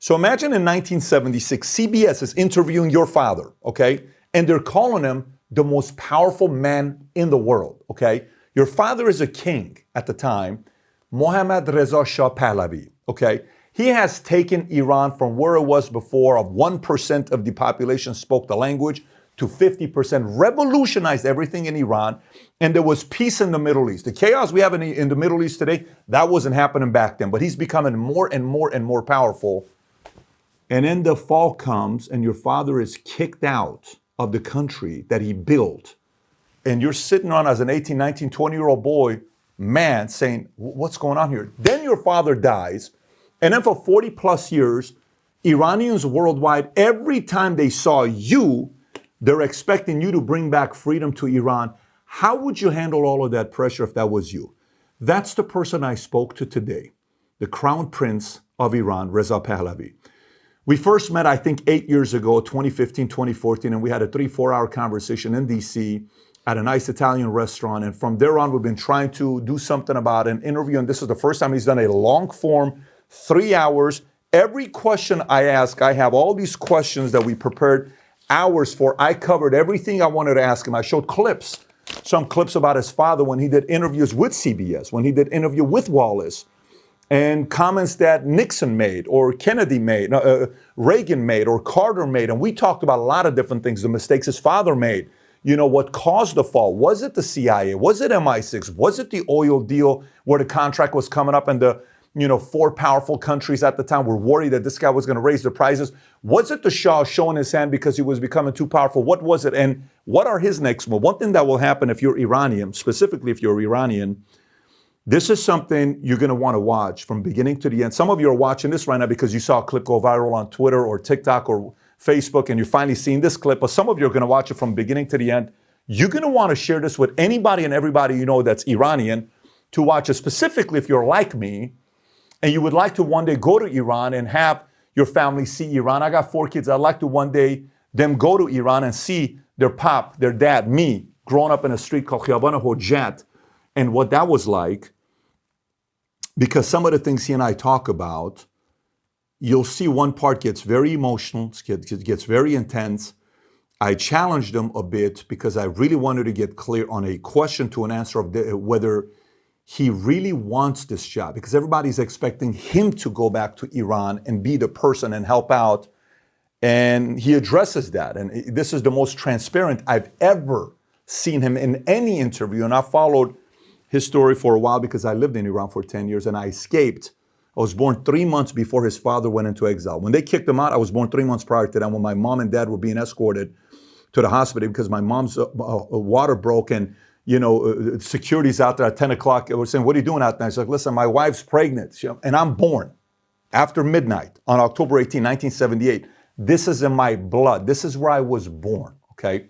So imagine in 1976, CBS is interviewing your father, okay? And they're calling him the most powerful man in the world, okay? Your father is a king at the time, Mohammad Reza Shah Pahlavi, okay? He has taken Iran from where it was before of 1% of the population spoke the language to 50%, revolutionized everything in Iran, and there was peace in the Middle East. The chaos we have in the Middle East today, that wasn't happening back then, but he's becoming more and more and more powerful. And then the fall comes and your father is kicked out of the country that he built. And you're sitting on as an 18, 19, 20-year-old boy, man, saying, what's going on here? Then your father dies. And then for 40 plus years, Iranians worldwide, every time they saw you, they're expecting you to bring back freedom to Iran. How would you handle all of that pressure if that was you? That's the person I spoke to today, the Crown Prince of Iran, Reza Pahlavi. We first met, I think, 8 years ago, 2015, 2014, and we had a 3-4 hour conversation in DC at a nice Italian restaurant. And from there on, we've been trying to do something about an interview. And this is the first time he's done a long form, 3 hours. Every question I ask, I have all these questions that we prepared hours for. I covered everything I wanted to ask him. I showed clips, some clips about his father when he did interviews with CBS, when he did interview with Wallace, and comments that Nixon made or Kennedy made, Reagan made or Carter made. And we talked about a lot of different things, the mistakes his father made. You know, what caused the fall? Was it the CIA? Was it MI6? Was it the oil deal where the contract was coming up and the 4 powerful countries at the time were worried that this guy was going to raise the prices? Was it the Shah showing his hand because he was becoming too powerful? What was it? And what are his next moves? One thing that will happen if you're Iranian, specifically if you're Iranian, this is something you're going to want to watch from beginning to the end. Some of you are watching this right now because you saw a clip go viral on Twitter or TikTok or Facebook and you're finally seeing this clip, but some of you are going to watch it from beginning to the end. You're going to want to share this with anybody and everybody you know that's Iranian to watch it, specifically if you're like me, and you would like to one day go to Iran and have your family see Iran. I got 4 kids. I'd like to one day them go to Iran and see their pop, their dad, me, growing up in a street called Khiyaban Hojat, and what that was like. Because some of the things he and I talk about, you'll see one part gets very emotional, gets very intense. I challenged him a bit because I really wanted to get clear on a question to an answer of whether he really wants this job, because everybody's expecting him to go back to Iran and be the person and help out. And he addresses that. And this is the most transparent I've ever seen him in any interview. And I followed his story for a while because I lived in Iran for 10 years and I escaped. I was born 3 months before his father went into exile. When they kicked him out, I was born 3 months prior to that when my mom and dad were being escorted to the hospital because my mom's water broke and security's out there at 10 o'clock. They were saying, what are you doing out there? He's like, listen, my wife's pregnant and I'm born after midnight on October 18, 1978. This is in my blood. This is where I was born, okay?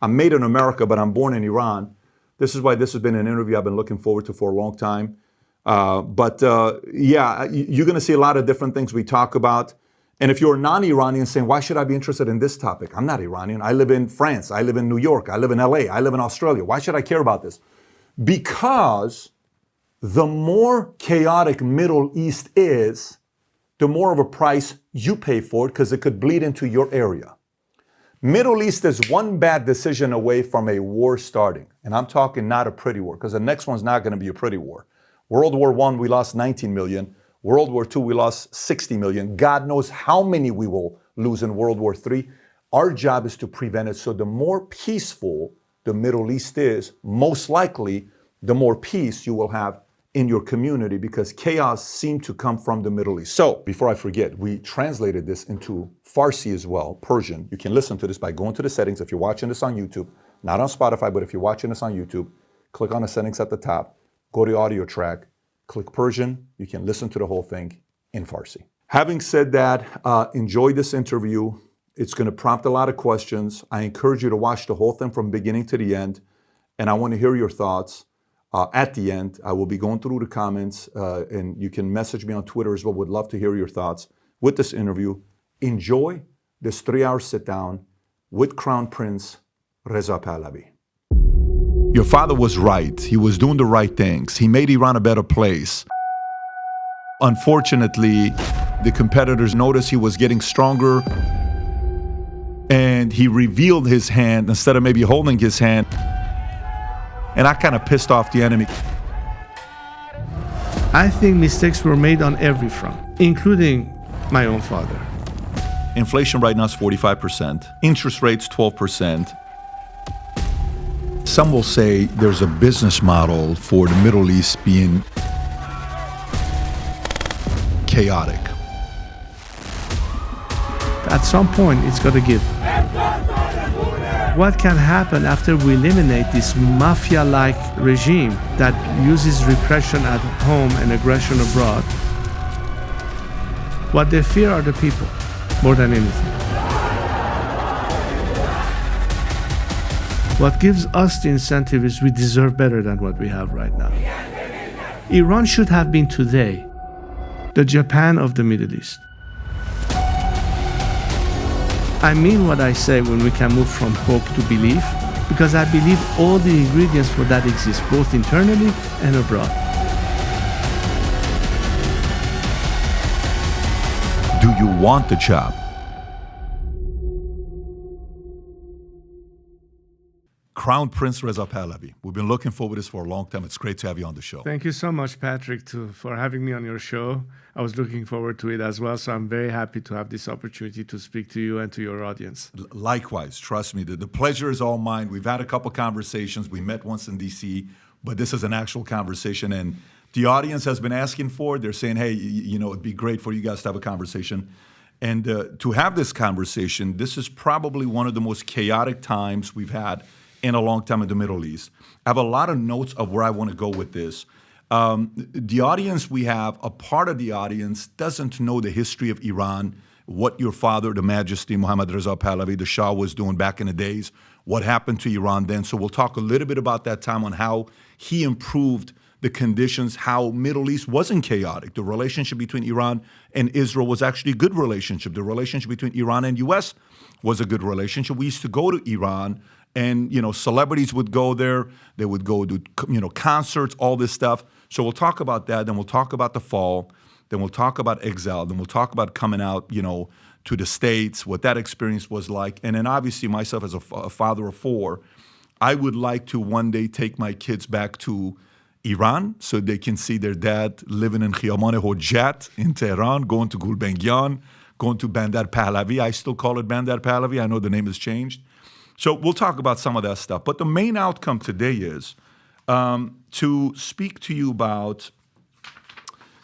I'm made in America, but I'm born in Iran. This is why this has been an interview I've been looking forward to for a long time. You're going to see a lot of different things we talk about. And if you're a non-Iranian saying, why should I be interested in this topic? I'm not Iranian. I live in France. I live in New York. I live in LA. I live in Australia. Why should I care about this? Because the more chaotic Middle East is, the more of a price you pay for it because it could bleed into your area. Middle East is one bad decision away from a war starting. And I'm talking not a pretty war, because the next one's not going to be a pretty war. World War I, we lost 19 million. World War II, we lost 60 million. God knows how many we will lose in World War III. Our job is to prevent it. So the more peaceful the Middle East is, most likely, the more peace you will have in your community, because chaos seems to come from the Middle East. So before I forget, we translated this into Farsi as well, Persian. You can listen to this by going to the settings. If you're watching this on YouTube, not on Spotify, but if you're watching this on YouTube, click on the settings at the top, go to audio track, click Persian. You can listen to the whole thing in Farsi. Having said that, enjoy this interview. It's going to prompt a lot of questions. I encourage you to watch the whole thing from beginning to the end. And I want to hear your thoughts. At the end, I will be going through the comments, and you can message me on Twitter as well. Would love to hear your thoughts with this interview. Enjoy this 3-hour sit-down with Crown Prince Reza Pahlavi. Your father was right. He was doing the right things. He made Iran a better place. Unfortunately, The competitors noticed he was getting stronger, and he revealed his hand instead of maybe holding his hand. And I kind of pissed off the enemy. I think mistakes were made on every front, including my own father. Inflation right now is 45%. Interest rates 12%. Some will say there's a business model for the Middle East being chaotic. At some point, it's got to give. What can happen after we eliminate this mafia-like regime that uses repression at home and aggression abroad? What they fear are the people, more than anything. What gives us the incentive is we deserve better than what we have right now. Iran should have been today the Japan of the Middle East. I mean what I say when we can move from hope to belief, because I believe all the ingredients for that exist, both internally and abroad. Do you want the job? Crown Prince Reza Pahlavi. We've been looking forward to this for a long time. It's great to have you on the show. Thank you so much, Patrick, for having me on your show. I was looking forward to it as well, so I'm very happy to have this opportunity to speak to you and to your audience. Likewise, trust me, the pleasure is all mine. We've had a couple conversations. We met once in D.C., but this is an actual conversation, and the audience has been asking for it. They're saying, hey, it'd be great for you guys to have a conversation. And to have this conversation, this is probably one of the most chaotic times we've had in a long time in the Middle East. I have a lot of notes of where I want to go with this. The audience we have, a part of the audience doesn't know the history of Iran, what your father, the Majesty, Mohammad Reza Pahlavi, the Shah, was doing back in the days, what happened to Iran then. So we'll talk a little bit about that time on how he improved the conditions, how Middle East wasn't chaotic. The relationship between Iran and Israel was actually a good relationship. The relationship between Iran and U.S. was a good relationship. We used to go to Iran, and celebrities would go there. They would go to concerts, all this stuff. So we'll talk about that. Then we'll talk about the fall. Then we'll talk about exile. Then we'll talk about coming out, to the States, what that experience was like. And then obviously myself as a father of four, I would like to one day take my kids back to Iran so they can see their dad living in Khiyaman Hojat in Tehran, going to Gulbenkian, going to Bandar Pahlavi. I still call it Bandar Pahlavi. I know the name has changed. So we'll talk about some of that stuff. But the main outcome today is to speak to you about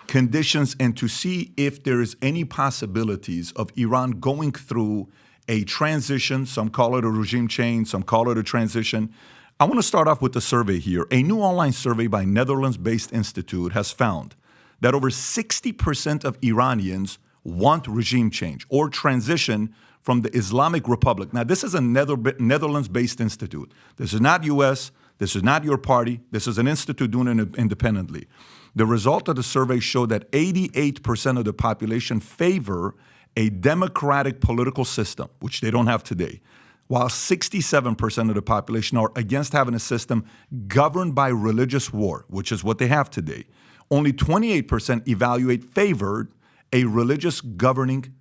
conditions and to see if there is any possibilities of Iran going through a transition. Some call it a regime change. Some call it a transition. I want to start off with the survey here. A new online survey by Netherlands-based institute has found that over 60% of Iranians want regime change or transition from the Islamic Republic. Now, this is a Netherlands-based institute. This is not U.S., this is not your party, this is an institute doing it independently. The result of the survey showed that 88% of the population favor a democratic political system, which they don't have today, while 67% of the population are against having a system governed by religious war, which is what they have today. Only 28% favored a religious governing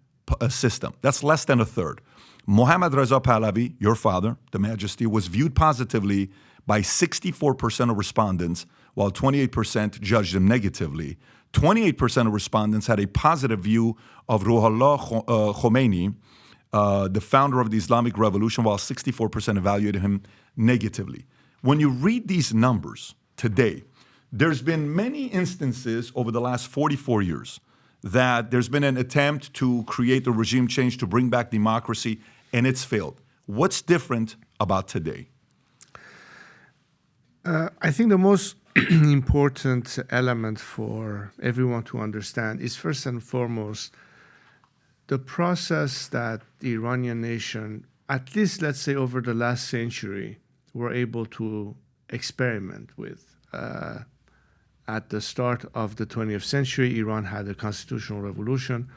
system. That's less than a third. Mohammad Reza Pahlavi, your father, the Majesty, was viewed positively by 64% of respondents, while 28% judged him negatively. 28% of respondents had a positive view of Ruhollah Khomeini, the founder of the Islamic Revolution, while 64% evaluated him negatively. When you read these numbers today, there's been many instances over the last 44 years that there's been an attempt to create a regime change to bring back democracy, and it's failed. What's different about today? I think the most important element for everyone to understand is, first and foremost, the process that the Iranian nation, at least let's say over the last century, were able to experiment with. At the start of the 20th century, Iran had a constitutional revolution.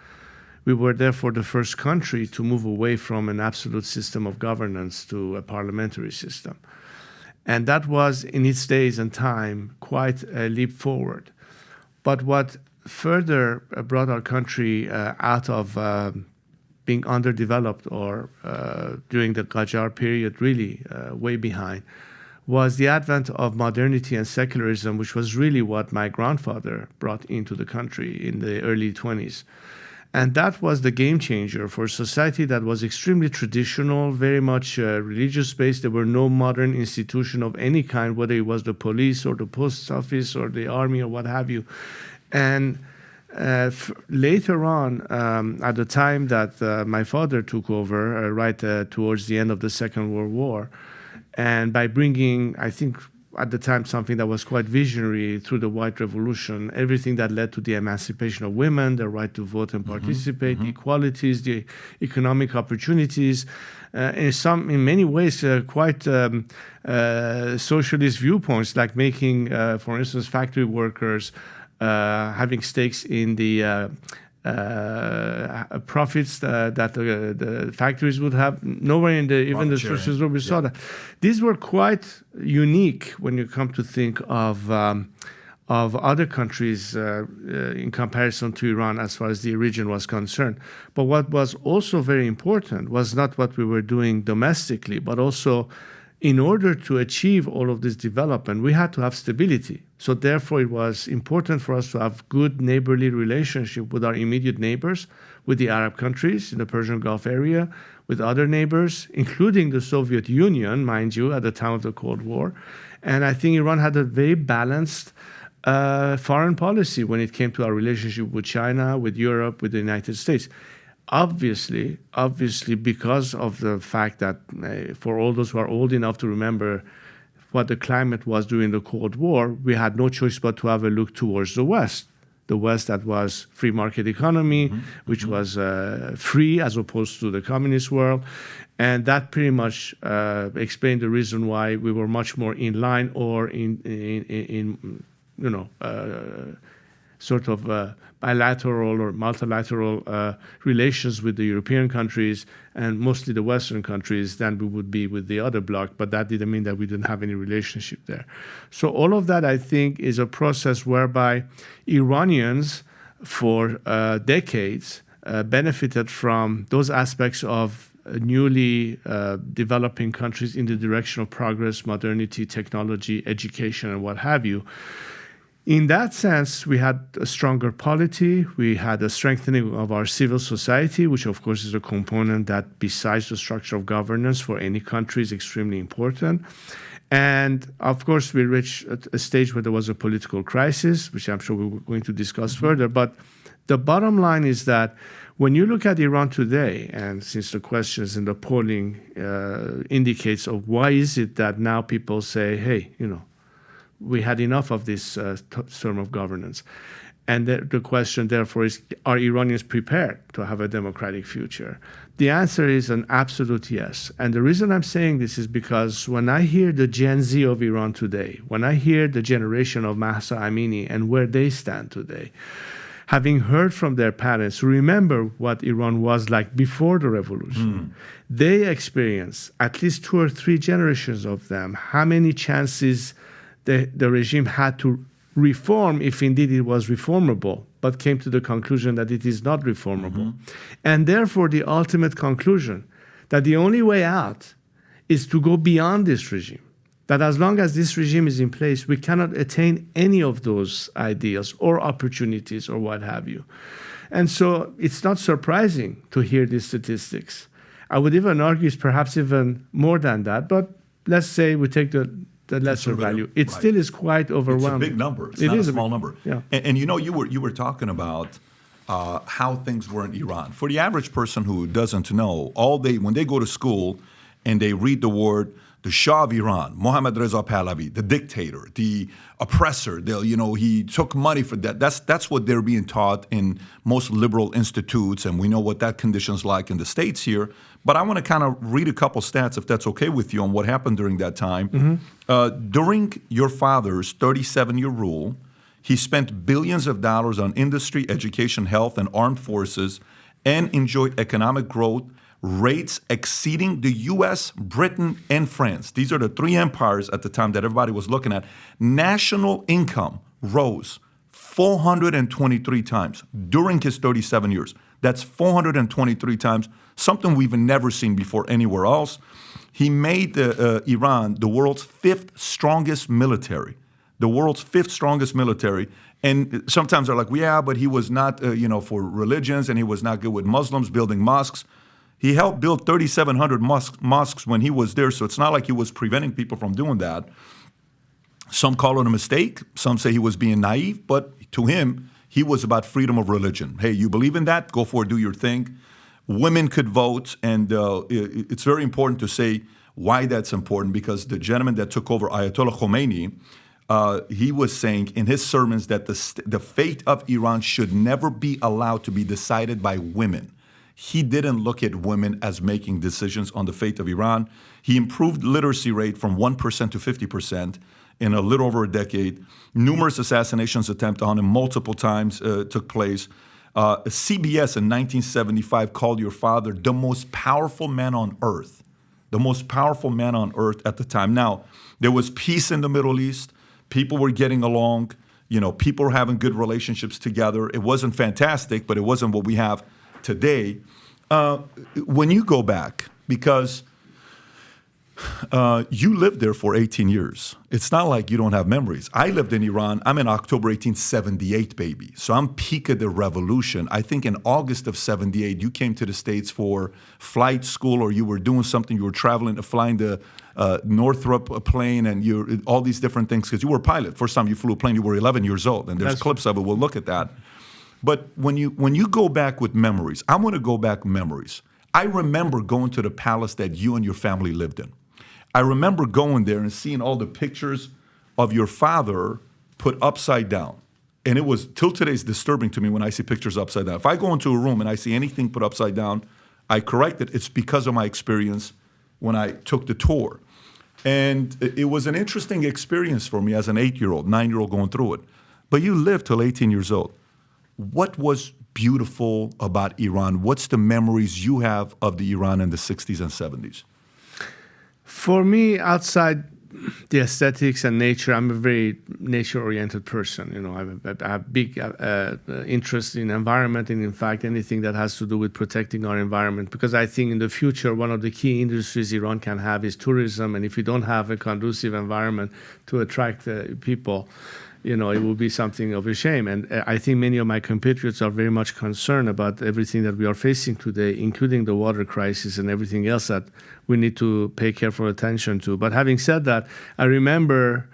We were therefore the first country to move away from an absolute system of governance to a parliamentary system. And that was, in its days and time, quite a leap forward. But what further brought our country out of being underdeveloped or during the Qajar period, really way behind, was the advent of modernity and secularism, which was really what my grandfather brought into the country in the early 20s. And that was the game changer for a society that was extremely traditional, very much religious-based. There were no modern institution of any kind, whether it was the police or the post office or the army or what have you. And later on, at the time that my father took over, towards the end of the Second World War, and by bringing, I think, at the time, something that was quite visionary through the White Revolution, everything that led to the emancipation of women, the right to vote and participate, the equalities, the economic opportunities, in many ways, quite socialist viewpoints, like making, for instance, factory workers having stakes in the profits that the factories would have. Nowhere in even the socialist world we saw that. These were quite unique when you come to think of other countries in comparison to Iran as far as the region was concerned. But what was also very important was not what we were doing domestically, but also in order to achieve all of this development, we had to have stability. So therefore, it was important for us to have good neighborly relationship with our immediate neighbors, with the Arab countries in the Persian Gulf area, with other neighbors, including the Soviet Union, mind you, at the time of the Cold War. And I think Iran had a very balanced foreign policy when it came to our relationship with China, with Europe, with the United States. Obviously, because of the fact that for all those who are old enough to remember what the climate was during the Cold War, we had no choice but to have a look towards the West that was free market economy, which was free as opposed to the communist world. And that pretty much explained the reason why we were much more in line or in sort of bilateral or multilateral relations with the European countries and mostly the Western countries than we would be with the other bloc, but that didn't mean that we didn't have any relationship there. So all of that, I think, is a process whereby Iranians for decades benefited from those aspects of newly developing countries in the direction of progress, modernity, technology, education, and what have you. In that sense, we had a stronger polity. We had a strengthening of our civil society, which, of course, is a component that, besides the structure of governance for any country, is extremely important. And, of course, we reached a stage where there was a political crisis, which I'm sure we're going to discuss further. But the bottom line is that when you look at Iran today, and since the questions in the polling indicates of why is it that now people say, hey, we had enough of this term of governance. And the question, therefore, is, are Iranians prepared to have a democratic future? The answer is an absolute yes. And the reason I'm saying this is because when I hear the Gen Z of Iran today, when I hear the generation of Mahsa Amini and where they stand today, having heard from their parents who remember what Iran was like before the revolution, they experience, at least 2 or 3 generations of them, how many chances the regime had to reform, if indeed it was reformable, but came to the conclusion that it is not reformable. And therefore, the ultimate conclusion that the only way out is to go beyond this regime, that as long as this regime is in place, we cannot attain any of those ideals or opportunities or what have you. And so it's not surprising to hear these statistics. I would even argue it's perhaps even more than that, but let's say we take the lesser value. It still is quite overwhelming. It's a big number. It's not a small number. Yeah. And you were talking about how things were in Iran. For the average person who doesn't know, when they go to school and they read the word, the Shah of Iran, Mohammad Reza Pahlavi, the dictator, the oppressor, he took money for that. That's what they're being taught in most liberal institutes, and we know what that condition's like in the States here. But I want to kind of read a couple stats, if that's okay with you, on what happened during that time. During your father's 37-year rule, he spent billions of dollars on industry, education, health, and armed forces, and enjoyed economic growth rates exceeding the U.S., Britain, and France. These are the 3 empires at the time that everybody was looking at. National income rose 423 times during his 37 years. That's 423 times, something we've never seen before anywhere else. He made Iran the world's fifth strongest military. The world's fifth strongest military. And sometimes they're like, well, yeah, but he was not, for religions, and he was not good with Muslims building mosques. He helped build 3,700 mosques when he was there, so it's not like he was preventing people from doing that. Some call it a mistake. Some say he was being naive, but to him, he was about freedom of religion. Hey, you believe in that? Go for it, do your thing. Women could vote, and it's very important to say why that's important, because the gentleman that took over, Ayatollah Khomeini, he was saying in his sermons that the fate of Iran should never be allowed to be decided by women. He didn't look at women as making decisions on the fate of Iran. He improved literacy rate from 1% to 50% in a little over a decade. Numerous assassinations attempts on him multiple times took place. CBS in 1975 called your father the most powerful man on earth. The most powerful man on earth at the time. Now, there was peace in the Middle East. People were getting along. People were having good relationships together. It wasn't fantastic, but it wasn't what we have today. When you go back, because you lived there for 18 years. It's not like you don't have memories. I lived in Iran. I'm in October 1878, baby. So I'm peak of the revolution. I think in August of 78, you came to the States for flight school, or you were doing something. You were traveling, flying the Northrop plane, and all these different things, because you were a pilot. First time you flew a plane, you were 11 years old. And there's clips of it. We'll look at that. But when you go back with memories, I want to go back memories. I remember going to the palace that you and your family lived in. I remember going there and seeing all the pictures of your father put upside down. And it was, till today, it's disturbing to me when I see pictures upside down. If I go into a room and I see anything put upside down, I correct it. It's because of my experience when I took the tour. And it was an interesting experience for me as an 8-year-old, 9-year-old going through it. But you lived till 18 years old. What was beautiful about Iran? What's the memories you have of the Iran in the 60s and 70s? For me, outside the aesthetics and nature, I'm a very nature-oriented person. I have big interest in environment, and in fact, anything that has to do with protecting our environment. Because I think in the future, one of the key industries Iran can have is tourism. And if you don't have a conducive environment to attract people, it will be something of a shame. And I think many of my compatriots are very much concerned about everything that we are facing today, including the water crisis and everything else that we need to pay careful attention to. But having said that, I remember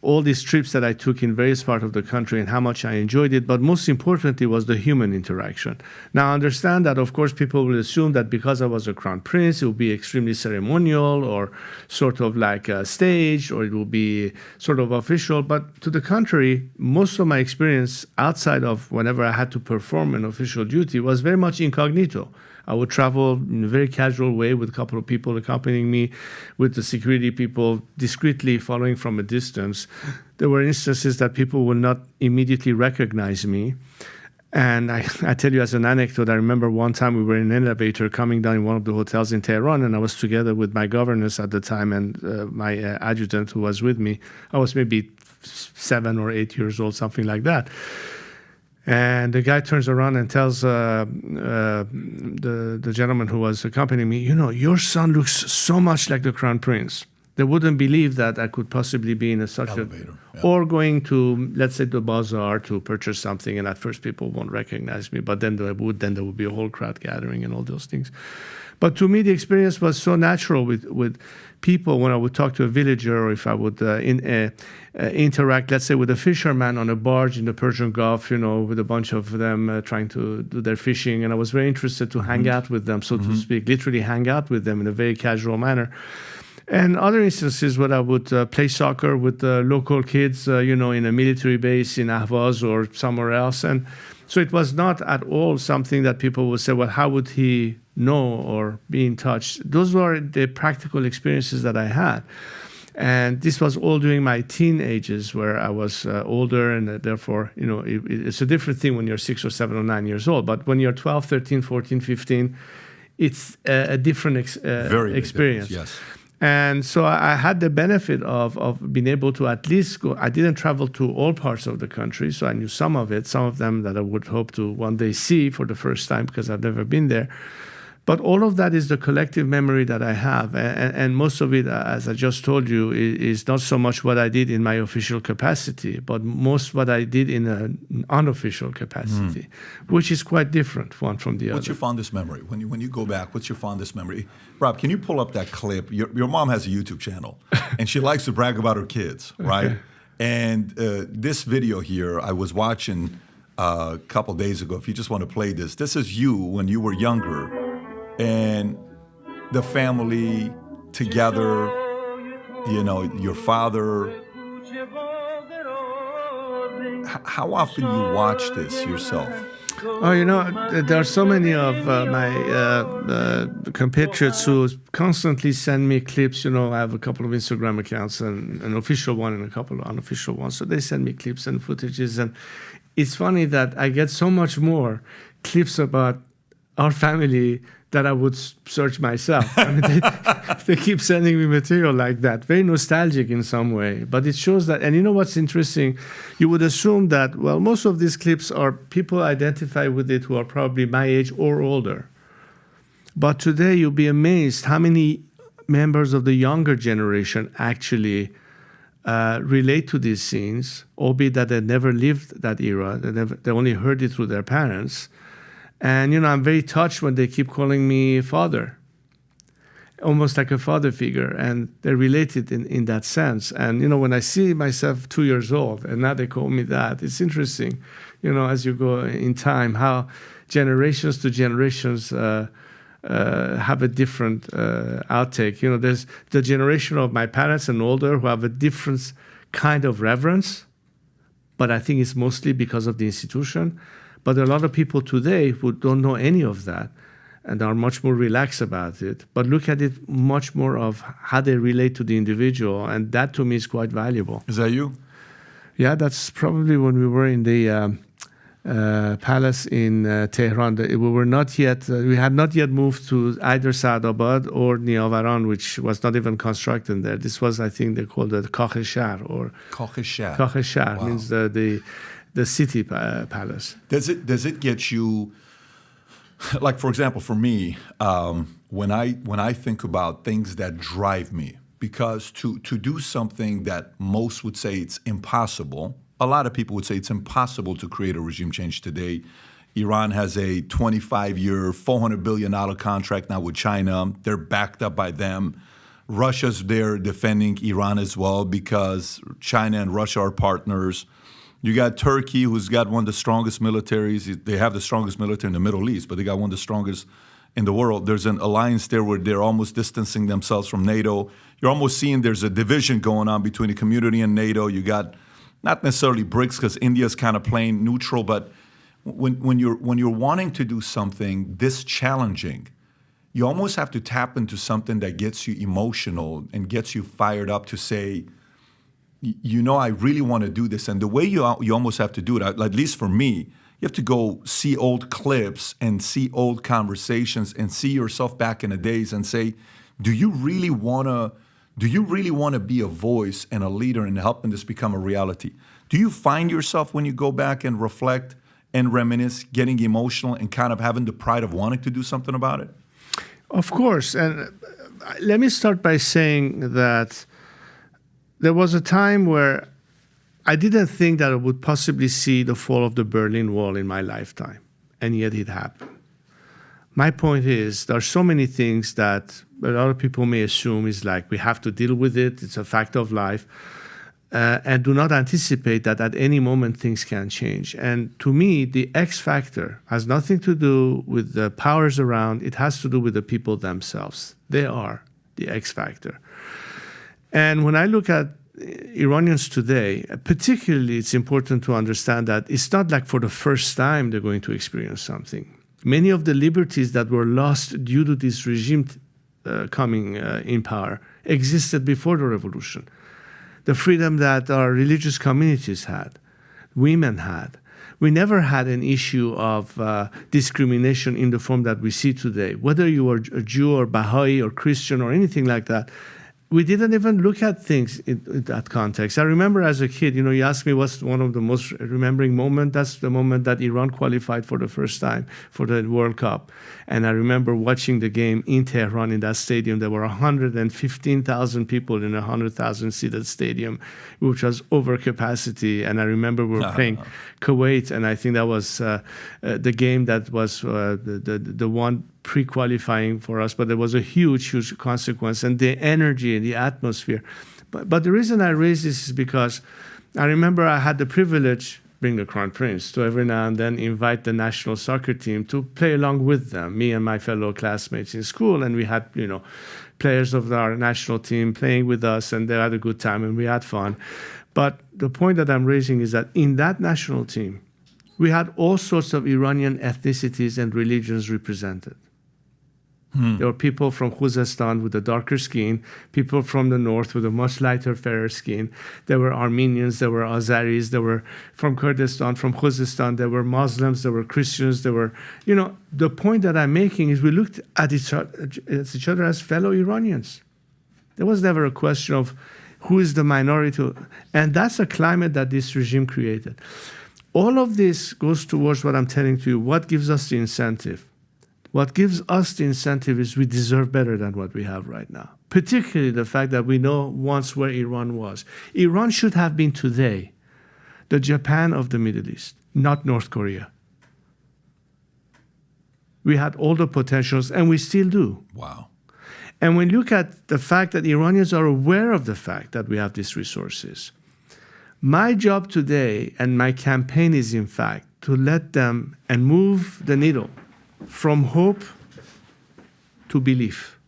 all these trips that I took in various parts of the country and how much I enjoyed it. But most importantly was the human interaction. Now, I understand that, of course, people will assume that because I was a crown prince, it will be extremely ceremonial or sort of like staged, or it will be sort of official. But to the contrary, most of my experience outside of whenever I had to perform an official duty was very much incognito. I would travel in a very casual way with a couple of people accompanying me, with the security people discreetly following from a distance. There were instances that people would not immediately recognize me. And I tell you as an anecdote, I remember one time we were in an elevator coming down in one of the hotels in Tehran, and I was together with my governess at the time and my adjutant who was with me. I was maybe 7 or 8 years old, something like that. And the guy turns around and tells the gentleman who was accompanying me, your son looks so much like the crown prince. They wouldn't believe that I could possibly be in such elevator, or going to, let's say, the bazaar to purchase something, and at first people won't recognize me, but then there would be a whole crowd gathering and all those things. But to me, the experience was so natural with people. When I would talk to a villager, or if I would interact, let's say, with a fisherman on a barge in the Persian Gulf, with a bunch of them trying to do their fishing. And I was very interested to hang out with them, so to speak, literally hang out with them in a very casual manner. And other instances where I would play soccer with local kids, in a military base in Ahvaz or somewhere else. And so it was not at all something that people would say, well, how would he know or be in touch? Those were the practical experiences that I had. And this was all during my teen ages, where I was older, and therefore, it's a different thing when you're 6 or 7 or 9 years old. But when you're 12, 13, 14, 15, it's a different experience. Yes. And so I had the benefit of being able to at least go. I didn't travel to all parts of the country, so I knew some of it, some of them that I would hope to one day see for the first time because I've never been there. But all of that is the collective memory that I have. And most of it, as I just told you, is not so much what I did in my official capacity, but most what I did in an unofficial capacity, which is quite different one from the other. What's your fondest memory? When you go back, what's your fondest memory? Rob, can you pull up that clip? Your mom has a YouTube channel, and she likes to brag about her kids, right? Okay. And this video here, I was watching a couple days ago. If you just want to play this is you when you were younger. And the family together, you know, your father. How often you watch this yourself? Oh, you know, there are so many of my compatriots who constantly send me clips. You know, I have a couple of Instagram accounts, and an official one and a couple of unofficial ones. So they send me clips and footages. And it's funny that I get so much more clips about our family that I would search myself. I mean, they keep sending me material like that, very nostalgic in some way. But it shows that, and you know what's interesting? You would assume that, well, most of these clips are people identify with it who are probably my age or older. But today you'll be amazed how many members of the younger generation actually relate to these scenes, albeit that they never lived that era. They only heard it through their parents. And, you know, I'm very touched when they keep calling me father, almost like a father figure. And they're related in that sense. And, you know, when I see myself 2 years old and now they call me that, it's interesting, you know, as you go in time, how generations to generations have a different outtake. You know, there's the generation of my parents and older who have a different kind of reverence, but I think it's mostly because of the institution. But there are a lot of people today who don't know any of that and are much more relaxed about it, but look at it much more of how they relate to the individual, and that to me is quite valuable. Is that you? Yeah, that's probably when we were in the palace in Tehran. We had not yet moved to either Saadabad or Niavaran, which was not even constructed there. This was, I think, they called it Kakh Shahr, or Kakh Shahr. Kakh Shahr means the city palace. Does it get you, like, for example, for me, when I think about things that drive me, because to do something that most would say it's impossible, a lot of people would say it's impossible to create a regime change today. Iran has a 25-year, $400 billion contract now with China. They're backed up by them. Russia's there defending Iran as well because China and Russia are partners. You got Turkey, who's got one of the strongest militaries. They have the strongest military in the Middle East, but they got one of the strongest in the world. There's an alliance there where they're almost distancing themselves from NATO. You're almost seeing there's a division going on between the community and NATO. You got not necessarily BRICS because India's kind of playing neutral, but when you're wanting to do something this challenging, you almost have to tap into something that gets you emotional and gets you fired up to say, you know, I really want to do this. And the way you almost have to do it, at least for me, you have to go see old clips and see old conversations and see yourself back in the days and say, do you really want to be a voice and a leader in helping this become a reality? Do you find yourself when you go back and reflect and reminisce, getting emotional and kind of having the pride of wanting to do something about it? Of course. And let me start by saying that there was a time where I didn't think that I would possibly see the fall of the Berlin Wall in my lifetime, and yet it happened. My point is, there are so many things that a lot of people may assume is like, we have to deal with it, it's a fact of life, and do not anticipate that at any moment things can change. And to me, the X factor has nothing to do with the powers around, it has to do with the people themselves. They are the X factor. And when I look at Iranians today, particularly, it's important to understand that it's not like for the first time they're going to experience something. Many of the liberties that were lost due to this regime coming in power existed before the revolution. The freedom that our religious communities had, women had. We never had an issue of discrimination in the form that we see today. Whether you are a Jew or Baha'i or Christian or anything like that, we didn't even look at things in that context. I remember as a kid, you asked me what's one of the most remembering moment. That's the moment that Iran qualified for the first time for the World Cup. And I remember watching the game in Tehran in that stadium. There were 115,000 people in a 100,000 seated stadium, which was over capacity. And I remember we were playing Kuwait, and I think that was the game that was the one pre-qualifying for us, but there was a huge consequence, and the energy and the atmosphere. But the reason I raise this is because I remember I had the privilege, bring the Crown Prince, to every now and then invite the national soccer team to play along with them, me and my fellow classmates in school, and we had, players of our national team playing with us, and they had a good time, and we had fun. But the point that I'm raising is that in that national team, we had all sorts of Iranian ethnicities and religions represented. There were people from Khuzestan with a darker skin, people from the north with a much lighter, fairer skin. There were Armenians, there were Azeris, there were from Kurdistan, from Khuzestan, there were Muslims, there were Christians, there were, the point that I'm making is we looked at each other as fellow Iranians. There was never a question of who is the minority. And that's a climate that this regime created. All of this goes towards what I'm telling to you, what gives us the incentive. What gives us the incentive is we deserve better than what we have right now, particularly the fact that we know once where Iran was. Iran should have been today the Japan of the Middle East, not North Korea. We had all the potentials, and we still do. Wow. And when you look at the fact that Iranians are aware of the fact that we have these resources, my job today and my campaign is, in fact, to let them and move the needle from hope to belief.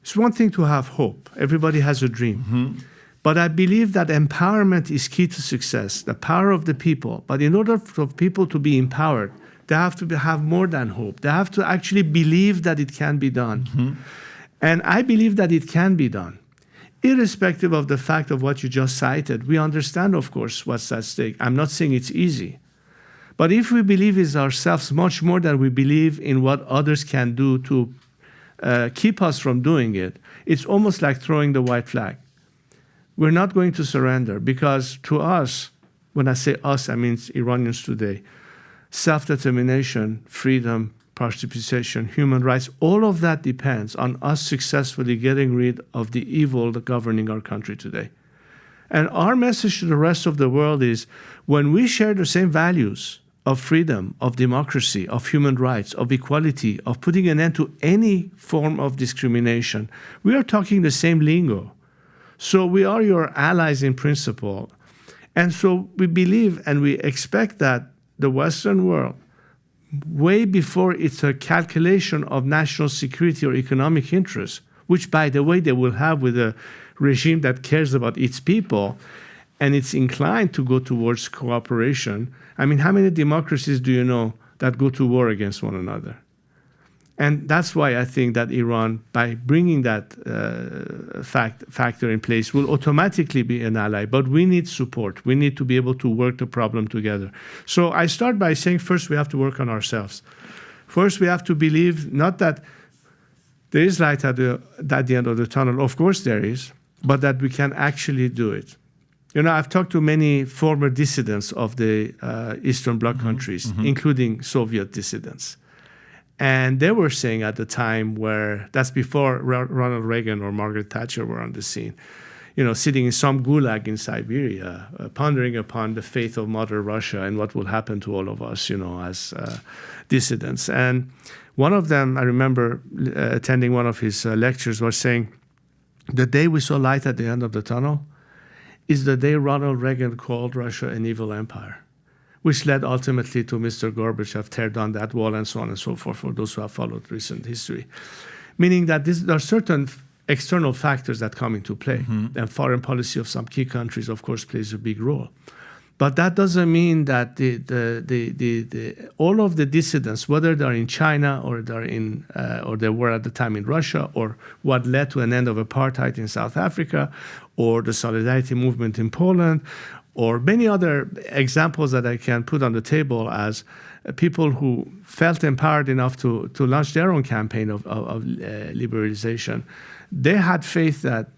It's one thing to have hope. Everybody has a dream. Mm-hmm. But I believe that empowerment is key to success, the power of the people. But in order for people to be empowered, they have to have more than hope. They have to actually believe that it can be done. Mm-hmm. And I believe that it can be done. Irrespective of the fact of what you just cited, we understand, of course, what's at stake. I'm not saying it's easy. But if we believe in ourselves much more than we believe in what others can do to keep us from doing it, it's almost like throwing the white flag. We're not going to surrender because to us, when I say us, I mean Iranians today, self-determination, freedom, participation, human rights, all of that depends on us successfully getting rid of the evil that governing our country today. And our message to the rest of the world is when we share the same values of freedom, of democracy, of human rights, of equality, of putting an end to any form of discrimination, we are talking the same lingo. So we are your allies in principle. And so we believe and we expect that the Western world, way before it's a calculation of national security or economic interests, which, by the way, they will have with a regime that cares about its people, and it's inclined to go towards cooperation. I mean, how many democracies do you know that go to war against one another? And that's why I think that Iran, by bringing that factor in place, will automatically be an ally. But we need support. We need to be able to work the problem together. So I start by saying, first, we have to work on ourselves. First, we have to believe not that there is light at the end of the tunnel. Of course there is, but that we can actually do it. I've talked to many former dissidents of the Eastern Bloc countries, including Soviet dissidents. And they were saying at the time where, that's before Ronald Reagan or Margaret Thatcher were on the scene, sitting in some gulag in Siberia, pondering upon the fate of Mother Russia and what will happen to all of us, as dissidents. And one of them, I remember attending one of his lectures, was saying, the day we saw light at the end of the tunnel is the day Ronald Reagan called Russia an evil empire, which led ultimately to Mr. Gorbachev tear down that wall and so on and so forth, for those who have followed recent history. Meaning that there are certain external factors that come into play, and foreign policy of some key countries, of course, plays a big role. But that doesn't mean that all of the dissidents, whether they're in China or or they were at the time in Russia, or what led to an end of apartheid in South Africa, or the Solidarity movement in Poland, or many other examples that I can put on the table as people who felt empowered enough to launch their own campaign of liberalization, they had faith that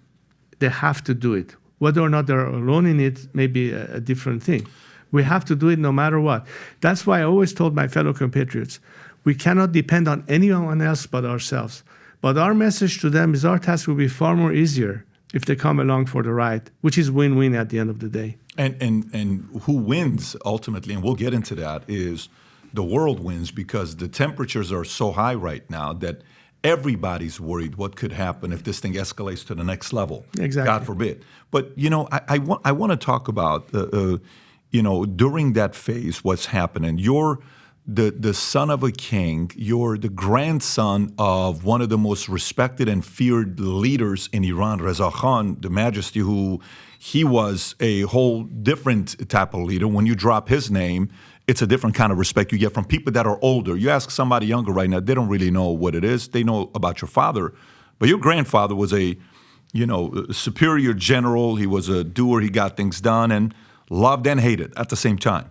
they have to do it. Whether or not they're alone in it may be a different thing. We have to do it no matter what. That's why I always told my fellow compatriots, we cannot depend on anyone else but ourselves. But our message to them is our task will be far more easier if they come along for the ride, which is win-win at the end of the day. And who wins ultimately, and we'll get into that, is the world wins because the temperatures are so high right now that everybody's worried what could happen if this thing escalates to the next level. Exactly. God forbid. But, I want to talk about, during that phase, what's happening. You're the son of a king. You're the grandson of one of the most respected and feared leaders in Iran, Reza Khan, the Majesty, who he was a whole different type of leader. When you drop his name, it's a different kind of respect you get from people that are older. You ask somebody younger right now, they don't really know what it is. They know about your father. But your grandfather was a superior general. He was a doer. He got things done and loved and hated at the same time.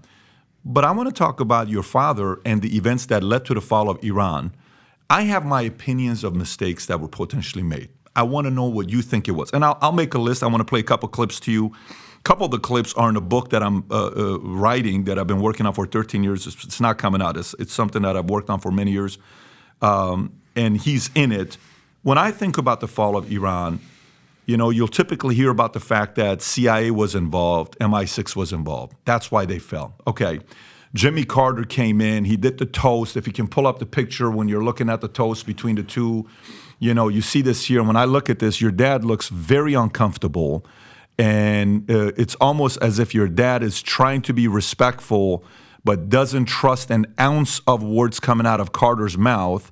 But I want to talk about your father and the events that led to the fall of Iran. I have my opinions of mistakes that were potentially made. I want to know what you think it was. And I'll make a list. I want to play a couple clips to you. A couple of the clips are in a book that I'm writing that I've been working on for 13 years. It's not coming out. It's something that I've worked on for many years. And he's in it. When I think about the fall of Iran, you'll typically hear about the fact that CIA was involved, MI6 was involved. That's why they fell. Okay. Jimmy Carter came in. He did the toast. If you can pull up the picture when you're looking at the toast between the two, you see this here. And when I look at this, your dad looks very uncomfortable. And it's almost as if your dad is trying to be respectful, but doesn't trust an ounce of words coming out of Carter's mouth.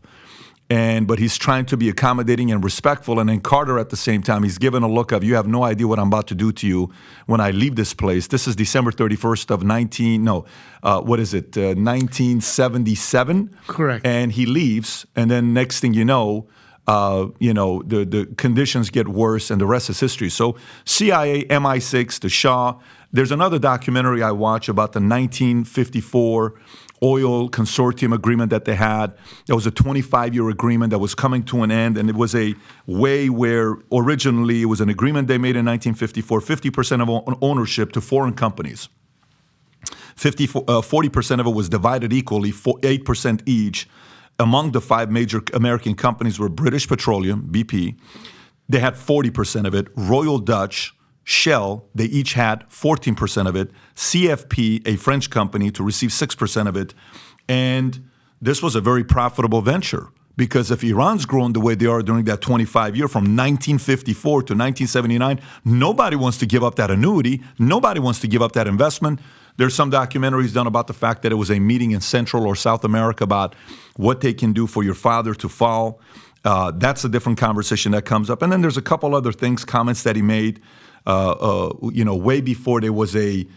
But he's trying to be accommodating and respectful. And then Carter, at the same time, he's given a look of, you have no idea what I'm about to do to you when I leave this place. This is December 31st of 1977. Correct. And he leaves. And then next thing the conditions get worse and the rest is history. So CIA, MI6, the Shah. There's another documentary I watch about the 1954 oil consortium agreement that they had. That was a 25-year agreement that was coming to an end, and it was a way where originally it was an agreement they made in 1954, 50% of ownership to foreign companies. 40% of it was divided equally, 8% each. Among the 5 major American companies were British Petroleum, BP. They had 40% of it. Royal Dutch, Shell, they each had 14% of it. CFP, a French company, to receive 6% of it. And this was a very profitable venture because if Iran's grown the way they are during that 25-year from 1954 to 1979, nobody wants to give up that annuity. Nobody wants to give up that investment. There's some documentaries done about the fact that it was a meeting in Central or South America about what they can do for your father to fall. That's a different conversation that comes up. And then there's a couple other things, comments that he made, way before there was a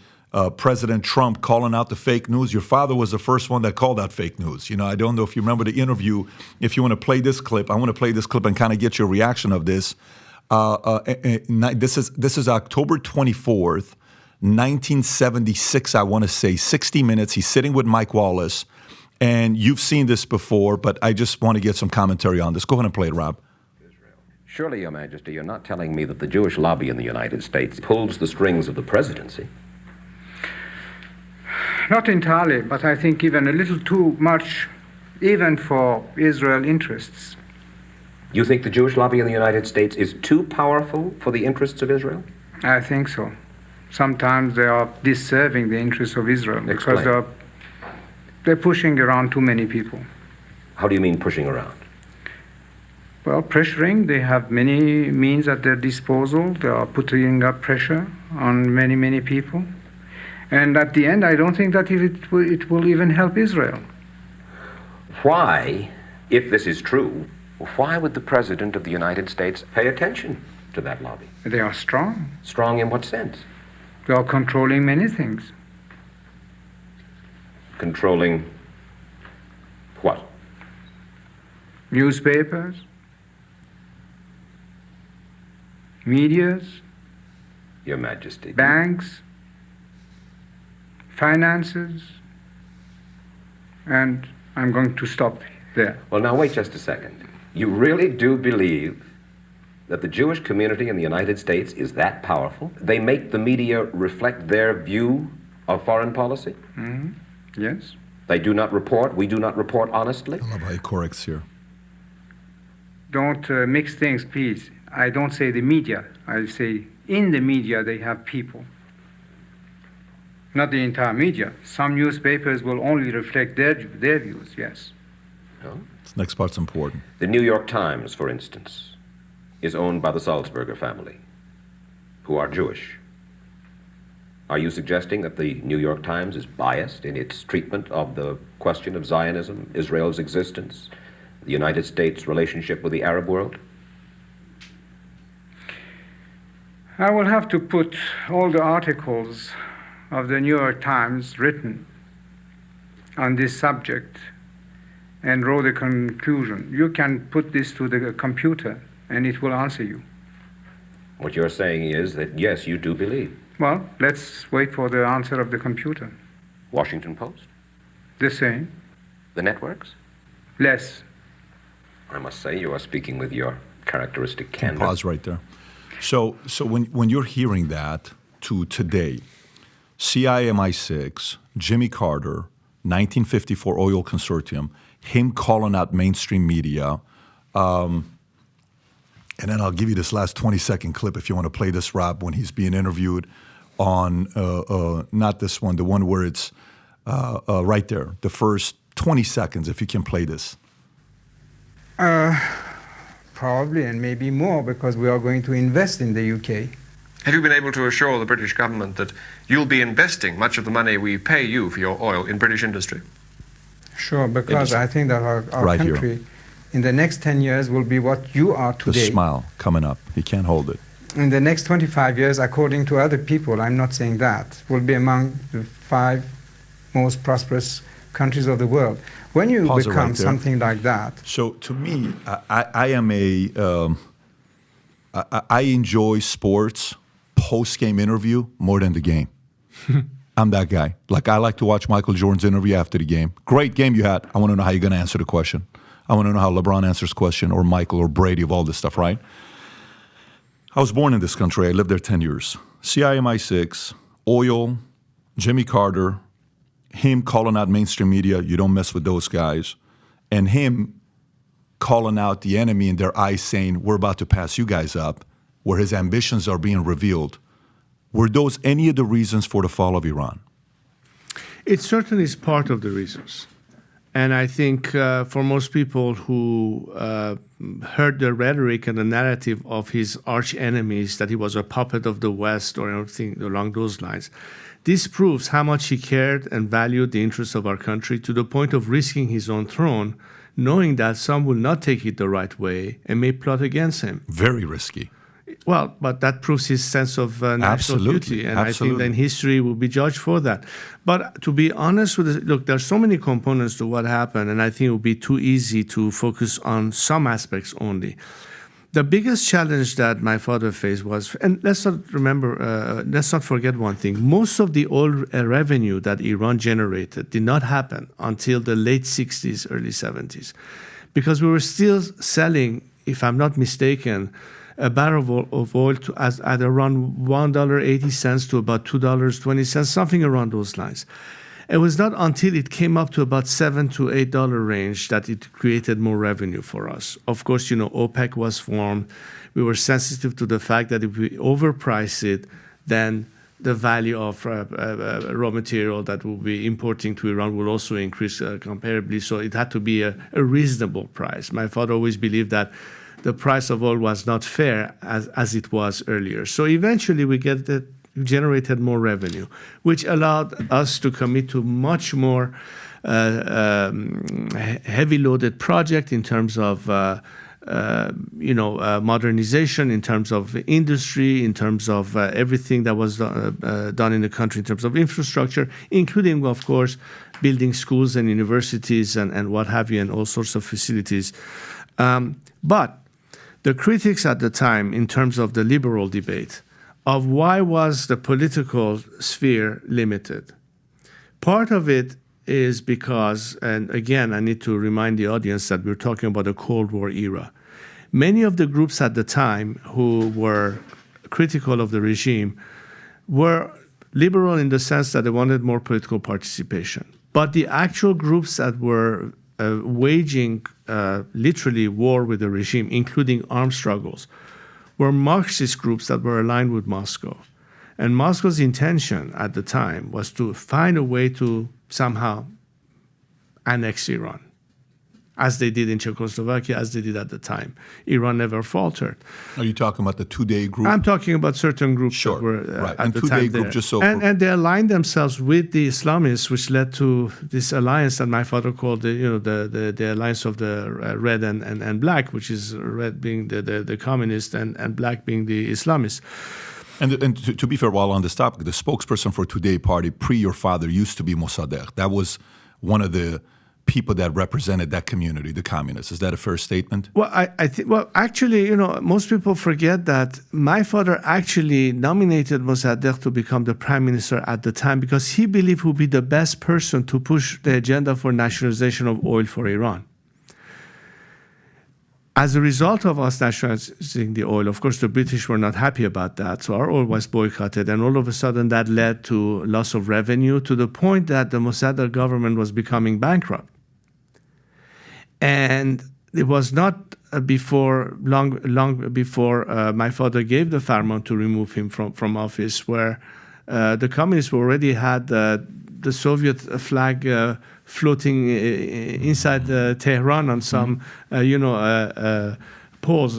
President Trump calling out the fake news. Your father was the first one that called out fake news. I don't know if you remember the interview. If you want to play this clip, I want to play this clip and kind of get your reaction of this. This is October 24th. 1976, I want to say, 60 Minutes. He's sitting with Mike Wallace. And you've seen this before, but I just want to get some commentary on this. Go ahead and play it, Rob. Surely, Your Majesty, you're not telling me that the Jewish lobby in the United States pulls the strings of the presidency? Not entirely, but I think even a little too much, even for Israel interests. You think the Jewish lobby in the United States is too powerful for the interests of Israel? I think so. Sometimes they are disserving the interests of Israel because they're pushing around too many people. How do you mean pushing around? Well, pressuring. They have many means at their disposal. They are putting up pressure on many, many people. And at the end, I don't think that it will even help Israel. Why, if this is true, why would the President of the United States pay attention to that lobby? They are strong. Strong in what sense? They are controlling many things. Controlling what? Newspapers, medias, Your Majesty. banks, finances, and I'm going to stop there. Well, now wait just a second. You really do believe that the Jewish community in the United States is that powerful? They make the media reflect their view of foreign policy? Yes? They do not report, we do not report honestly? I love how he corrects here. Don't mix things, please. I don't say the media. I say in the media they have people. Not the entire media. Some newspapers will only reflect their views, yes. No? This next part's important. The New York Times, for instance, is owned by the Salzburger family, who are Jewish. Are you suggesting that the New York Times is biased in its treatment of the question of Zionism, Israel's existence, the United States' relationship with the Arab world? I will have to put all the articles of the New York Times written on this subject and draw the conclusion. You can put this to the computer and it will answer you. What you're saying is that, yes, you do believe. Well, let's wait for the answer of the computer. Washington Post? The same. The networks? Less. I must say you are speaking with your characteristic candor. Pause right there. So when you're hearing that to today, CIA MI6, Jimmy Carter, 1954 oil consortium, him calling out mainstream media, and then I'll give you this last 20-second clip if you want to play this, Rob, when he's being interviewed on, not this one, the one where it's right there, the first 20 seconds, if you can play this. Probably, and maybe more, because we are going to invest in the UK. Have you been able to assure the British government that you'll be investing much of the money we pay you for your oil in British industry? Sure, because I think that our Right country here. in the next 10 years will be what you are The today. smile coming up. He can't hold it. In the next 25 years, according to other people, I'm not saying that, will be among the 5 most prosperous countries of the world. When you Pause it become right there. something like that, So to me, I am I enjoy sports post-game interview more than the game. I'm that guy. Like, I like to watch Michael Jordan's interview after the game. Great game you had. I want to know how you're going to answer the question. I want to know how LeBron answers the question, or Michael, or Brady, of all this stuff, right? I was born in this country. I lived there 10 years. CIA MI6, oil, Jimmy Carter, him calling out mainstream media, you don't mess with those guys, and him calling out the enemy in their eyes saying, we're about to pass you guys up, where his ambitions are being revealed. Were those any of the reasons for the fall of Iran? It certainly is part of the reasons. And I think for most people who heard the rhetoric and the narrative of his arch enemies, that he was a puppet of the West or anything along those lines, this proves how much he cared and valued the interests of our country, to the point of risking his own throne, knowing that some will not take it the right way and may plot against him. Very risky. Well, but that proves his sense of national Absolutely, duty, and I think absolutely. then history will be judged for that. But to be honest with it, look, there's so many components to what happened, and I think it would be too easy to focus on some aspects only. The biggest challenge that my father faced was, and let's not forget one thing, most of the oil revenue that Iran generated did not happen until the late 60s, early 70s, because we were still selling, if I'm not mistaken, a barrel of oil at around $1.80 to about $2.20, something around those lines. It was not until it came up to about $7 to $8 range that it created more revenue for us. Of course, OPEC was formed. We were sensitive to the fact that if we overprice it, then the value of raw material that we'll be importing to Iran will also increase comparably. So it had to be a reasonable price. My father always believed that the price of oil was not fair as it was earlier. So eventually we generated more revenue, which allowed us to commit to much more heavy loaded project in terms of modernization, in terms of industry, in terms of everything that was done in the country in terms of infrastructure, including, of course, building schools and universities and what have you, and all sorts of facilities. But the critics at the time, in terms of the liberal debate, of why was the political sphere limited, part of it is because, and again, I need to remind the audience that we're talking about the Cold War era. Many of the groups at the time who were critical of the regime were liberal in the sense that they wanted more political participation. But the actual groups that were waging literally war with the regime, including armed struggles, were Marxist groups that were aligned with Moscow. And Moscow's intention at the time was to find a way to somehow annex Iran, as they did in Czechoslovakia, as they did at the time. Iran never faltered. Are you talking about the Two-Day Group? I'm talking about certain groups Sure, that were right. at And the Two-Day time Group, there. just so and they aligned themselves with the Islamists, which led to this alliance that my father called the alliance of the red and black, which is red being the communists and black being the Islamists. And to be fair, while on this topic, the spokesperson for Today Party pre your father used to be Mossadegh. That was one of the people that represented that community, the communists. Is that a fair statement? Well, I think. Well, actually, most people forget that my father actually nominated Mossadegh to become the prime minister at the time because he believed he would be the best person to push the agenda for nationalization of oil for Iran. As a result of us nationalizing the oil, of course, the British were not happy about that, so our oil was boycotted, and all of a sudden that led to loss of revenue to the point that the Mossadegh government was becoming bankrupt. And it was not long before my father gave the farman to remove him from office, where the communists already had the Soviet flag floating inside Tehran on some, poles,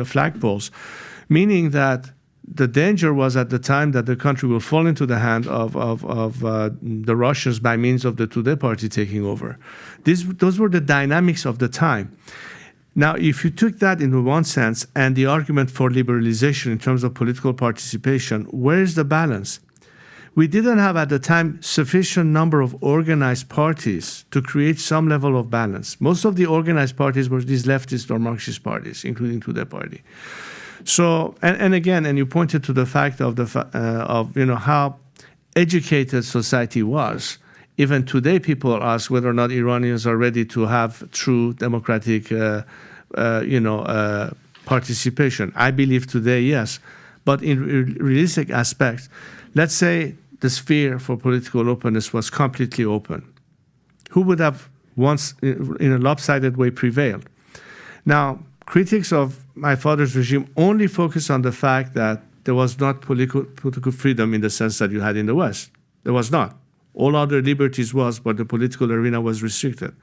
flag poles, meaning that the danger was at the time that the country will fall into the hand of the Russians by means of the Tudeh party taking over. Those were the dynamics of the time. Now, if you took that into one sense and the argument for liberalization in terms of political participation, where is the balance? We didn't have at the time sufficient number of organized parties to create some level of balance. Most of the organized parties were these leftist or Marxist parties, including Tudeh party. So, and again, and you pointed to the fact of how educated society was. Even today, people ask whether or not Iranians are ready to have true democratic, participation. I believe today, yes, but in realistic aspects, let's say the sphere for political openness was completely open. Who would have once, in a lopsided way, prevailed? Now, critics of my father's regime only focus on the fact that there was not political freedom in the sense that you had in the West. There was not. All other liberties was, but the political arena was restricted.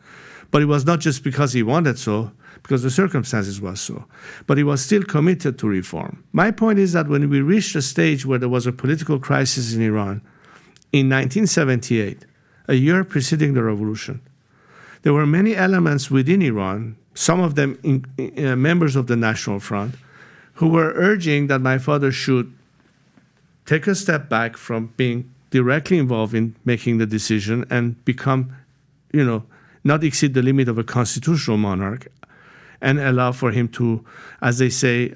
But it was not just because he wanted so, because the circumstances was so. But he was still committed to reform. My point is that when we reached a stage where there was a political crisis in Iran, in 1978, a year preceding the revolution, there were many elements within Iran, some of them members of the National Front, who were urging that my father should take a step back from being directly involved in making the decision and become, not exceed the limit of a constitutional monarch and allow for him to, as they say,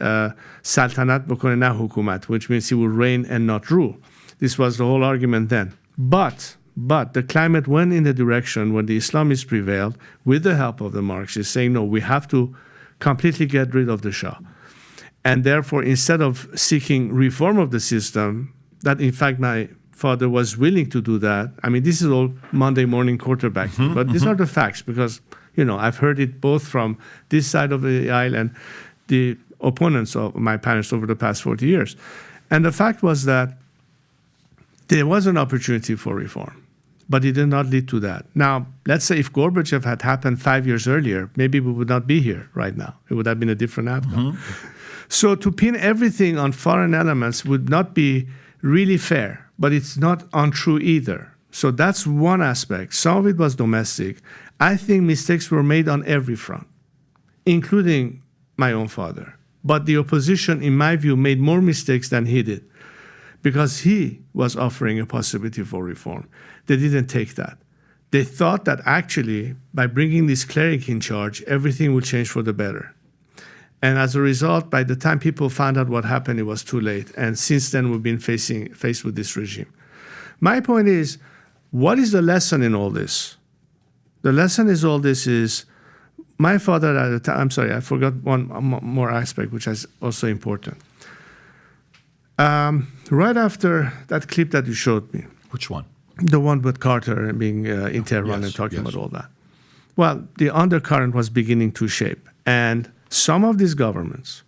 saltanat bokone na hukumat, which means he will reign and not rule. This was the whole argument then. But the climate went in the direction when the Islamists prevailed with the help of the Marxists, saying, no, we have to completely get rid of the Shah. And therefore, instead of seeking reform of the system, that in fact my father was willing to do that. I mean, this is all Monday morning quarterbacking, but these are the facts because, I've heard it both from this side of the aisle and the opponents of my parents over the past 40 years. And the fact was that there was an opportunity for reform, but it did not lead to that. Now, let's say if Gorbachev had happened 5 years earlier, maybe we would not be here right now. It would have been a different outcome. So to pin everything on foreign elements would not be really fair, but it's not untrue either. So that's one aspect. Some of it was domestic. I think mistakes were made on every front, including my own father. But the opposition, in my view, made more mistakes than he did because he was offering a possibility for reform. They didn't take that. They thought that actually, by bringing this cleric in charge, everything would change for the better. And as a result, by the time people found out what happened, it was too late. And since then, we've been faced with this regime. My point is, What is the lesson in all this? The lesson is all this is my father at the time, I'm sorry, I forgot one more aspect, which is also important. Right after that clip that you showed me. Which one? The one with Carter being in Tehran and talking about all that. Well, the undercurrent was beginning to shape. And some of these governments,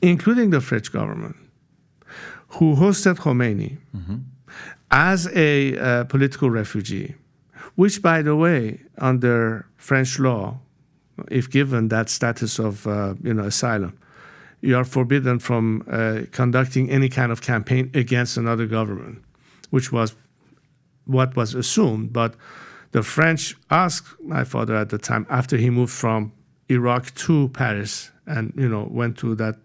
including the French government, who hosted Khomeini as a political refugee, which, by the way, under French law, if given that status of asylum, you are forbidden from conducting any kind of campaign against another government, which was what was assumed. But the French asked my father at the time, after he moved from Iraq to Paris and went to that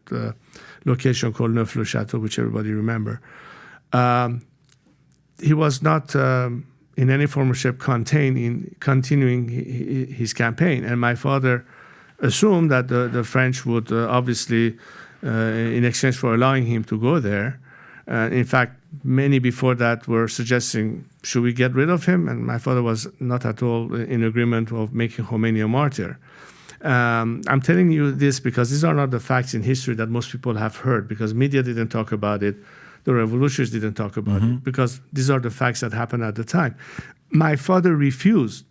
location called Neuf-le-Château, which everybody remember, he was not in any form or shape continuing his campaign. And my father assumed that the French would obviously, in exchange for allowing him to go there, in fact, many before that were suggesting, should we get rid of him? And my father was not at all in agreement of making Khomeini a martyr. I'm telling you this because these are not the facts in history that most people have heard, because media didn't talk about it, the revolutionaries didn't talk about it, because these are the facts that happened at the time. My father refused,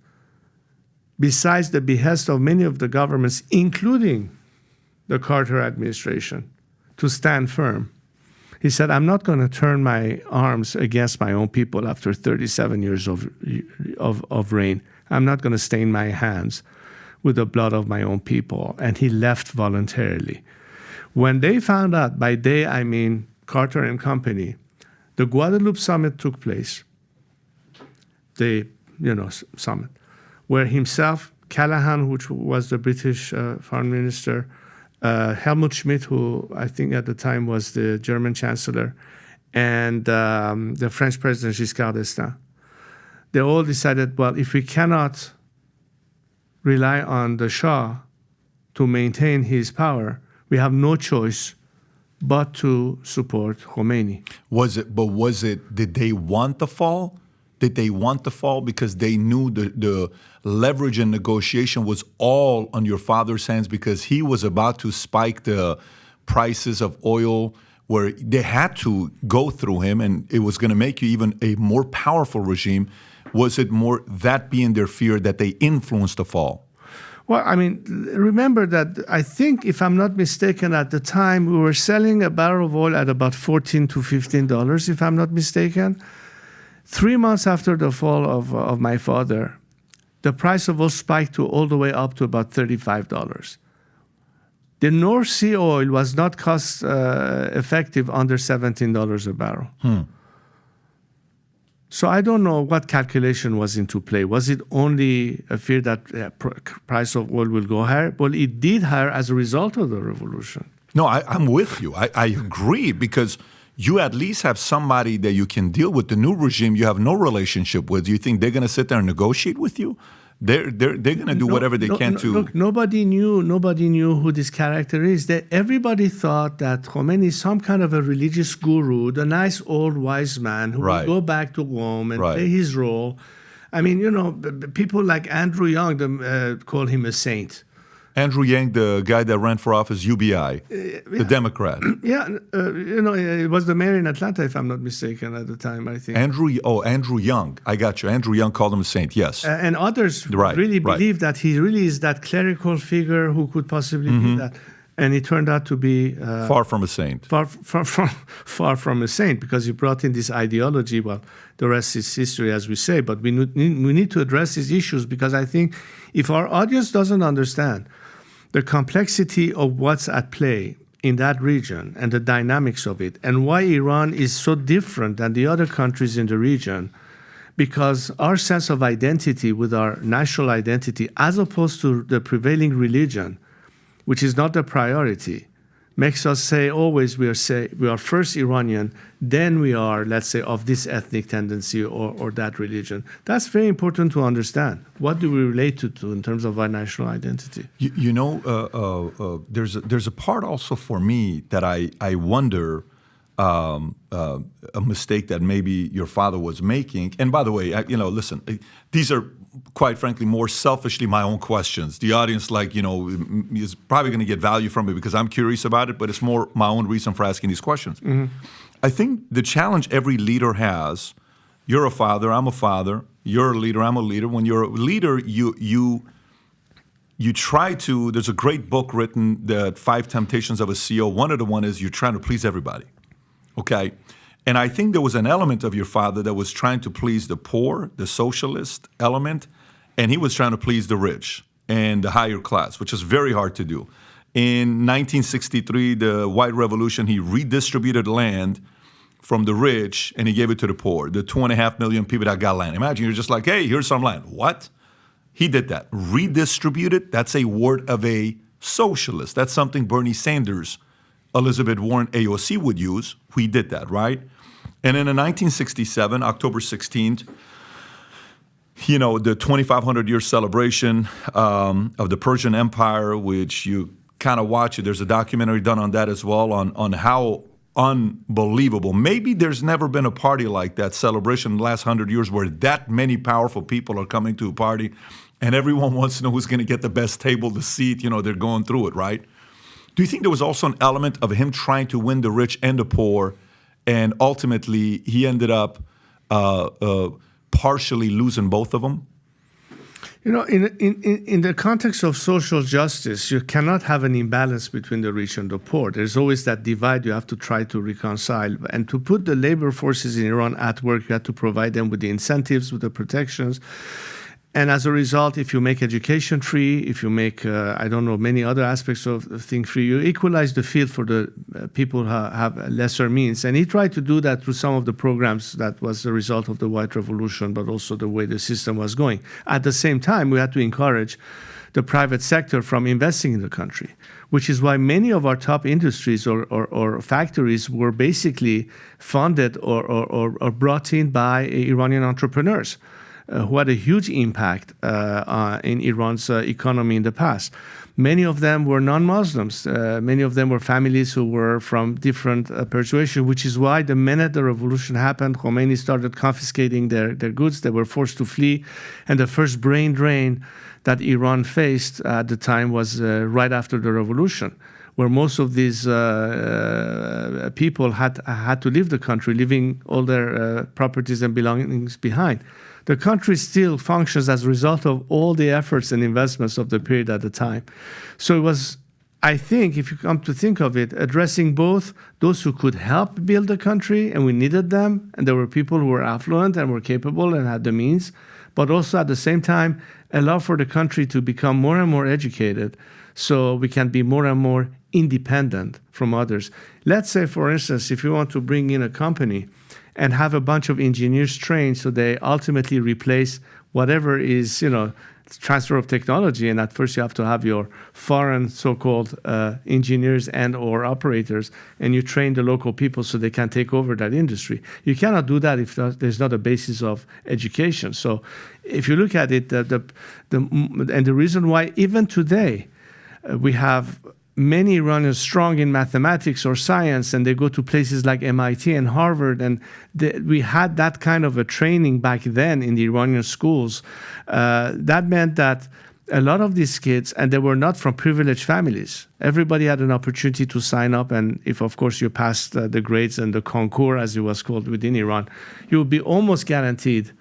besides the behest of many of the governments, including the Carter administration, to stand firm. He said, I'm not going to turn my arms against my own people after 37 years of reign. I'm not going to stain my hands with the blood of my own people. And he left voluntarily. When they found out, by they I mean Carter and company, the Guadeloupe summit took place, the summit, where himself, Callahan, which was the British foreign minister, Helmut Schmidt, who I think at the time was the German chancellor, and the French president Giscard d'Estaing, they all decided, well, if we cannot rely on the Shah to maintain his power, we have no choice but to support Khomeini. Did they want the fall? Did they want the fall because they knew the leverage and negotiation was all on your father's hands, because he was about to spike the prices of oil, where they had to go through him, and it was going to make you even a more powerful regime? Was it more that being their fear that they influenced the fall? Well, I mean, remember that I think, if I'm not mistaken, at the time we were selling a barrel of oil at about $14 to $15, if I'm not mistaken. 3 months after the fall of my father, the price of oil spiked all the way up to about $35. The North Sea oil was not cost effective under $17 a barrel. So I don't know what calculation was into play. Was it only a fear that price of oil will go higher? Well, it did higher as a result of the revolution. No, I'm with you. I agree, because you at least have somebody that you can deal with. The new regime you have no relationship with. Do you think they're going to sit there and negotiate with you? They're going to do whatever they can to. Look, nobody knew who this character is. Everybody thought that Khomeini is some kind of a religious guru, the nice old wise man who will go back to Rome and play his role. I mean, people like Andrew Young call him a saint. Andrew Yang, the guy that ran for office, UBI, the Democrat. Yeah, it was the mayor in Atlanta, if I'm not mistaken, at the time, I think. Andrew Young. I got you. Andrew Young called him a saint, yes. And others really believe that he really is that clerical figure who could possibly be that. And it turned out to be... far from a saint. Far from a saint, because he brought in this ideology. Well, the rest is history, as we say. But we need to address these issues, because I think if our audience doesn't understand the complexity of what's at play in that region and the dynamics of it, and why Iran is so different than the other countries in the region, because our sense of identity with our national identity, as opposed to the prevailing religion, which is not the priority, makes us say always we are first Iranian, then we are, let's say, of this ethnic tendency or that religion. That's very important to understand. What do we relate to in terms of our national identity? There's a part also for me that I wonder a mistake that maybe your father was making. And by the way, listen, these are quite frankly more selfishly my own questions. The audience, is probably going to get value from it because I'm curious about it, but it's more my own reason for asking these questions. Mm-hmm. I think the challenge every leader has, you're a father, I'm a father, you're a leader, I'm a leader. When you're a leader, you try to, there's a great book written, The 5 Temptations of a CEO. One of the one is you're trying to please everybody, okay? And I think there was an element of your father that was trying to please the poor, the socialist element, and he was trying to please the rich and the higher class, which is very hard to do. In 1963, the White Revolution, he redistributed land from the rich and he gave it to the poor, the 2.5 million people that got land. Imagine you're just like, hey, here's some land. What? He did that. Redistributed, that's a word of a socialist. That's something Bernie Sanders, Elizabeth Warren, AOC would use. We did that, right? And then in 1967, October 16th, the 2,500-year celebration of the Persian Empire, which you kind of watch it. There's a documentary done on that as well, on how unbelievable. Maybe there's never been a party like that, celebration in the last 100 years where that many powerful people are coming to a party and everyone wants to know who's going to get the best table, the seat. They're going through it, right? Do you think there was also an element of him trying to win the rich and the poor, and ultimately he ended up partially losing both of them? In the context of social justice, you cannot have an imbalance between the rich and the poor. There's always that divide you have to try to reconcile. And to put the labor forces in Iran at work, you have to provide them with the incentives, with the protections. And as a result, if you make education free, if you make, many other aspects of things free, you equalize the field for the people who have lesser means. And he tried to do that through some of the programs that was the result of the White Revolution, but also the way the system was going. At the same time, we had to encourage the private sector from investing in the country, which is why many of our top industries or factories were basically funded or brought in by Iranian entrepreneurs. Who had a huge impact in Iran's economy in the past. Many of them were non-Muslims. Many of them were families who were from different persuasion, which is why the minute the revolution happened, Khomeini started confiscating their goods. They were forced to flee. And the first brain drain that Iran faced at the time was right after the revolution, where most of these people had to leave the country, leaving all their properties and belongings behind. The country still functions as a result of all the efforts and investments of the period at the time. So it was, I think, if you come to think of it, addressing both those who could help build the country, and we needed them, and there were people who were affluent and were capable and had the means, but also at the same time allow for the country to become more and more educated so we can be more and more independent from others. Let's say, for instance, if you want to bring in a company and have a bunch of engineers trained so they ultimately replace whatever is, transfer of technology. And at first you have to have your foreign so-called engineers and or operators, and you train the local people so they can take over that industry. You cannot do that if there's not a basis of education. So if you look at it, and the reason why even today we have many Iranians strong in mathematics or science, and they go to places like MIT and Harvard, and we had that kind of a training back then in the Iranian schools. That meant that a lot of these kids, and they were not from privileged families. Everybody had an opportunity to sign up, and if, of course, you passed the grades and the concours, as it was called within Iran, you would be almost guaranteed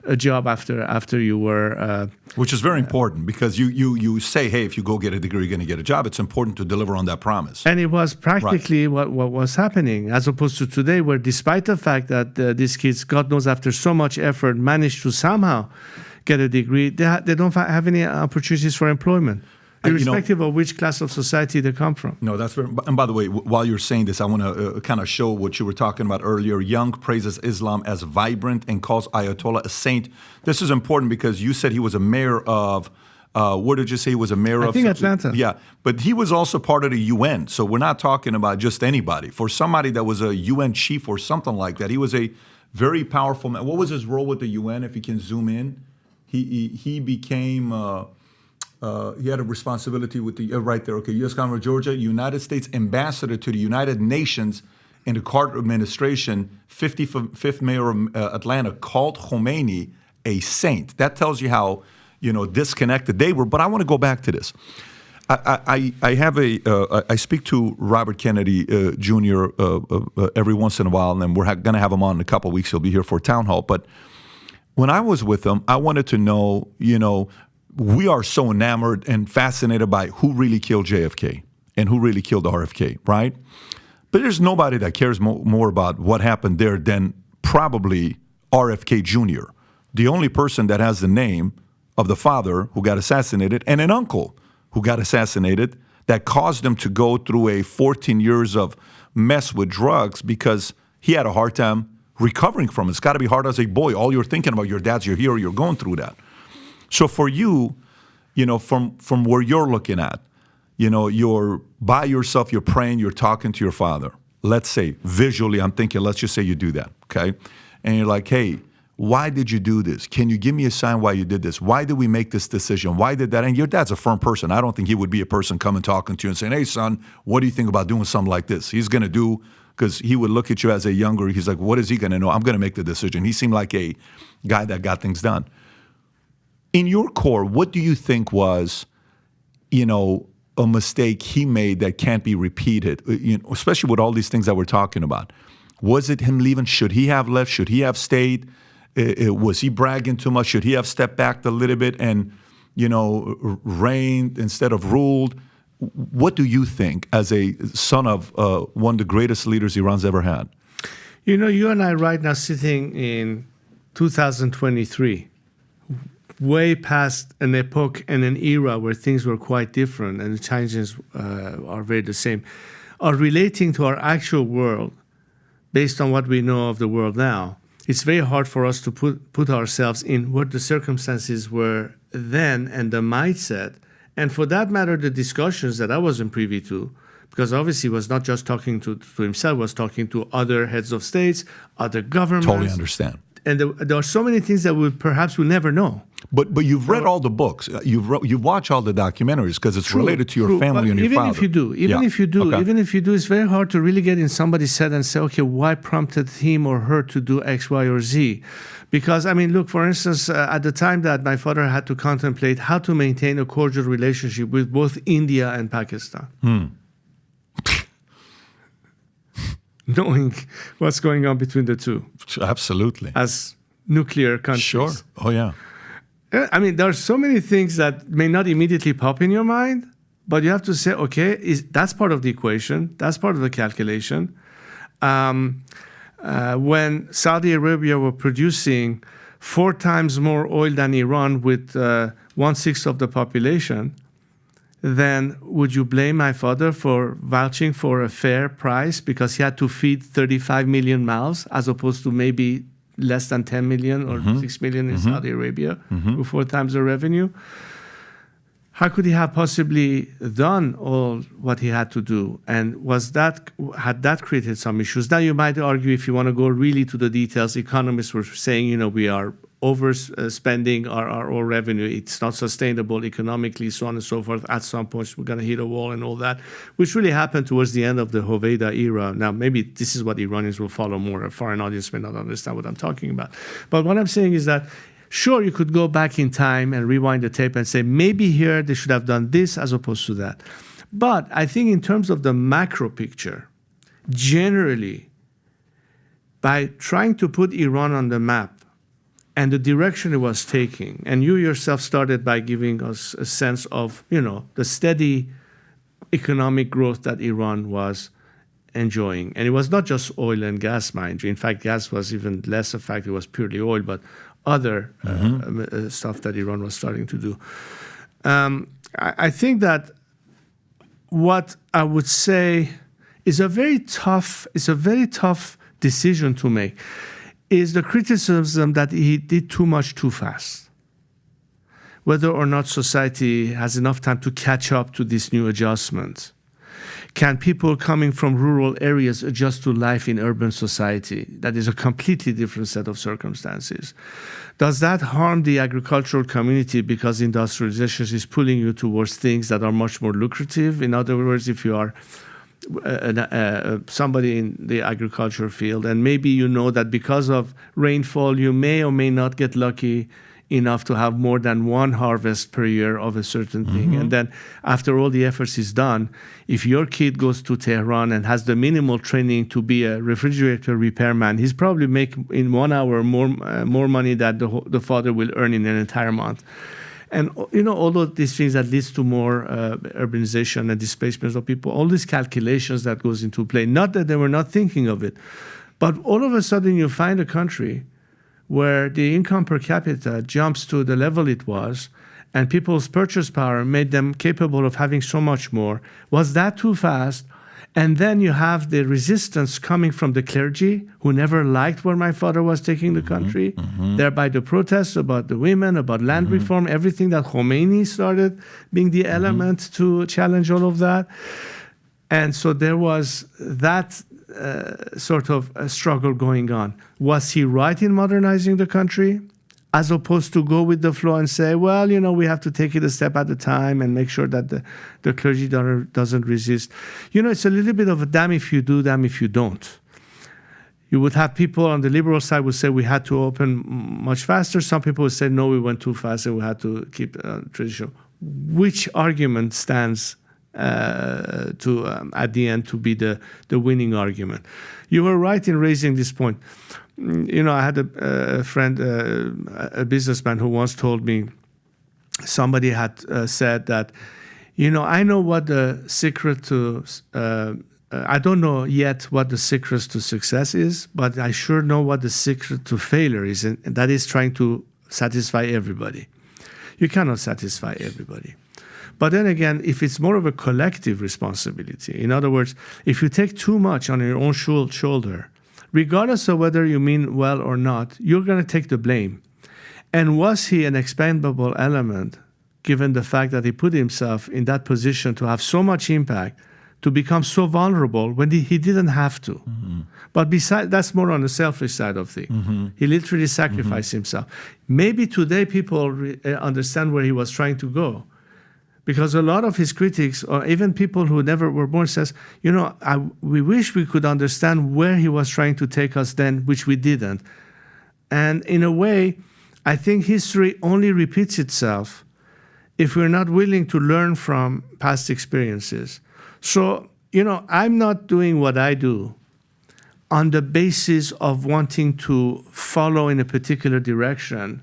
a job after you were... Which is very important, because you say, hey, if you go get a degree, you're going to get a job. It's important to deliver on that promise. And it was practically what was happening, as opposed to today, where despite the fact that these kids, God knows, after so much effort, managed to somehow get a degree, they don't have any opportunities for employment, irrespective of which class of society they come from. No, that's very... And by the way, while you're saying this, I want to kind of show what you were talking about earlier. Young praises Islam as vibrant and calls Ayatollah a saint. This is important because you said he was a mayor of... where did you say he was a mayor of? I think Atlanta. Yeah, but he was also part of the UN, so we're not talking about just anybody. For somebody that was a UN chief or something like that, he was a very powerful man. What was his role with the UN, if you can zoom in? He became... he had a responsibility with the, right there, okay, U.S. Congress of Georgia, United States Ambassador to the United Nations in the Carter administration, 55th mayor of Atlanta called Khomeini a saint. That tells you how, disconnected they were. But I want to go back to this. I speak to Robert Kennedy Jr. Every once in a while, and we're going to have him on in a couple of weeks. He'll be here for Town Hall. But when I was with him, I wanted to know, we are so enamored and fascinated by who really killed JFK and who really killed RFK, right? But there's nobody that cares more about what happened there than probably RFK Jr., the only person that has the name of the father who got assassinated and an uncle who got assassinated that caused him to go through a 14 years of mess with drugs because he had a hard time recovering from it. It's got to be hard as a boy. All you're thinking about, your dad's your hero, you're going through that. So for you, from where you're looking at, you're by yourself, you're praying, you're talking to your father. Let's say, visually, I'm thinking, let's just say you do that, okay? And you're like, hey, why did you do this? Can you give me a sign why you did this? Why did we make this decision? Why did that? And your dad's a firm person. I don't think he would be a person coming talking to you and saying, hey, son, what do you think about doing something like this? He's going to do, because he would look at you as a younger, he's like, what is he going to know? I'm going to make the decision. He seemed like a guy that got things done. In your core, what do you think was, a mistake he made that can't be repeated, especially with all these things that we're talking about? Was it him leaving? Should he have left? Should he have stayed? Was he bragging too much? Should he have stepped back a little bit and, reigned instead of ruled? What do you think as a son of one of the greatest leaders Iran's ever had? You and I right now sitting in 2023, way past an epoch and an era where things were quite different and the changes are very the same, are relating to our actual world based on what we know of the world now. It's very hard for us to put ourselves in what the circumstances were then and the mindset. And for that matter, the discussions that I wasn't privy to, because obviously he was not just talking to himself, he was talking to other heads of states, other governments. Totally understand. And there are so many things that we perhaps will never know. But you've read all the books. You've watched all the documentaries because it's related to your family and your father. Even if you do, it's very hard to really get in somebody's head and say, okay, why prompted him or her to do X, Y, or Z? Because, look, for instance, at the time that my father had to contemplate how to maintain a cordial relationship with both India and Pakistan. Knowing what's going on between the two. Absolutely. As nuclear countries. Sure. Oh, yeah. There are so many things that may not immediately pop in your mind, but you have to say, okay, that's part of the equation. That's part of the calculation. When Saudi Arabia were producing 4 times more oil than Iran with 1/6 of the population, then would you blame my father for vouching for a fair price because he had to feed 35 million mouths as opposed to maybe less than 10 million or 6 million in Saudi Arabia with 4 times the revenue? How could he have possibly done all what he had to do? And had that created some issues? Now you might argue, if you want to go really to the details, economists were saying, we are overspending our oil revenue. It's not sustainable economically, so on and so forth. At some point, we're going to hit a wall and all that, which really happened towards the end of the Hoveyda era. Now, maybe this is what Iranians will follow more. A foreign audience may not understand what I'm talking about. But what I'm saying is that, sure, you could go back in time and rewind the tape and say, maybe here they should have done this as opposed to that. But I think in terms of the macro picture, generally, by trying to put Iran on the map, and the direction it was taking. And you yourself started by giving us a sense of, the steady economic growth that Iran was enjoying. And it was not just oil and gas, mind you. In fact, gas was even less a fact. It was purely oil, but other stuff that Iran was starting to do. I think that what I would say is a very tough decision to make is the criticism that he did too much too fast. Whether or not society has enough time to catch up to this new adjustment. Can people coming from rural areas adjust to life in urban society? That is a completely different set of circumstances. Does that harm the agricultural community because industrialization is pulling you towards things that are much more lucrative? In other words, if you are somebody in the agriculture field, and maybe you know that because of rainfall, you may or may not get lucky enough to have more than one harvest per year of a certain thing. And then after all the efforts is done, if your kid goes to Tehran and has the minimal training to be a refrigerator repairman, he's probably make in 1 hour more money than the father will earn in an entire month. And, all of these things that leads to more urbanization and displacement of people, all these calculations that goes into play, not that they were not thinking of it, but all of a sudden you find a country where the income per capita jumps to the level it was, and people's purchase power made them capable of having so much more. Was that too fast? And then you have the resistance coming from the clergy, who never liked where my father was taking the country, thereby the protests about the women, about land reform, everything that Khomeini started being the element to challenge all of that. And so there was that sort of a struggle going on. Was he right in modernizing the country, as opposed to go with the flow and say, well, we have to take it a step at a time and make sure that the clergy doesn't resist? It's a little bit of a damn if you do, damn if you don't. You would have people on the liberal side would say we had to open much faster. Some people would say, no, we went too fast and we had to keep traditional. Which argument stands at the end to be the winning argument? You were right in raising this point. I had a friend, a businessman, who once told me somebody had said that, I know what the secret to, I don't know yet what the secret to success is, but I sure know what the secret to failure is, and that is trying to satisfy everybody. You cannot satisfy everybody. But then again, if it's more of a collective responsibility, in other words, if you take too much on your own shoulder, regardless of whether you mean well or not, you're going to take the blame. And was he an expendable element, given the fact that he put himself in that position to have so much impact, to become so vulnerable when he didn't have to? But besides, that's more on the selfish side of things. He literally sacrificed himself. Maybe today people understand where he was trying to go. Because a lot of his critics, or even people who never were born, says, we wish we could understand where he was trying to take us then, which we didn't. And in a way, I think history only repeats itself if we're not willing to learn from past experiences. So, I'm not doing what I do on the basis of wanting to follow in a particular direction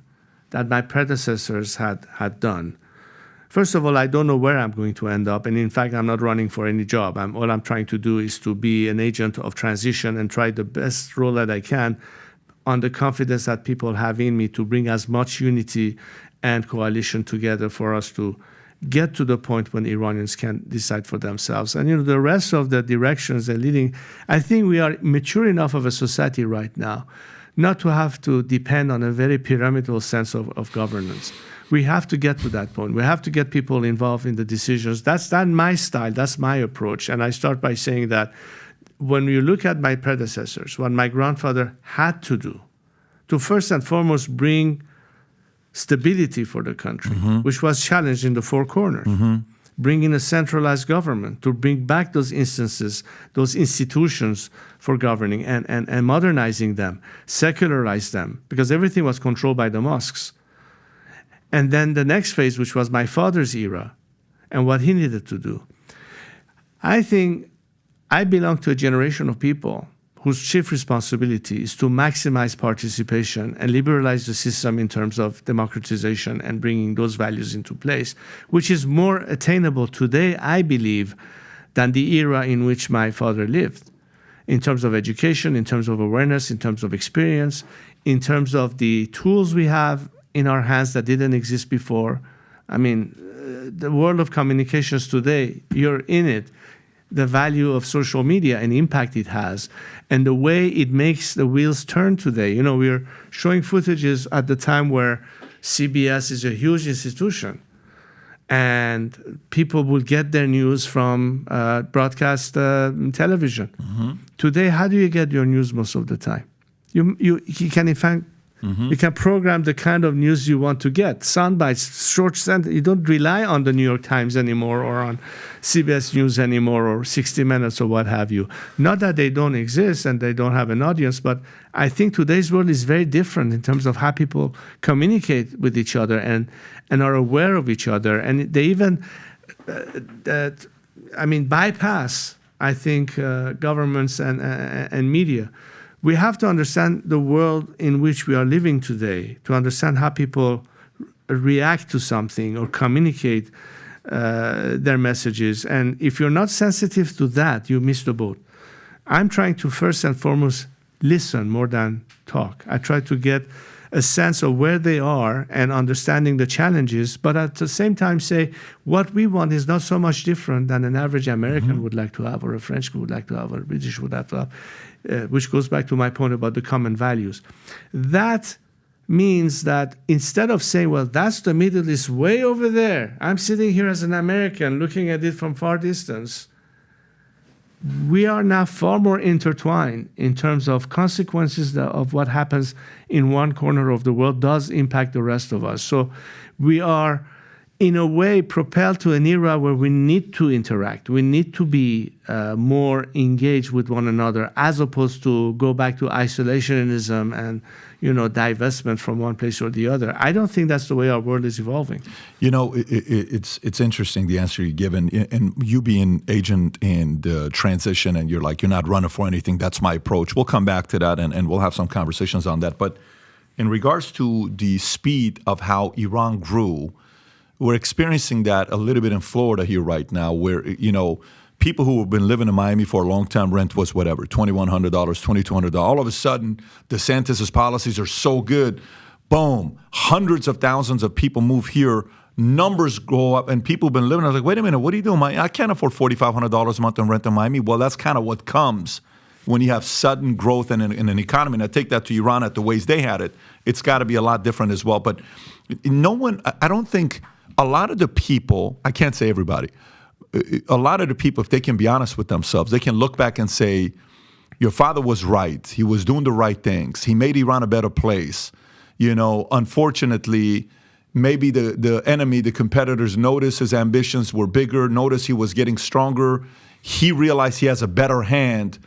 that my predecessors had done. First of all, I don't know where I'm going to end up. And in fact, I'm not running for any job. All I'm trying to do is to be an agent of transition and try the best role that I can on the confidence that people have in me to bring as much unity and coalition together for us to get to the point when Iranians can decide for themselves. And the rest of the directions they're leading, I think we are mature enough of a society right now not to have to depend on a very pyramidal sense of governance. We have to get to that point. We have to get people involved in the decisions. That's my style. That's my approach. And I start by saying that when you look at my predecessors, what my grandfather had to do, to first and foremost bring stability for the country, which was challenged in the four corners, bringing a centralized government to bring back those instances, those institutions for governing and modernizing them, secularize them, because everything was controlled by the mosques. And then the next phase, which was my father's era, and what he needed to do. I think I belong to a generation of people whose chief responsibility is to maximize participation and liberalize the system in terms of democratization and bringing those values into place, which is more attainable today, I believe, than the era in which my father lived, in terms of education, in terms of awareness, in terms of experience, in terms of the tools we have in our hands that didn't exist before. I mean, the world of communications today, you're in it. The value of social media and impact it has, and the way it makes the wheels turn today. We're showing footages at the time where CBS is a huge institution, and people will get their news from broadcast television. Today, how do you get your news most of the time? You can, in fact, You can program the kind of news you want to get. Sound bites, short sentence. You don't rely on the New York Times anymore or on CBS News anymore or 60 Minutes or what have you. Not that they don't exist and they don't have an audience, but I think today's world is very different in terms of how people communicate with each other and are aware of each other. And they even, bypass, I think, governments and media. We have to understand the world in which we are living today to understand how people react to something or communicate their messages. And if you're not sensitive to that, you miss the boat. I'm trying to first and foremost listen more than talk. I try to get a sense of where they are and understanding the challenges, but at the same time say what we want is not so much different than an average American would like to have, or a French would like to have, or a British would have to have, which goes back to my point about the common values. That means that instead of saying, well, that's the Middle East way over there, I'm sitting here as an American looking at it from far distance, we are now far more intertwined in terms of consequences of what happens in one corner of the world does impact the rest of us. So we are, in a way, propelled to an era where we need to interact. We need to be more engaged with one another, as opposed to go back to isolationism and divestment from one place or the other. I don't think that's the way our world is evolving. It's interesting, the answer you've given, and you being agent in the transition, and you're not running for anything. That's my approach. We'll come back to that, and we'll have some conversations on that. But in regards to the speed of how Iran grew, we're experiencing that a little bit in Florida here right now, where, people who have been living in Miami for a long time, rent was whatever, $2,100, $2,200. All of a sudden, DeSantis' policies are so good. Boom, hundreds of thousands of people move here. Numbers go up, and people have been living. I was like, wait a minute, what are you doing? I can't afford $4,500 a month in rent in Miami. Well, that's kind of what comes when you have sudden growth in an economy. And I take that to Iran at the ways they had it. It's got to be a lot different as well. But I don't think a lot of the people, I can't say everybody, a lot of the people, if they can be honest with themselves, they can look back and say, your father was right. He was doing the right things. He made Iran a better place. Unfortunately, maybe the enemy, the competitors, noticed his ambitions were bigger, noticed he was getting stronger. He realized he has a better hand,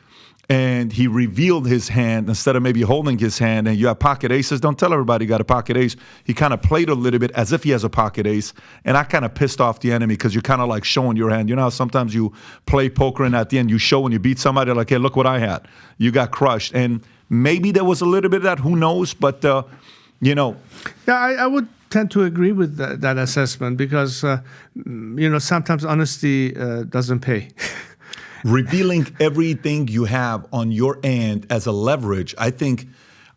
and he revealed his hand instead of maybe holding his hand. And you have pocket aces. Don't tell everybody you got a pocket ace. He kind of played a little bit as if he has a pocket ace. And I kind of pissed off the enemy because you're kind of like showing your hand. You know how sometimes you play poker and at the end you show when you beat somebody, like, hey, look what I had. You got crushed. And maybe there was a little bit of that. Who knows? But, Yeah, I would tend to agree with that assessment because, sometimes honesty doesn't pay. Revealing everything you have on your end as a leverage, I think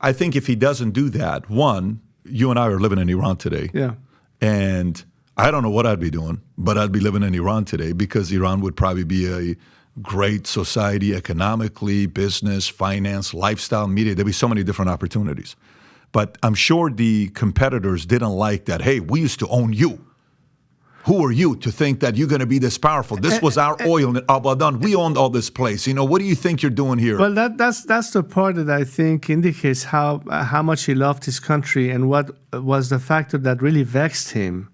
if he doesn't do that, one, you and I are living in Iran today. Yeah. And I don't know what I'd be doing, but I'd be living in Iran today because Iran would probably be a great society economically, business, finance, lifestyle, media. There'd be so many different opportunities. But I'm sure the competitors didn't like that. Hey, we used to own you. Who are you to think that you're going to be this powerful? This was our oil in Abadan. We owned all this place. What do you think you're doing here? Well, that's the part that I think indicates how much he loved his country, and what was the factor that really vexed him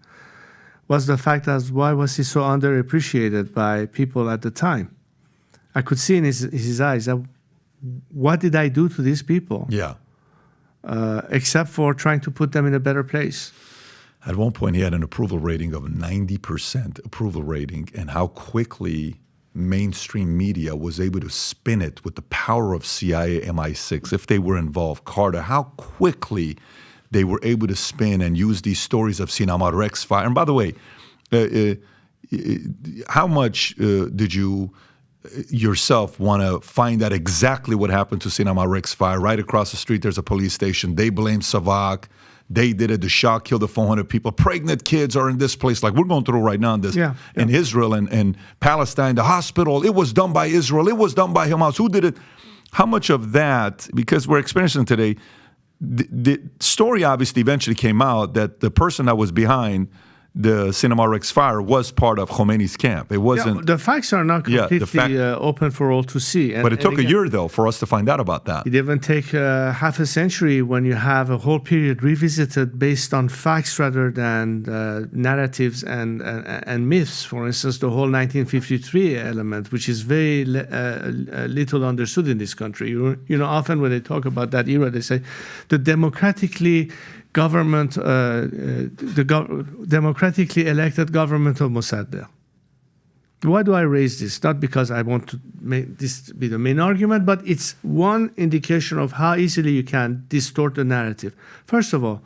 was the fact that why was he so underappreciated by people at the time? I could see in his eyes that what did I do to these people? Yeah. Except for trying to put them in a better place. At one point, he had an approval rating of 90% approval rating, and how quickly mainstream media was able to spin it with the power of CIA, MI6, if they were involved, Carter, how quickly they were able to spin and use these stories of Sinema Rex fire. And by the way, how much did you yourself want to find out exactly what happened to Sinema Rex fire? Right across the street, there's a police station. They blame Savak. They did it. The Shah killed the 400 people. Pregnant kids are in this place, like we're going through right now in Israel and Palestine. The hospital, it was done by Israel. It was done by Hamas. Who did it? How much of that, because we're experiencing today, the story obviously eventually came out that the person that was behind the Cinema Rex fire was part of Khomeini's camp. It wasn't. Yeah, the facts are not completely open for all to see. But it took a year, though, for us to find out about that. It even take half a century when you have a whole period revisited based on facts rather than narratives and myths. For instance, the whole 1953 element, which is very little understood in this country. You know, often when they talk about that era, they say the democratically democratically elected government of Mossadegh. Why do I raise this? Not because I want to make this be the main argument, but it's one indication of how easily you can distort the narrative. First of all,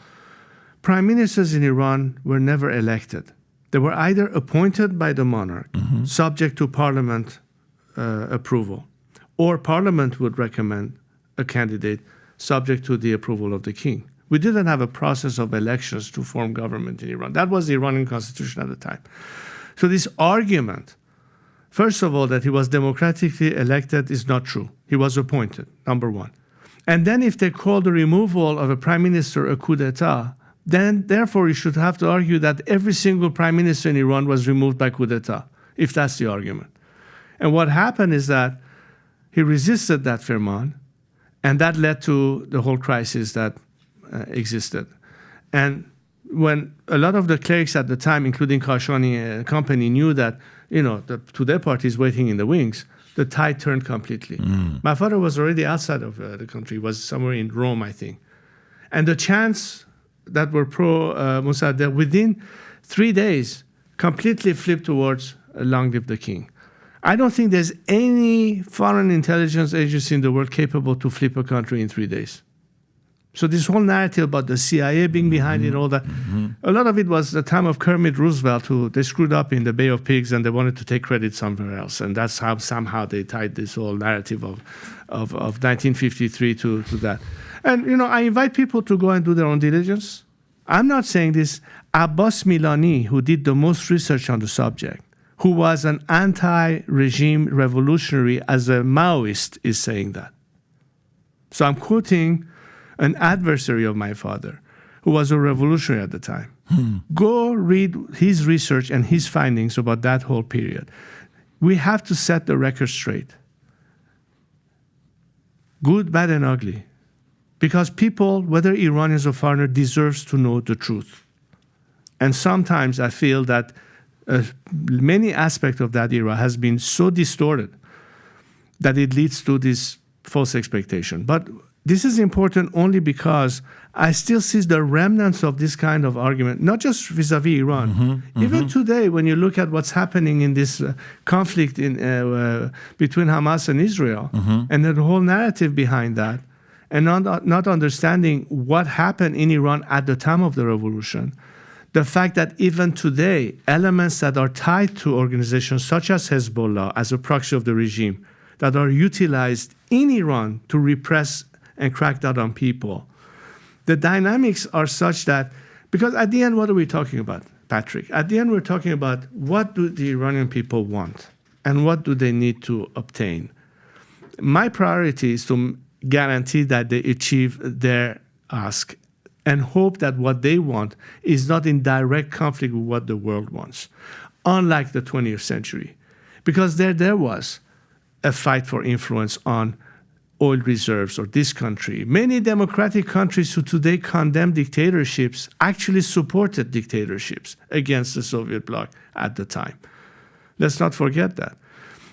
prime ministers in Iran were never elected. They were either appointed by the monarch, subject to parliament approval, or parliament would recommend a candidate subject to the approval of the king. We didn't have a process of elections to form government in Iran. That was the Iranian constitution at the time. So this argument, first of all, that he was democratically elected is not true. He was appointed, number one. And then if they call the removal of a prime minister a coup d'etat, then therefore you should have to argue that every single prime minister in Iran was removed by coup d'etat, if that's the argument. And what happened is that he resisted that firman, and that led to the whole crisis that existed. And when a lot of the clerics at the time, including Kashani and company, knew that, you know, the Tudeh party is waiting in the wings, the tide turned completely. My father was already outside of the country, was somewhere in Rome, I think. And the chants that were pro-Mossadegh within 3 days completely flipped towards long live the king. I don't think there's any foreign intelligence agency in the world capable to flip a country in 3 days. So this whole narrative about the CIA being behind it, all that, a lot of it was the time of Kermit Roosevelt, who they screwed up in the Bay of Pigs and they wanted to take credit somewhere else. And that's how somehow they tied this whole narrative of 1953 to that. And, you know, I invite people to go and do their own diligence. I'm not saying this. Abbas Milani, who did the most research on the subject, who was an anti-regime revolutionary as a Maoist, is saying that. So I'm quoting an adversary of my father, who was a revolutionary at the time. Go read his research and his findings about that whole period. We have to set the record straight. Good, bad, and ugly. Because people, whether Iranians or foreigners, deserves to know the truth. And sometimes I feel that many aspects of that era has been so distorted that it leads to this false expectation. But this is important only because I still see the remnants of this kind of argument, not just vis-a-vis Iran. Even today, when you look at what's happening in this conflict between Hamas and Israel, and the whole narrative behind that, and not understanding what happened in Iran at the time of the revolution, the fact that even today, elements that are tied to organizations such as Hezbollah as a proxy of the regime, that are utilized in Iran to repress and crack down on people. The dynamics are such that, because at the end, what are we talking about, Patrick? At the end, we're talking about what do the Iranian people want and what do they need to obtain. My priority is to guarantee that they achieve their ask and hope that what they want is not in direct conflict with what the world wants, unlike the 20th century. Because there was a fight for influence on oil reserves or this country. Many democratic countries who today condemn dictatorships actually supported dictatorships against the Soviet bloc at the time. Let's not forget that.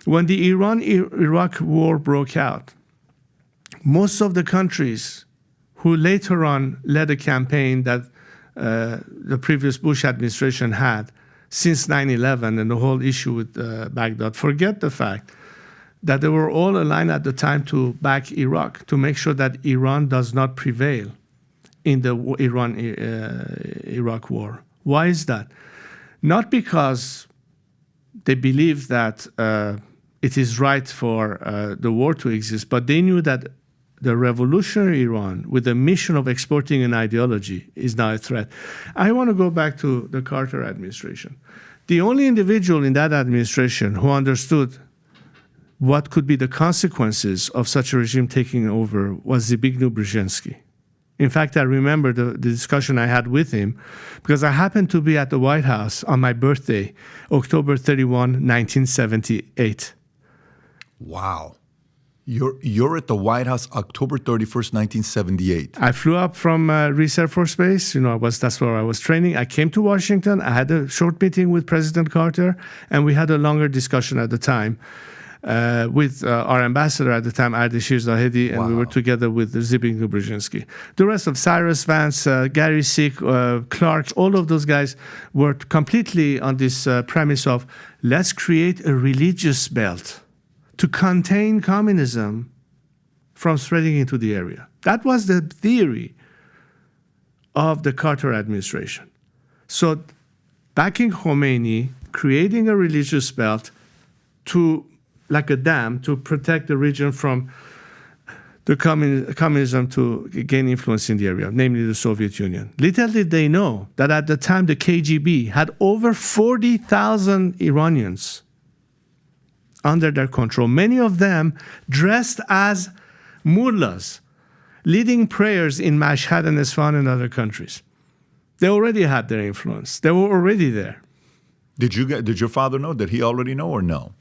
When the Iran-Iraq war broke out, most of the countries who later on led a campaign that the previous Bush administration had since 9/11 and the whole issue with Baghdad, forget the fact that they were all aligned at the time to back Iraq, to make sure that Iran does not prevail in the Iran-Iraq war. Why is that? Not because they believe that it is right for the war to exist, but they knew that the revolutionary Iran, with the mission of exporting an ideology, is now a threat. I want to go back to the Carter administration. The only individual in that administration who understood what could be the consequences of such a regime taking over was Zbigniew Brzezinski. In fact, I remember the discussion I had with him because I happened to be at the White House on my birthday, October 31, 1978. Wow. You're at the White House October 31st, 1978. I flew up from Reese Air Force Base. That's where I was training. I came to Washington. I had a short meeting with President Carter, and we had a longer discussion at the time with our ambassador at the time, Ardeshir Zahedi, and we were together with Zbigniew Brzezinski. The rest of Cyrus Vance, Gary Sick, Clark, all of those guys were completely on this premise of let's create a religious belt to contain communism from spreading into the area. That was the theory of the Carter administration. So backing Khomeini, creating a religious belt like a dam to protect the region from the communism to gain influence in the area, namely the Soviet Union. Little did they know that at the time the KGB had over 40,000 Iranians under their control, many of them dressed as mullahs, leading prayers in Mashhad and Isfahan and other countries. They already had their influence. They were already there. Did your father know? Did he already know or no?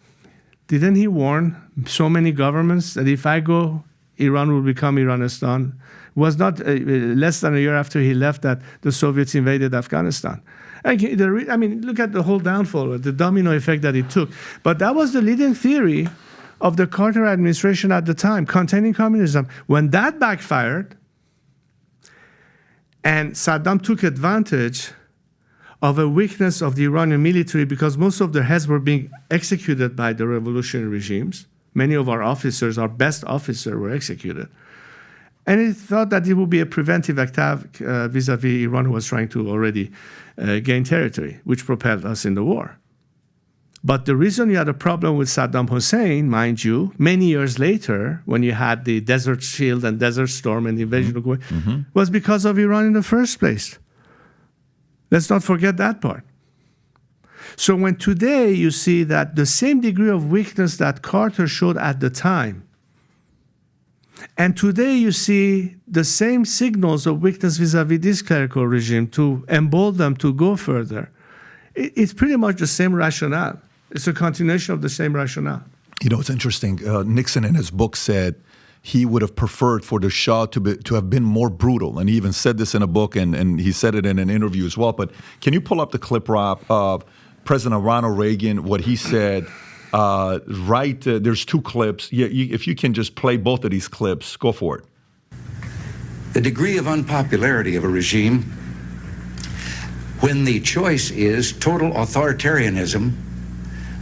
Didn't he warn so many governments that if I go, Iran will become Iranistan? It was not less than a year after he left that the Soviets invaded Afghanistan. Look at the whole downfall, the domino effect that it took. But that was the leading theory of the Carter administration at the time, containing communism. When that backfired, and Saddam took advantage of a weakness of the Iranian military because most of their heads were being executed by the revolutionary regimes. Many of our officers, our best officers, were executed. And he thought that it would be a preventive attack vis-a-vis Iran, who was trying to already gain territory, which propelled us in the war. But the reason you had a problem with Saddam Hussein, mind you, many years later, when you had the Desert Shield and Desert Storm and the invasion of Kuwait, was because of Iran in the first place. Let's not forget that part. So when today you see that the same degree of weakness that Carter showed at the time, and today you see the same signals of weakness vis-a-vis this clerical regime to embolden them to go further, it's pretty much the same rationale. It's a continuation of the same rationale. It's interesting. Nixon in his book said he would have preferred for the Shah to have been more brutal. And he even said this in a book, and he said it in an interview as well. But can you pull up the clip, Rob, of President Ronald Reagan, what he said? There's two clips. If you can just play both of these clips, go for it. The degree of unpopularity of a regime when the choice is total authoritarianism,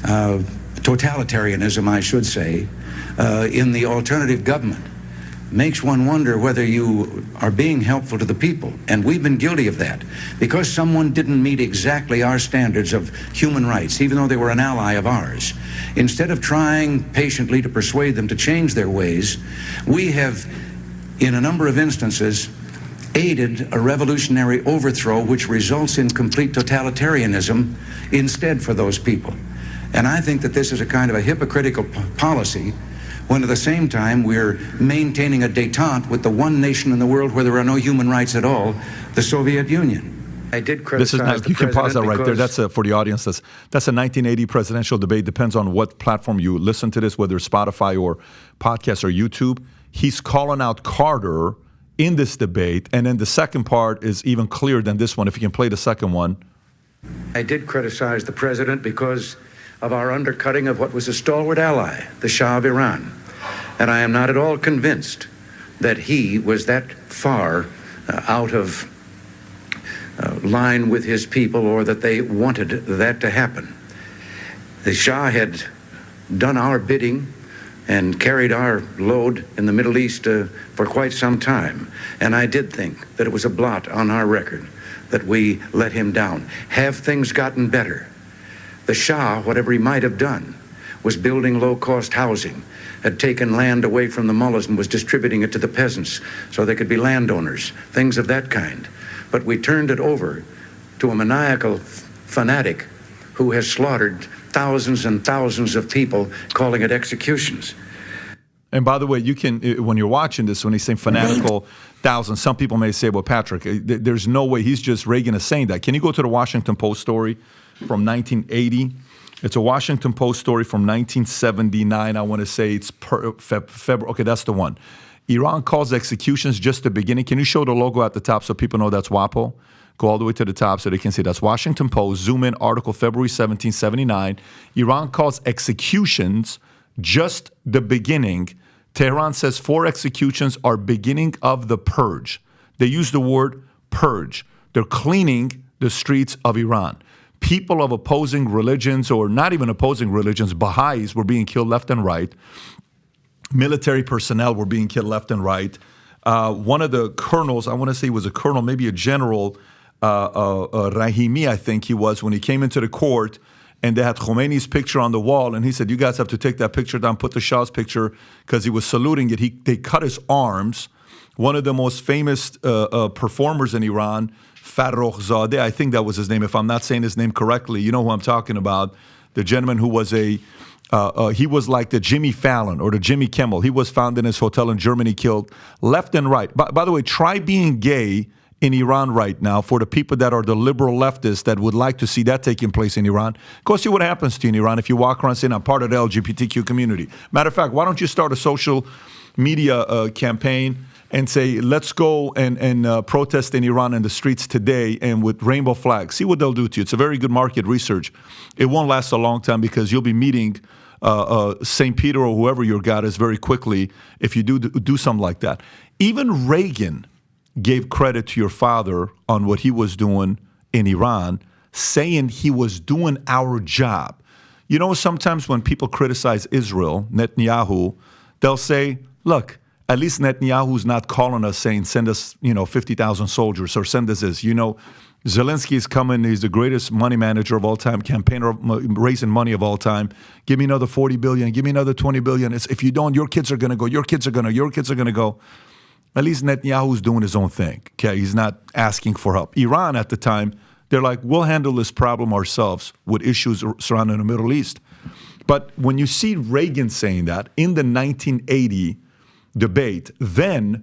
totalitarianism, I should say, in the alternative government, makes one wonder whether you are being helpful to the people. And we've been guilty of that. Because someone didn't meet exactly our standards of human rights, even though they were an ally of ours, instead of trying patiently to persuade them to change their ways, we have, in a number of instances, aided a revolutionary overthrow which results in complete totalitarianism instead for those people. And I think that this is a kind of a hypocritical policy when at the same time we're maintaining a détente with the one nation in the world where there are no human rights at all, the Soviet Union. I did criticize you can pause that right there. That's for the audience. That's a 1980 presidential debate. Depends on what platform you listen to this, whether it's Spotify or podcast or YouTube. He's calling out Carter in this debate. And then the second part is even clearer than this one. If you can play the second one. I did criticize the president because of our undercutting of what was a stalwart ally, the Shah of Iran. And I am not at all convinced that he was that far out of line with his people, or that they wanted that to happen. The Shah had done our bidding and carried our load in the Middle East for quite some time. And I did think that it was a blot on our record that we let him down. Have things gotten better? The Shah, whatever he might have done, was building low-cost housing, had taken land away from the mullahs and was distributing it to the peasants so they could be landowners, things of that kind. But we turned it over to a maniacal fanatic who has slaughtered thousands and thousands of people, calling it executions. And by the way, you can, when you're watching this, when he's saying fanatical thousands, some people may say, well, Patrick, there's no way. Reagan is saying that. Can you go to the Washington Post story from 1980? It's a Washington Post story from 1979. I want to say it's February. Okay, that's the one. Iran calls executions just the beginning. Can you show the logo at the top so people know that's WAPO? Go all the way to the top so they can see that's Washington Post. Zoom in, article February 1779. Iran calls executions just the beginning. Tehran says 4 executions are beginning of the purge. They use the word purge. They're cleaning the streets of Iran. People of opposing religions, or not even opposing religions, Baha'is were being killed left and right. Military personnel were being killed left and right. One of the colonels, I want to say he was a colonel, maybe a general, Rahimi, I think he was, when he came into the court, and they had Khomeini's picture on the wall, and he said, you guys have to take that picture down, put the Shah's picture, because he was saluting it. They cut his arms. One of the most famous performers in Iran, Farrokhzadeh, I think that was his name, if I'm not saying his name correctly, you know who I'm talking about, the gentleman who was he was like the Jimmy Fallon or the Jimmy Kimmel. He was found in his hotel in Germany, killed left and right. By the way, try being gay in Iran right now for the people that are the liberal leftists that would like to see that taking place in Iran. Go see what happens to you in Iran if you walk around saying, I'm part of the LGBTQ community. Matter of fact, why don't you start a social media campaign and say, let's go and protest in Iran in the streets today and with rainbow flags. See what they'll do to you. It's a very good market research. It won't last a long time because you'll be meeting St. Peter or whoever your God is very quickly if you do something like that. Even Reagan gave credit to your father on what he was doing in Iran, saying he was doing our job. You know, sometimes when people criticize Israel, Netanyahu, they'll say, look, at least Netanyahu's not calling us saying, send us, 50,000 soldiers or send us this. Zelensky is coming. He's the greatest money manager of all time, campaigner, raising money of all time. Give me another 40 billion. Give me another 20 billion. If you don't, your kids are going to go. Your kids are going to go. At least Netanyahu's doing his own thing. Okay, he's not asking for help. Iran at the time, they're like, we'll handle this problem ourselves with issues surrounding the Middle East. But when you see Reagan saying that in the 1980 debate, then,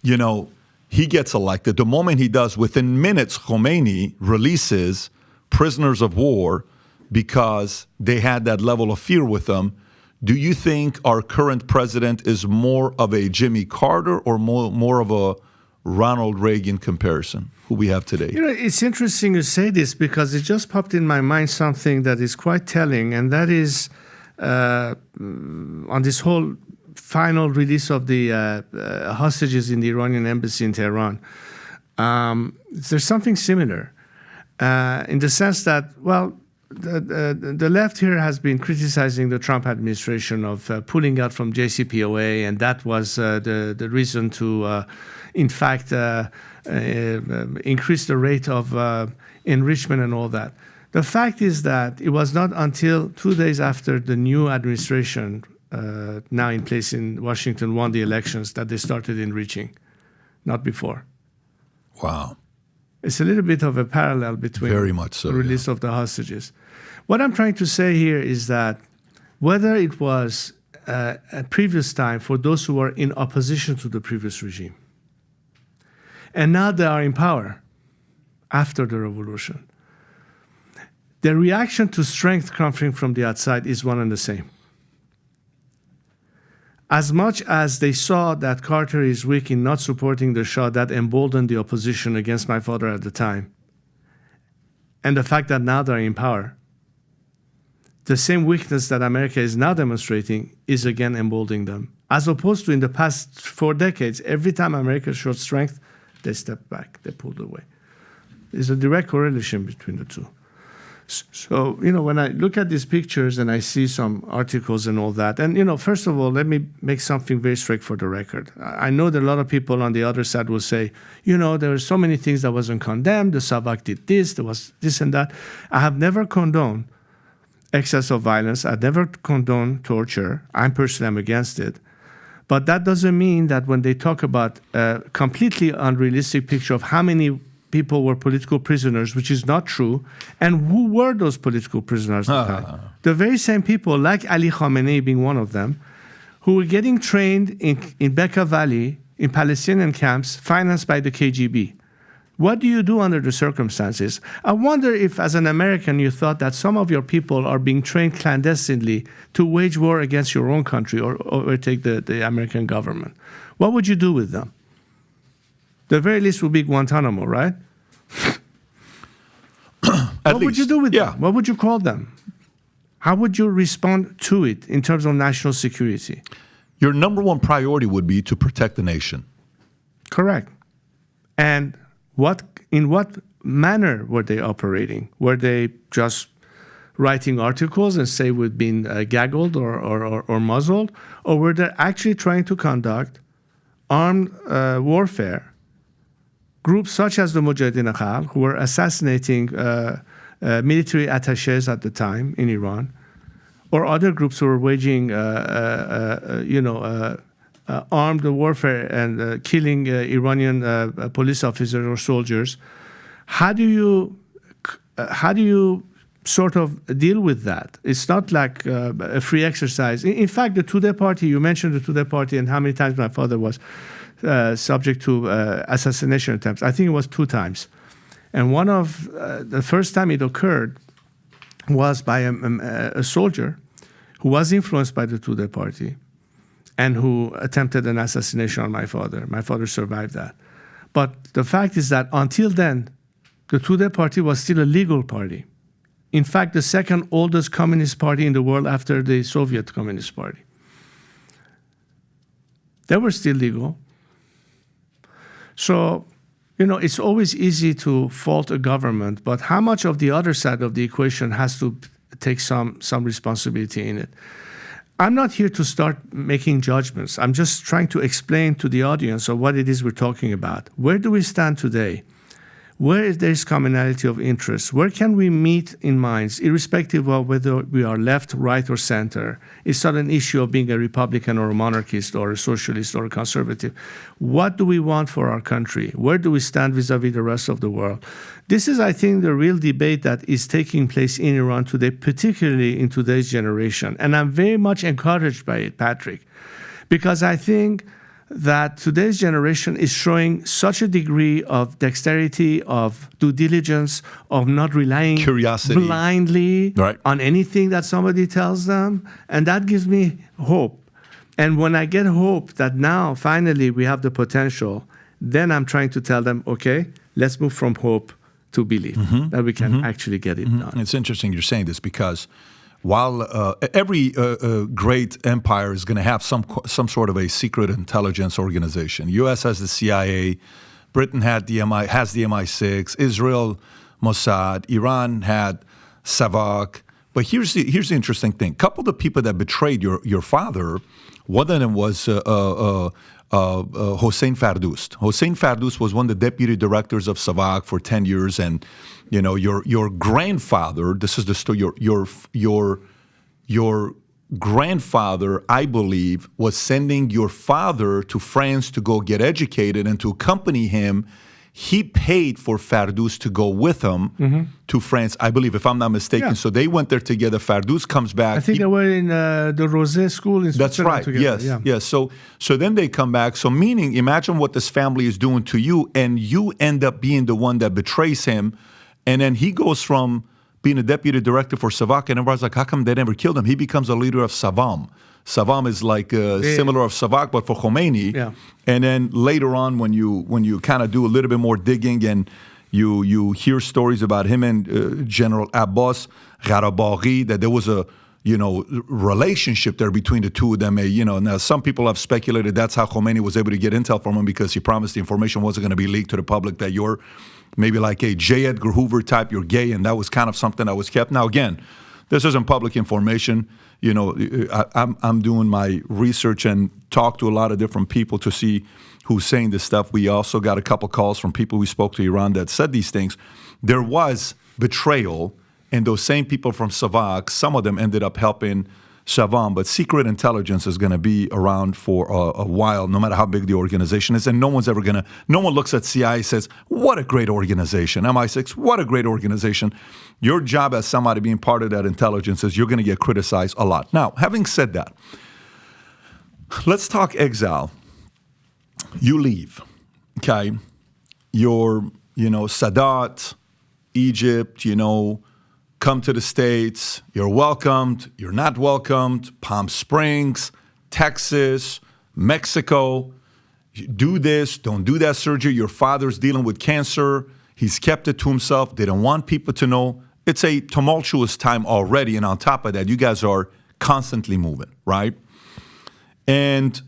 he gets elected. The moment he does, within minutes, Khomeini releases prisoners of war because they had that level of fear with them. Do you think our current president is more of a Jimmy Carter or more of a Ronald Reagan comparison, who we have today? It's interesting you say this because it just popped in my mind something that is quite telling, and that is on this whole final release of the hostages in the Iranian embassy in Tehran. There's something similar in the sense that, the left here has been criticizing the Trump administration of pulling out from JCPOA, and that was the reason to, in fact, increase the rate of enrichment and all that. The fact is that it was not until 2 days after the new administration, now in place in Washington, won the elections that they started enriching, not before. Wow. It's a little bit of a parallel between very much so, the release of the hostages. What I'm trying to say here is that whether it was a previous time for those who were in opposition to the previous regime, and now they are in power after the revolution, the reaction to strength coming from the outside is one and the same. As much as they saw that Carter is weak in not supporting the Shah, that emboldened the opposition against my father at the time, and the fact that now they're in power, the same weakness that America is now demonstrating is again emboldening them. As opposed to in the past 4 decades, every time America showed strength, they stepped back, they pulled away. There's a direct correlation between the two. So, when I look at these pictures and I see some articles and all that, and, first of all, let me make something very straight for the record. I know that a lot of people on the other side will say, there were so many things that wasn't condemned, the Savak did this, there was this and that. I have never condoned excess of violence. I never condone torture. I'm against it. But that doesn't mean that when they talk about a completely unrealistic picture of how many people were political prisoners, which is not true, and who were those political prisoners at the time? The very same people, like Ali Khamenei being one of them, who were getting trained in Bekaa Valley, in Palestinian camps, financed by the KGB. What do you do under the circumstances? I wonder if, as an American, you thought that some of your people are being trained clandestinely to wage war against your own country or overtake the American government. What would you do with them? The very least would be Guantanamo, right? What would you do with them? What would you call them? How would you respond to it in terms of national security? Your number one priority would be to protect the nation. Correct. And in what manner were they operating? Were they just writing articles and say we've been gaggled or muzzled? Or were they actually trying to conduct armed warfare? Groups such as the Mujahideen Khalq, who were assassinating military attaches at the time in Iran, or other groups who were waging armed warfare and killing Iranian police officers or soldiers. How do you sort of deal with that? It's not like a free exercise. In fact, the Tudeh party, you mentioned the Tudeh party and how many times my father was subject to assassination attempts. I think it was 2 times. And one of the first time it occurred was by a soldier who was influenced by the Tudeh party and who attempted an assassination on my father. My father survived that. But the fact is that until then, the Tudeh party was still a legal party. In fact, the second oldest communist party in the world after the Soviet Communist Party. They were still legal. So, it's always easy to fault a government, but how much of the other side of the equation has to take some responsibility in it? I'm not here to start making judgments. I'm just trying to explain to the audience of what it is we're talking about. Where do we stand today? Where is there commonality of interest? Where can we meet in minds, irrespective of whether we are left, right, or center? It's not an issue of being a Republican or a monarchist or a socialist or a conservative. What do we want for our country? Where do we stand vis-a-vis the rest of the world? This is, I think, the real debate that is taking place in Iran today, particularly in today's generation. And I'm very much encouraged by it, Patrick, because I think that today's generation is showing such a degree of dexterity, of due diligence, of not relying blindly on anything that somebody tells them. And that gives me hope. And when I get hope that now, finally, we have the potential, then I'm trying to tell them, okay, let's move from hope to belief, that we can actually get it done. It's interesting you're saying this because while every great empire is going to have some sort of a secret intelligence organization. U.S. has the CIA, Britain has the MI6, Israel, Mossad, Iran had Savak. But here's the interesting thing. A couple of the people that betrayed your father, one of them was Hossein Fardoust. Hossein Fardoust was one of the deputy directors of Savak for 10 years, and your grandfather. This is the story. Your grandfather, I believe, was sending your father to France to go get educated and to accompany him. He paid for Fardoust to go with him to France, I believe, if I'm not mistaken. Yeah. So they went there together. Fardoust comes back. I think they were in the Rosé school in Switzerland. That's right. Together. Yes. So then they come back. So meaning, imagine what this family is doing to you, and you end up being the one that betrays him. And then he goes from being a deputy director for Savak, and everybody's like, how come they never killed him? He becomes a leader of Savam. Savam is like similar of Savak, but for Khomeini. Yeah. And then later on, when you kind of do a little bit more digging and you hear stories about him and General Abbas Gharabaghi, that there was a relationship there between the two of them. Now some people have speculated that's how Khomeini was able to get intel from him, because he promised the information wasn't going to be leaked to the public, that you're maybe like a J. Edgar Hoover type, you're gay, and that was kind of something that was kept. Now again, this isn't public information. I'm doing my research and talk to a lot of different people to see who's saying this stuff. We also got a couple calls from people we spoke to Iran that said these things. There was betrayal, and those same people from Savak, some of them ended up helping Savam, but secret intelligence is going to be around for a while, no matter how big the organization is. And no one looks at CIA and says, what a great organization. MI6, what a great organization. Your job as somebody being part of that intelligence is you're going to get criticized a lot. Now, having said that, let's talk exile. You leave, okay? You're, Sadat, Egypt, come to the States. You're welcomed. You're not welcomed. Palm Springs, Texas, Mexico. Do this, don't do that surgery. Your father's dealing with cancer. He's kept it to himself. They don't want people to know. It's a tumultuous time already. And on top of that, you guys are constantly moving, right? And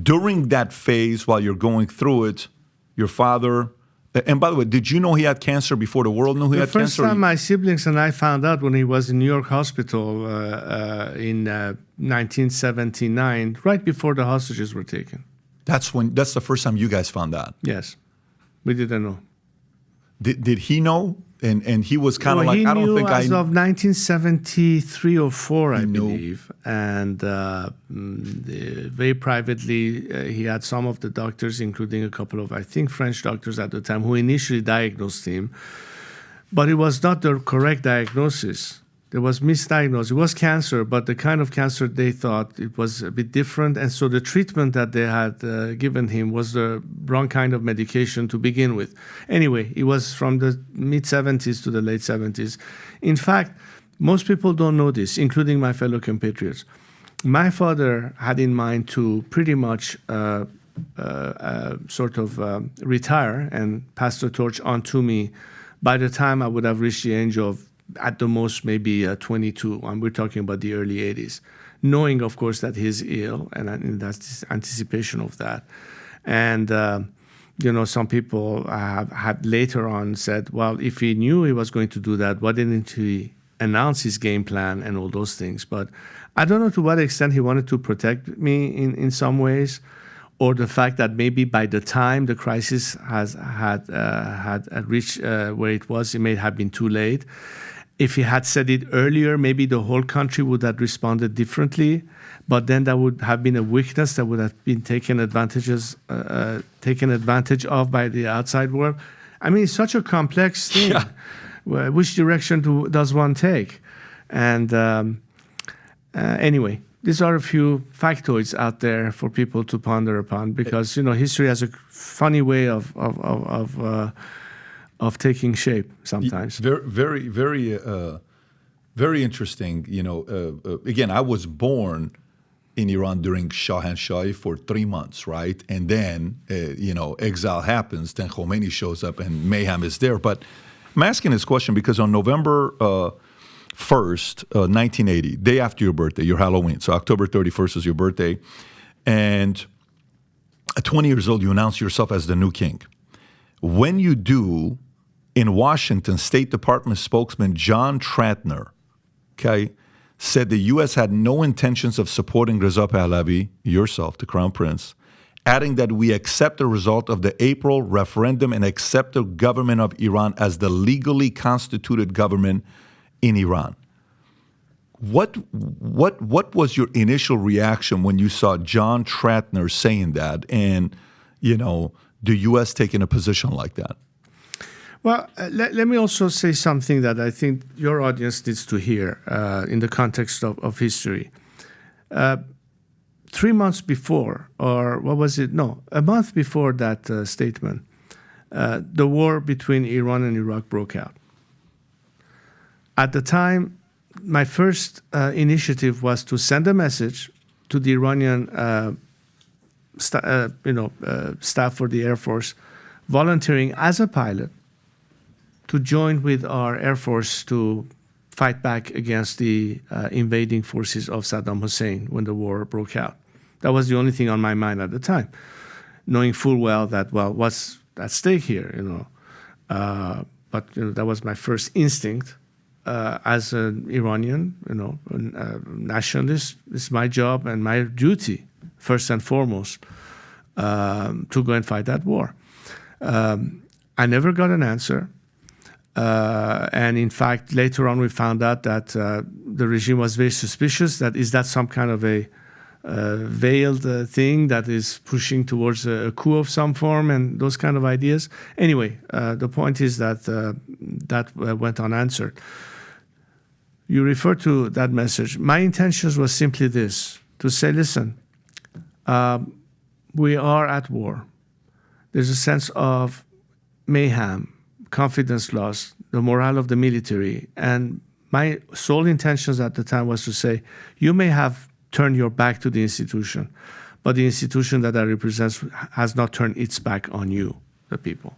during that phase, while you're going through it, your father, and by the way, did you know he had cancer before the world knew he had cancer? The first time my siblings and I found out when he was in New York hospital in 1979, right before the hostages were taken. That's the first time you guys found out. Yes, we didn't know. Did he know? And he was kind of like, I don't think I... He knew as of 1973 or 4, I believe. And very privately, he had some of the doctors, including a couple of, I think, French doctors at the time, who initially diagnosed him. But it was not the correct diagnosis. There was misdiagnosed. It was cancer, but the kind of cancer they thought it was a bit different. And so the treatment that they had given him was the wrong kind of medication to begin with. Anyway, it was from the mid-70s to the late 70s. In fact, most people don't know this, including my fellow compatriots. My father had in mind to pretty much retire and pass the torch on to me by the time I would have reached the age of at the most maybe 22, and we're talking about the early 80s, knowing, of course, that he's ill, and that's anticipation of that. And, some people had later on said, well, if he knew he was going to do that, why didn't he announce his game plan and all those things? But I don't know to what extent he wanted to protect me in some ways, or the fact that maybe by the time the crisis had reached where it was, it may have been too late. If he had said it earlier, maybe the whole country would have responded differently, but then that would have been a weakness that would have been taken advantage of by the outside world. I mean, it's such a complex thing. Yeah. Which direction does one take? And anyway, these are a few factoids out there for people to ponder upon, because history has a funny way of taking shape sometimes. Very, very, very interesting. Again, I was born in Iran during Shahanshah for 3 months, right? And then, exile happens, then Khomeini shows up and mayhem is there. But I'm asking this question because on November 1st, 1980, day after your birthday, your Halloween, so October 31st is your birthday, and at 20 years old, you announce yourself as the new king. When you do, in Washington, State Department spokesman John Tratner, said the U.S. had no intentions of supporting Reza Pahlavi, yourself, the Crown Prince, adding that we accept the result of the April referendum and accept the government of Iran as the legally constituted government in Iran. What was your initial reaction when you saw John Tratner saying that and, the U.S. taking a position like that? Well, let me also say something that I think your audience needs to hear in the context of history. 3 months before, or what was it? No, a month before that statement, the war between Iran and Iraq broke out. At the time, my first initiative was to send a message to the Iranian staff for the Air Force, volunteering as a pilot to join with our Air Force to fight back against the invading forces of Saddam Hussein when the war broke out. That was the only thing on my mind at the time, knowing full well that, what's at stake here, But that was my first instinct as an Iranian, nationalist. It's my job and my duty, first and foremost, to go and fight that war. I never got an answer. And in fact, later on, we found out that the regime was very suspicious. Is that some kind of a veiled thing that is pushing towards a coup of some form and those kind of ideas? Anyway, the point is that that went unanswered. You refer to that message. My intentions was simply this, to say, listen, we are at war. There's a sense of mayhem, confidence loss, the morale of the military. And my sole intentions at the time was to say, you may have turned your back to the institution, but the institution that I represent has not turned its back on you, the people.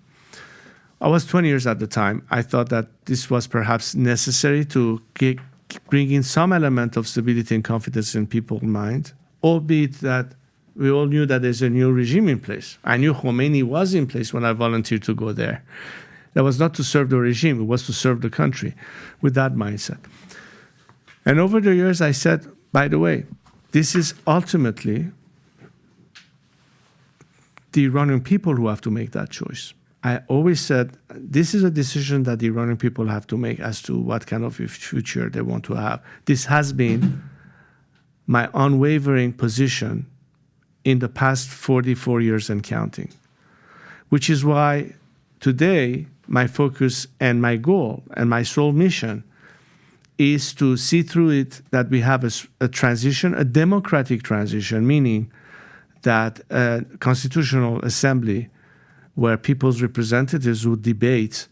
I was 20 years at the time. I thought that this was perhaps necessary to bring in some element of stability and confidence in people's mind, albeit that we all knew that there's a new regime in place. I knew Khomeini was in place when I volunteered to go there. That was not to serve the regime, it was to serve the country with that mindset. And over the years, I said, by the way, this is ultimately the Iranian people who have to make that choice. I always said, this is a decision that the Iranian people have to make as to what kind of a future they want to have. This has been my unwavering position in the past 44 years and counting, which is why today my focus and my goal and my sole mission is to see through it that we have a transition, a democratic transition, meaning that a constitutional assembly where people's representatives would debate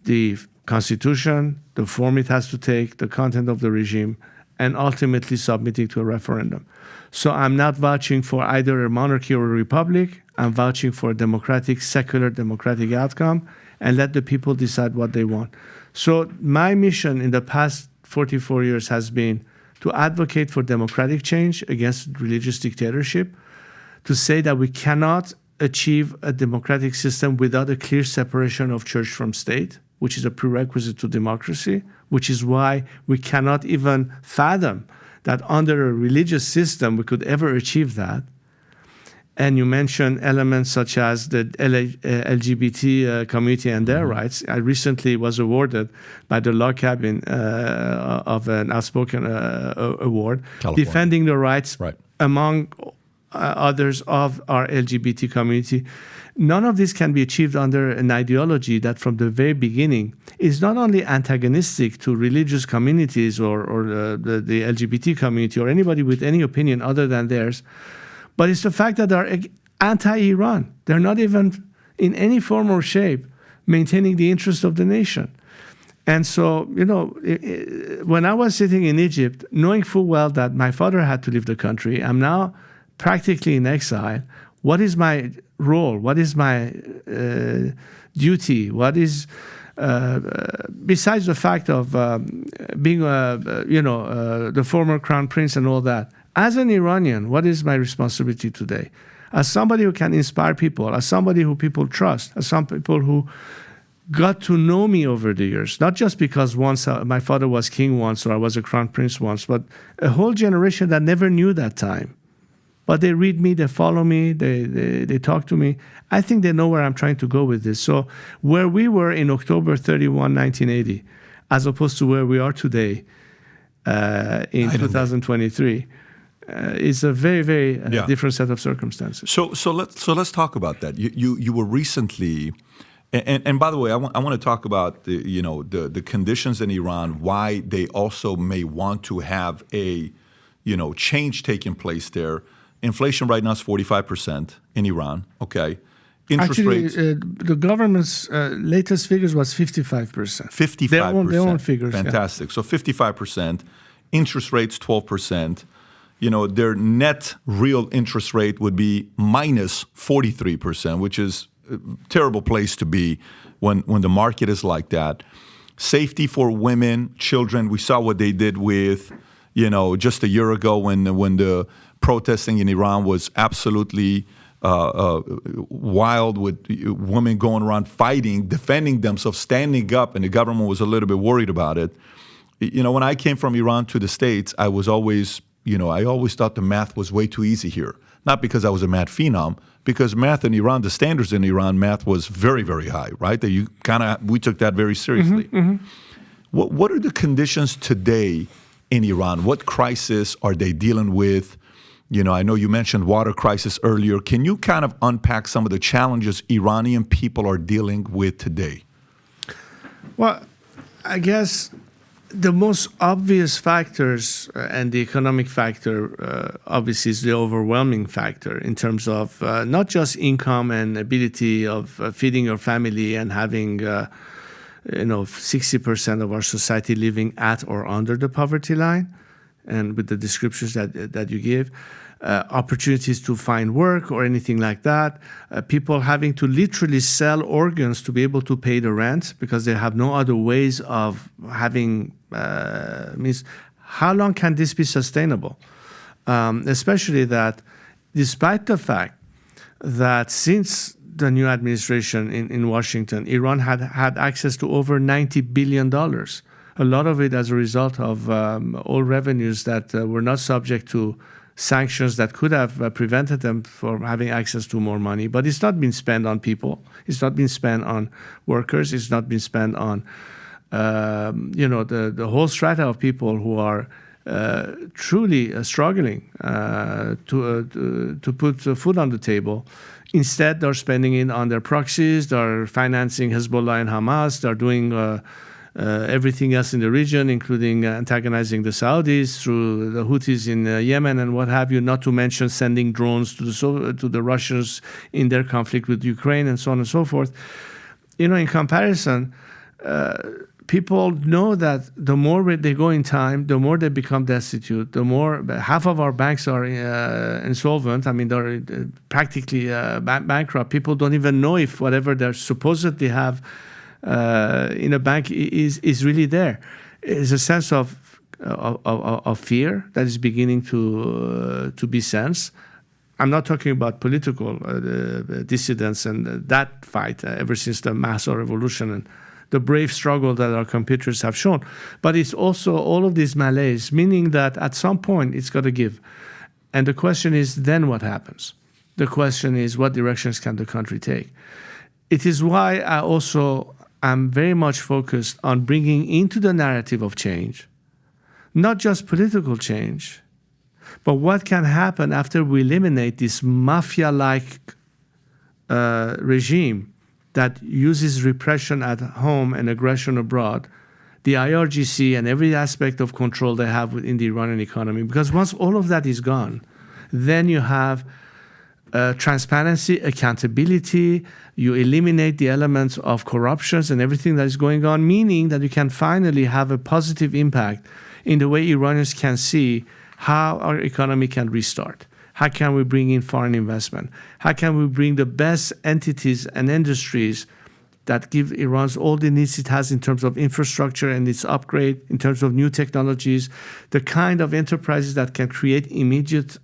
the constitution, the form it has to take, the content of the regime, and ultimately submitting to a referendum. So I'm not vouching for either a monarchy or a republic. I'm vouching for a democratic, secular democratic outcome, and let the people decide what they want. So my mission in the past 44 years has been to advocate for democratic change against religious dictatorship, to say that we cannot achieve a democratic system without a clear separation of church from state, which is a prerequisite to democracy, which is why we cannot even fathom that under a religious system we could ever achieve that. And you mentioned elements such as the LGBT community and their rights. I recently was awarded by the Law Cabin of an outspoken award, California. Defending the rights among others of our LGBT community. None of this can be achieved under an ideology that from the very beginning is not only antagonistic to religious communities or the LGBT community or anybody with any opinion other than theirs, but it's the fact that they're anti-Iran. They're not even in any form or shape maintaining the interest of the nation. And so, you know, when I was sitting in Egypt, knowing full well that my father had to leave the country, I'm now practically in exile. What is my role? What is my duty? What is, besides the fact of being, the former crown prince and all that, as an Iranian, what is my responsibility today? As somebody who can inspire people, as somebody who people trust, as some people who got to know me over the years, not just because once my father was king once or I was a crown prince once, but a whole generation that never knew that time. But they read me, they follow me, they talk to me. I think they know where I'm trying to go with this. So where we were in October 31, 1980, as opposed to where we are today in 2023, is a very, very different set of circumstances. So let's talk about that. You were recently, and by the way, I want to talk about the conditions in Iran, why they also may want to have a change taking place there. Inflation right now is 45% in Iran. Okay, interest rates. The government's latest figures was 55%. 55%. Their own figures. Fantastic. Yeah. So 55%. Interest rates 12%. Their net real interest rate would be minus 43%, which is a terrible place to be when the market is like that. Safety for women, children. We saw what they did with, just a year ago when the protesting in Iran was absolutely wild, with women going around fighting, defending themselves, standing up, and the government was a little bit worried about it. When I came from Iran to the States, I was always, I always thought the math was way too easy here. Not because I was a math phenom, because math in Iran, the standards in Iran, math was very, very high, right? We took that very seriously. Mm-hmm. What are the conditions today in Iran? What crisis are they dealing with? I know you mentioned water crisis earlier. Can you kind of unpack some of the challenges Iranian people are dealing with today? Well, I guess The most obvious factors, and the economic factor, obviously, is the overwhelming factor in terms of not just income and ability of feeding your family and having, 60% of our society living at or under the poverty line, and with the descriptions that you give. Opportunities to find work or anything like that. People having to literally sell organs to be able to pay the rent because they have no other ways of having, means how long can this be sustainable? Especially that despite the fact that since the new administration in Washington, Iran had access to over $90 billion. A lot of it as a result of oil revenues that were not subject to sanctions that could have prevented them from having access to more money. But it's not been spent on people. It's not been spent on workers. It's not been spent on, the whole strata of people who are truly struggling to put food on the table. Instead, they're spending it on their proxies. They're financing Hezbollah and Hamas. They're doing everything else in the region, including antagonizing the Saudis through the Houthis in Yemen and what have you, not to mention sending drones to the Russians in their conflict with Ukraine and so on and so forth. In comparison, people know that the more they go in time, the more they become destitute, the more half of our banks are insolvent. I mean, they're practically bankrupt. People don't even know if whatever they supposedly have in a bank is really there. It's a sense of fear that is beginning to be sensed. I'm not talking about political dissidents and that fight ever since the Mahsa revolution and the brave struggle that our competitors have shown. But it's also all of these malaise, meaning that at some point it's got to give. And the question is, then what happens? The question is, what directions can the country take? It is why I also am very much focused on bringing into the narrative of change, not just political change, but what can happen after we eliminate this mafia-like regime that uses repression at home and aggression abroad, the IRGC and every aspect of control they have within the Iranian economy. Because once all of that is gone, then you have transparency, accountability, you eliminate the elements of corruptions and everything that is going on, meaning that you can finally have a positive impact in the way Iranians can see how our economy can restart. How can we bring in foreign investment? How can we bring the best entities and industries that give Iran all the needs it has in terms of infrastructure and its upgrade, in terms of new technologies, the kind of enterprises that can create immediate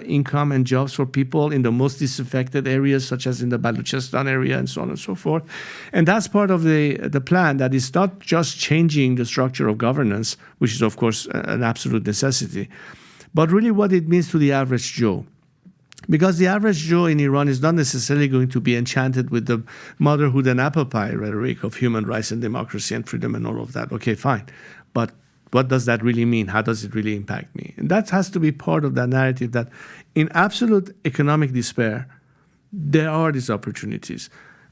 income and jobs for people in the most disaffected areas, such as in the Baluchistan area and so on and so forth. And that's part of the plan, that is not just changing the structure of governance, which is, of course, an absolute necessity, but really what it means to the average Joe. Because the average Joe in Iran is not necessarily going to be enchanted with the motherhood and apple pie rhetoric of human rights and democracy and freedom and all of that. Okay, fine. But what does that really mean? How does it really impact me? And that has to be part of that narrative, that in absolute economic despair, there are these opportunities.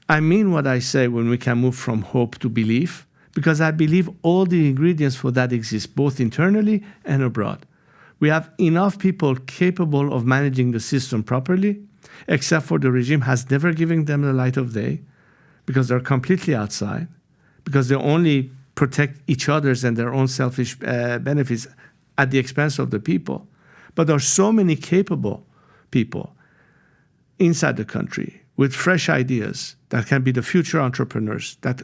I mean what I say when we can move from hope to belief, because I believe all the ingredients for that exist, both internally and abroad. We have enough people capable of managing the system properly, except for the regime has never given them the light of day, because they're completely outside, because they only protect each other's and their own selfish benefits at the expense of the people. But there are so many capable people inside the country with fresh ideas that can be the future entrepreneurs, that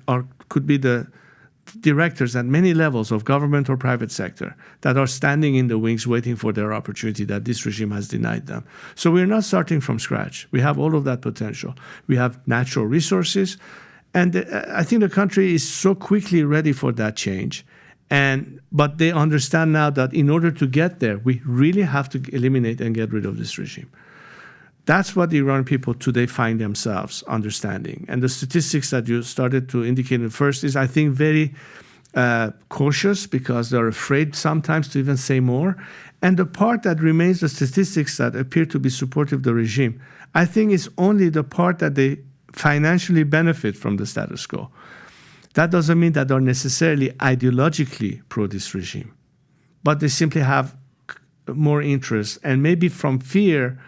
could be the directors at many levels of government or private sector, that are standing in the wings waiting for their opportunity that this regime has denied them. So we're not starting from scratch. We have all of that potential. We have natural resources. And I think the country is so quickly ready for that change. But they understand now that in order to get there, we really have to eliminate and get rid of this regime. That's what the Iranian people today find themselves understanding. And the statistics that you started to indicate at first is, I think, very cautious, because they're afraid sometimes to even say more. And the part that remains, the statistics that appear to be supportive of the regime, I think is only the part that they financially benefit from the status quo. That doesn't mean that they're necessarily ideologically pro this regime, but they simply have more interest, and maybe from fear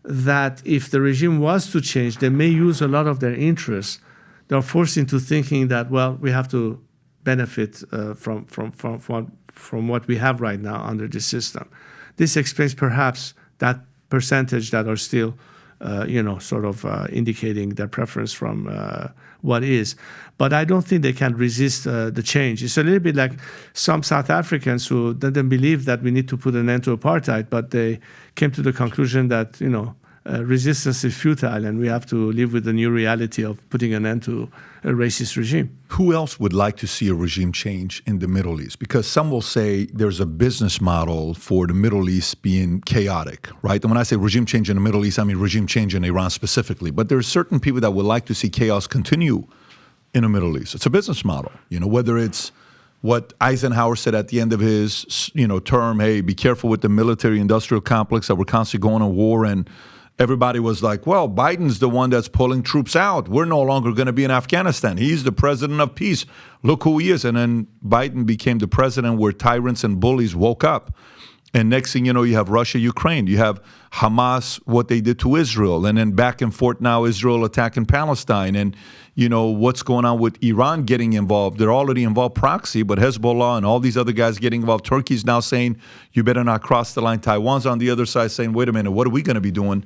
that if the regime was to change, they may use a lot of their interests. They're forced into thinking that, well, we have to benefit from what we have right now under the system. This explains perhaps that percentage that are still, indicating their preference from what is. But I don't think they can resist the change. It's a little bit like some South Africans who didn't believe that we need to put an end to apartheid, but they came to the conclusion that, resistance is futile and we have to live with the new reality of putting an end to a racist regime. Who else would like to see a regime change in the Middle East? Because some will say there's a business model for the Middle East being chaotic, right? And when I say regime change in the Middle East, I mean regime change in Iran specifically. But there are certain people that would like to see chaos continue in the Middle East. It's a business model, whether it's what Eisenhower said at the end of his, term, hey, be careful with the military-industrial complex that we're constantly going to war, and everybody was like, well, Biden's the one that's pulling troops out. We're no longer going to be in Afghanistan. He's the president of peace. Look who he is. And then Biden became the president where tyrants and bullies woke up. And next thing you know, you have Russia, Ukraine. You have Hamas, what they did to Israel. And then back and forth now, Israel attacking Palestine. And, what's going on with Iran getting involved. They're already involved proxy, but Hezbollah and all these other guys getting involved. Turkey's now saying, you better not cross the line. Taiwan's on the other side saying, wait a minute, what are we going to be doing?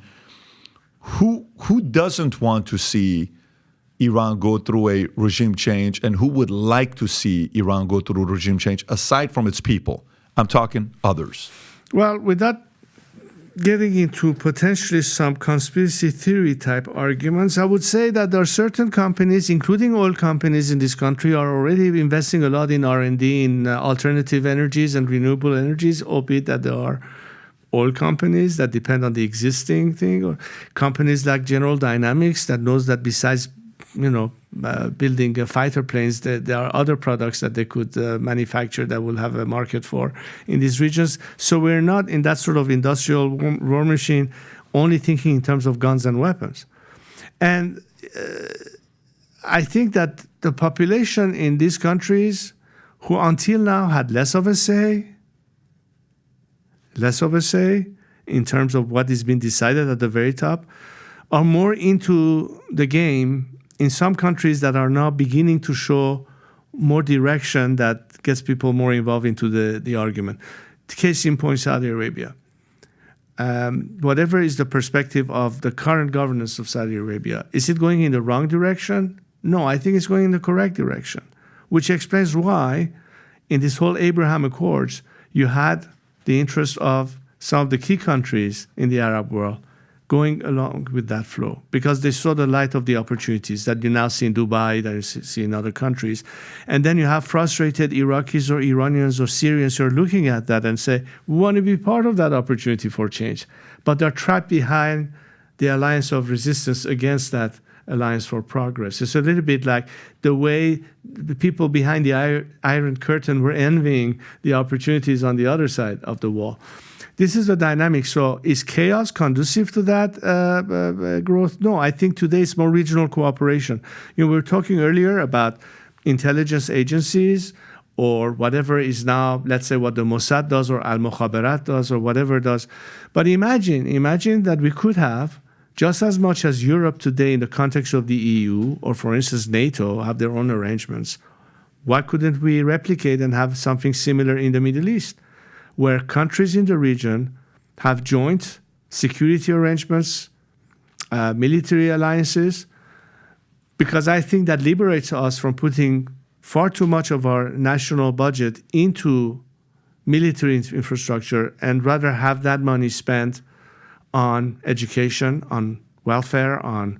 Who doesn't want to see Iran go through a regime change, and who would like to see Iran go through a regime change aside from its people? I'm talking others. Well, without getting into potentially some conspiracy theory type arguments, I would say that there are certain companies, including oil companies in this country, are already investing a lot in R&D in alternative energies and renewable energies, albeit that there are oil companies that depend on the existing thing, or companies like General Dynamics that knows that besides building fighter planes, there are other products that they could manufacture that will have a market for in these regions. So we're not in that sort of industrial war machine only thinking in terms of guns and weapons. And I think that the population in these countries who until now had less of a say in terms of what is being decided at the very top, are more into the game in some countries that are now beginning to show more direction that gets people more involved into the argument. Case in point, Saudi Arabia. Whatever is the perspective of the current governance of Saudi Arabia, is it going in the wrong direction? No, I think it's going in the correct direction, which explains why in this whole Abraham Accords, you had the interest of some of the key countries in the Arab world going along with that flow, because they saw the light of the opportunities that you now see in Dubai, that you see in other countries. And then you have frustrated Iraqis or Iranians or Syrians who are looking at that and say, we want to be part of that opportunity for change. But they're trapped behind the alliance of resistance against that alliance for progress. It's a little bit like the way the people behind the Iron Curtain were envying the opportunities on the other side of the wall. This is the dynamic. So is chaos conducive to that growth? No, I think today it's more regional cooperation. We were talking earlier about intelligence agencies or whatever is now, let's say what the Mossad does or Al-Mukhabarat does or whatever does. But imagine that we could have just as much as Europe today in the context of the EU or, for instance, NATO have their own arrangements. Why couldn't we replicate and have something similar in the Middle East, where countries in the region have joint security arrangements, military alliances? Because I think that liberates us from putting far too much of our national budget into military infrastructure and rather have that money spent on education, on welfare, on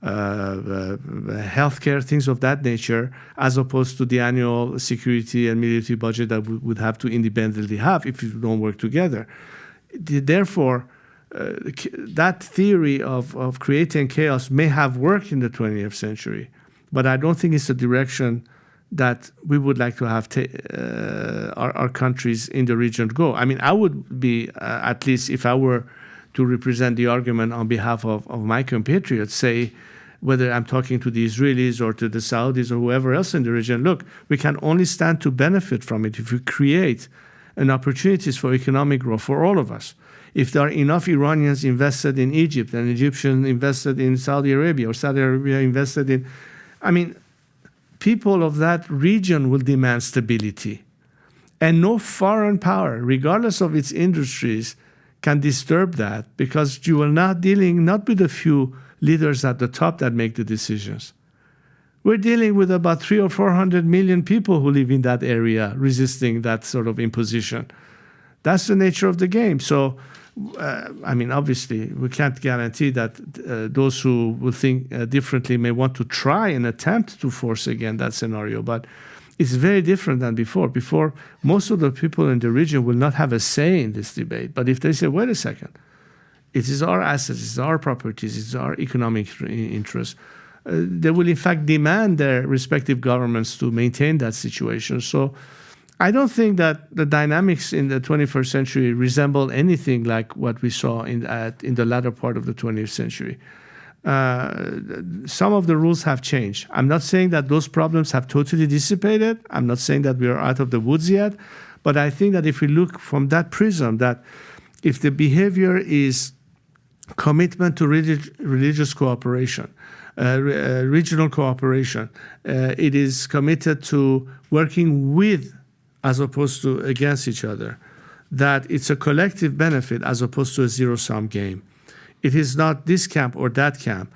healthcare, things of that nature, as opposed to the annual security and military budget that we would have to independently have if we don't work together. Therefore, that theory of creating chaos may have worked in the 20th century, but I don't think it's a direction that we would like to have our countries in the region go. I mean, I would be, at least if I were to represent the argument on behalf of my compatriots, say whether I'm talking to the Israelis or to the Saudis or whoever else in the region, look, we can only stand to benefit from it if we create an opportunities for economic growth for all of us. If there are enough Iranians invested in Egypt and Egyptians invested in Saudi Arabia or Saudi Arabia invested in, people of that region will demand stability. And no foreign power, regardless of its industries, can disturb that, because you are not dealing not with a few leaders at the top that make the decisions. We're dealing with about 300 or 400 million people who live in that area resisting that sort of imposition. That's the nature of the game. So, obviously, we can't guarantee that those who will think differently may want to try and attempt to force again that scenario. But it's very different than before. Before, most of the people in the region will not have a say in this debate. But if they say, wait a second, it is our assets, it's our properties, it's our economic interests, they will in fact demand their respective governments to maintain that situation. So I don't think that the dynamics in the 21st century resemble anything like what we saw in the latter part of the 20th century. Some of the rules have changed. I'm not saying that those problems have totally dissipated. I'm not saying that we are out of the woods yet. But I think that if we look from that prism, that if the behavior is commitment to religious cooperation, regional cooperation, it is committed to working with as opposed to against each other, that it's a collective benefit as opposed to a zero-sum game. It is not this camp or that camp.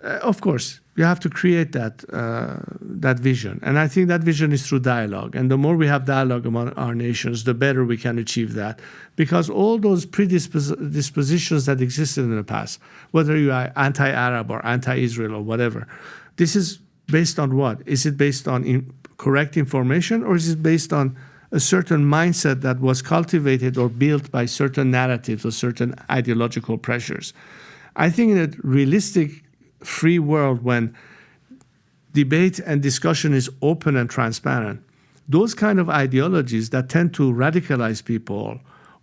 Of course, you have to create that vision. And I think that vision is through dialogue. And the more we have dialogue among our nations, the better we can achieve that. Because all those predispositions that existed in the past, whether you are anti-Arab or anti-Israel or whatever, this is based on what? Is it based on correct information, or is it based on a certain mindset that was cultivated or built by certain narratives or certain ideological pressures? I think in a realistic, free world, when debate and discussion is open and transparent, those kind of ideologies that tend to radicalize people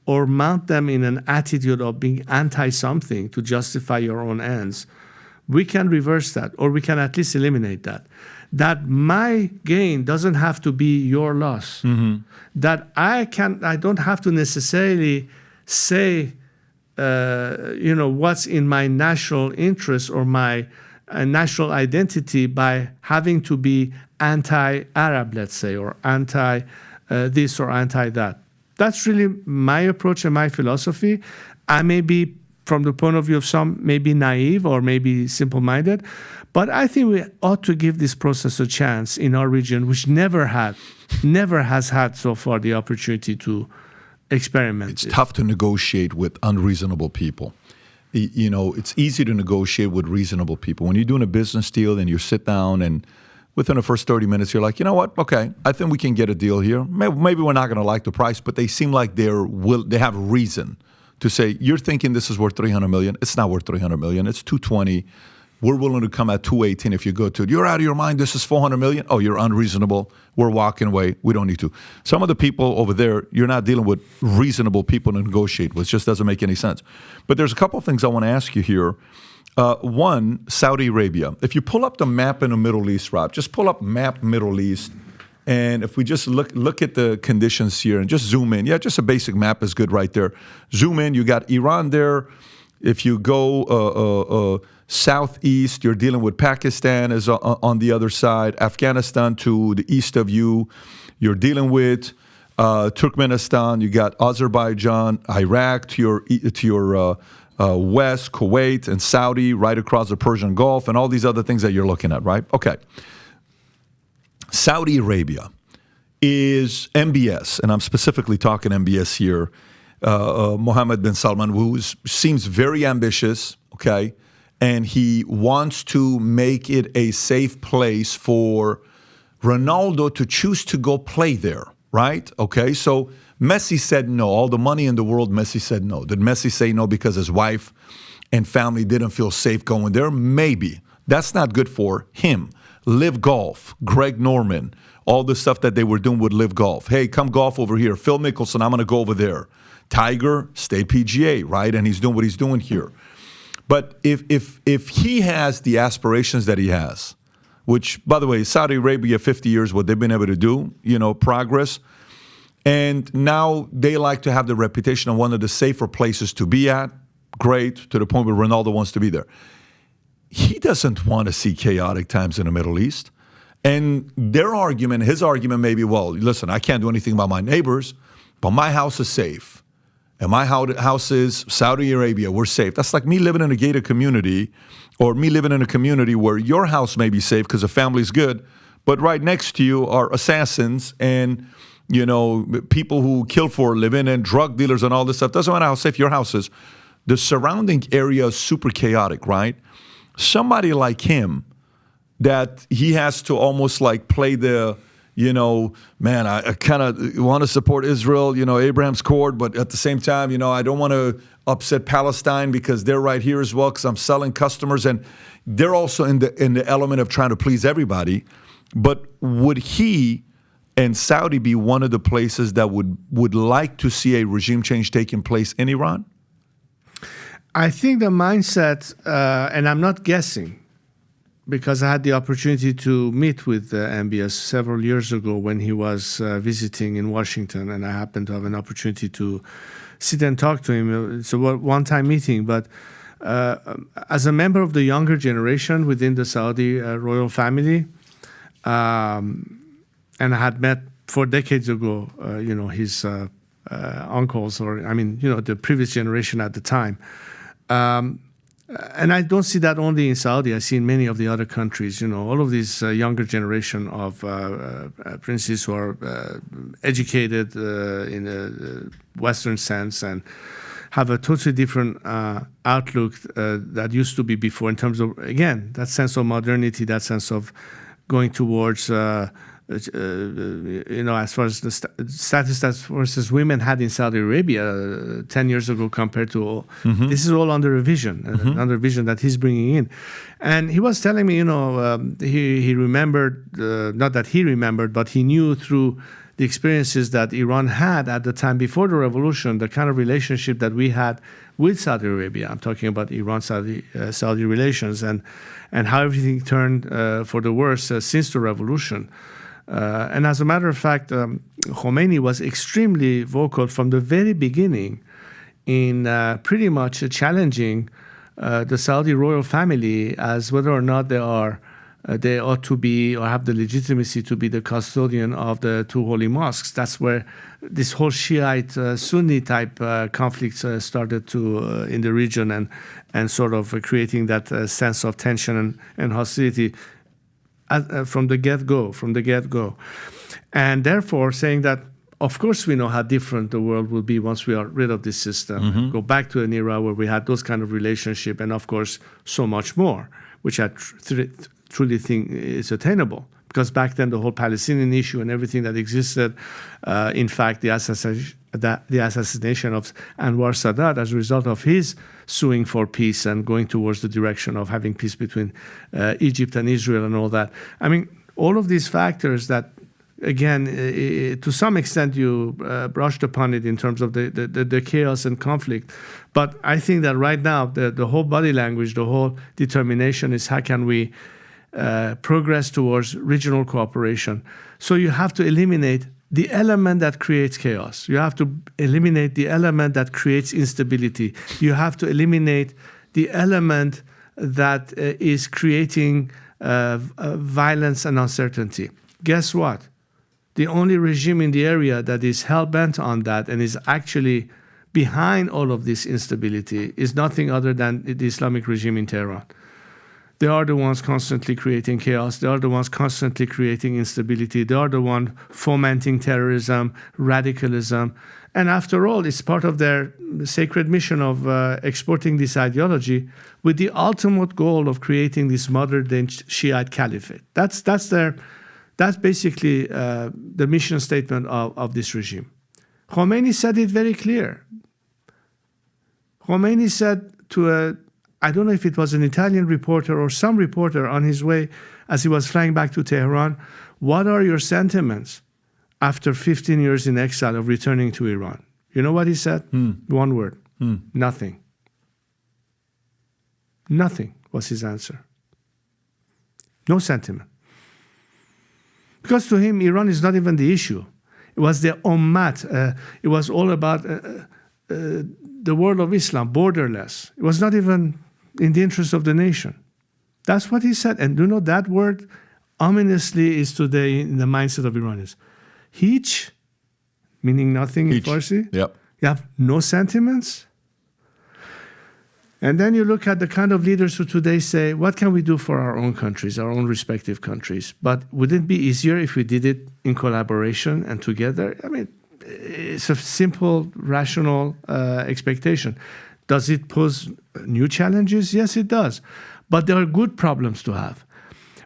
or mount them in an attitude of being anti-something to justify your own ends, we can reverse that, or we can at least eliminate that. That my gain doesn't have to be your loss. Mm-hmm. That I don't have to necessarily say, what's in my national interest or my national identity by having to be anti-Arab, let's say, or anti-this or anti-that. That's really my approach and my philosophy. I may be, from the point of view of some, maybe naive or maybe simple-minded, but I think we ought to give this process a chance in our region, which never has had so far the opportunity to experiment. It's tough to negotiate with unreasonable people. It's easy to negotiate with reasonable people. When you're doing a business deal and you sit down and within the first 30 minutes, you're like, you know what? Okay, I think we can get a deal here. Maybe we're not going to like the price, but they seem like they have reason to say, you're thinking this is worth $300 million. It's not worth $300 million. It's $220. We're willing to come at $218 if you go to it. You're out of your mind. This is $400 million. Oh, you're unreasonable. We're walking away. We don't need to. Some of the people over there, you're not dealing with reasonable people to negotiate with. It just doesn't make any sense. But there's a couple of things I want to ask you here. One, Saudi Arabia. If you pull up the map in the Middle East, Rob, just pull up map Middle East. And if we just look at the conditions here and just zoom in. Yeah, just a basic map is good right there. Zoom in. You got Iran there. If you go southeast, you're dealing with Pakistan is on the other side. Afghanistan to the east of you, you're dealing with Turkmenistan. You got Azerbaijan, Iraq to your west, Kuwait and Saudi right across the Persian Gulf, and all these other things that you're looking at, right? Okay. Saudi Arabia is MBS, and I'm specifically talking MBS here. Mohammed bin Salman, who seems very ambitious, okay, and he wants to make it a safe place for Ronaldo to choose to go play there, right? Okay, so Messi said no. All the money in the world, Messi said no. Did Messi say no because his wife and family didn't feel safe going there? Maybe. That's not good for him. Live Golf, Greg Norman, all the stuff that they were doing with Live Golf. Hey, come golf over here. Phil Mickelson, I'm going to go over there. Tiger, stay PGA, right? And he's doing what he's doing here. But if he has the aspirations that he has, which, by the way, Saudi Arabia, 50 years, what they've been able to do, progress. And now they like to have the reputation of one of the safer places to be at. Great, to the point where Ronaldo wants to be there. He doesn't want to see chaotic times in the Middle East. And his argument may be, well, listen, I can't do anything about my neighbors, but my house is safe. And my house is Saudi Arabia, we're safe. That's like me living in a gated community, or me living in a community where your house may be safe because the family's good, but right next to you are assassins and people who kill for a living and drug dealers and all this stuff. Doesn't matter how safe your house is. The surrounding area is super chaotic, right? Somebody like him, that he has to almost like play the, man, I kind of want to support Israel, Abraham's Accord, but at the same time, I don't want to upset Palestine because they're right here as well because I'm selling customers, and they're also in the element of trying to please everybody. But would he and Saudi be one of the places that would like to see a regime change taking place in Iran? I think the mindset, and I'm not guessing, because I had the opportunity to meet with MBS several years ago when he was visiting in Washington, and I happened to have an opportunity to sit and talk to him. It's a one-time meeting, but as a member of the younger generation within the Saudi royal family, and I had met 4 decades ago, his uncles, the previous generation at the time. And I don't see that only in Saudi. I see in many of the other countries, all of these younger generation of princes who are educated in a Western sense and have a totally different outlook that used to be before in terms of, again, that sense of modernity, that sense of going towards as far as the status that, for instance, women had in Saudi Arabia 10 years ago compared to this is all under a vision, under vision that he's bringing in. And he was telling me, he remembered, not that he remembered, but he knew through the experiences that Iran had at the time before the revolution, the kind of relationship that we had with Saudi Arabia. I'm talking about Iran-Saudi relations and how everything turned for the worse since the revolution. And as a matter of fact, Khomeini was extremely vocal from the very beginning in pretty much challenging the Saudi royal family as whether or not they ought to be or have the legitimacy to be the custodian of the 2 holy mosques. That's where this whole Shiite Sunni type conflicts started to in the region and sort of creating that sense of tension and hostility from the get-go. And therefore saying that, of course, we know how different the world will be once we are rid of this system, go back to an era where we had those kind of relationship and, of course, so much more, which I truly think is attainable. Because back then, the whole Palestinian issue and everything that existed, in fact, the assassination of Anwar Sadat as a result of his suing for peace and going towards the direction of having peace between Egypt and Israel and all that. I mean, all of these factors that, again, to some extent you brushed upon it in terms of the chaos and conflict. But I think that right now, the whole body language, the whole determination is how can we progress towards regional cooperation. So you have to eliminate the element that creates chaos. You have to eliminate the element that creates instability. You have to eliminate the element that is creating violence and uncertainty. Guess what? The only regime in the area that is hell-bent on that and is actually behind all of this instability is nothing other than the Islamic regime in Tehran. They are the ones constantly creating chaos. They are the ones constantly creating instability. They are the ones fomenting terrorism, radicalism. And after all, it's part of their sacred mission of exporting this ideology with the ultimate goal of creating this modern-day Shiite caliphate. That's basically the mission statement of this regime. Khomeini said it very clear. Khomeini said to I don't know if it was an Italian reporter or some reporter on his way as he was flying back to Tehran, what are your sentiments after 15 years in exile of returning to Iran? You know what he said? One word, nothing. Nothing was his answer. No sentiment. Because to him, Iran is not even the issue. It was the ummat. It was all about the world of Islam, borderless. It was not even in the interest of the nation. That's what he said. And you know, that word ominously is today in the mindset of Iranians. Hich, meaning nothing in Farsi. Yep. You have no sentiments. And then you look at the kind of leaders who today say, what can we do for our own countries, our own respective countries? But wouldn't it be easier if we did it in collaboration and together? I mean, it's a simple, rational expectation. Does it pose new challenges? Yes, it does. But there are good problems to have.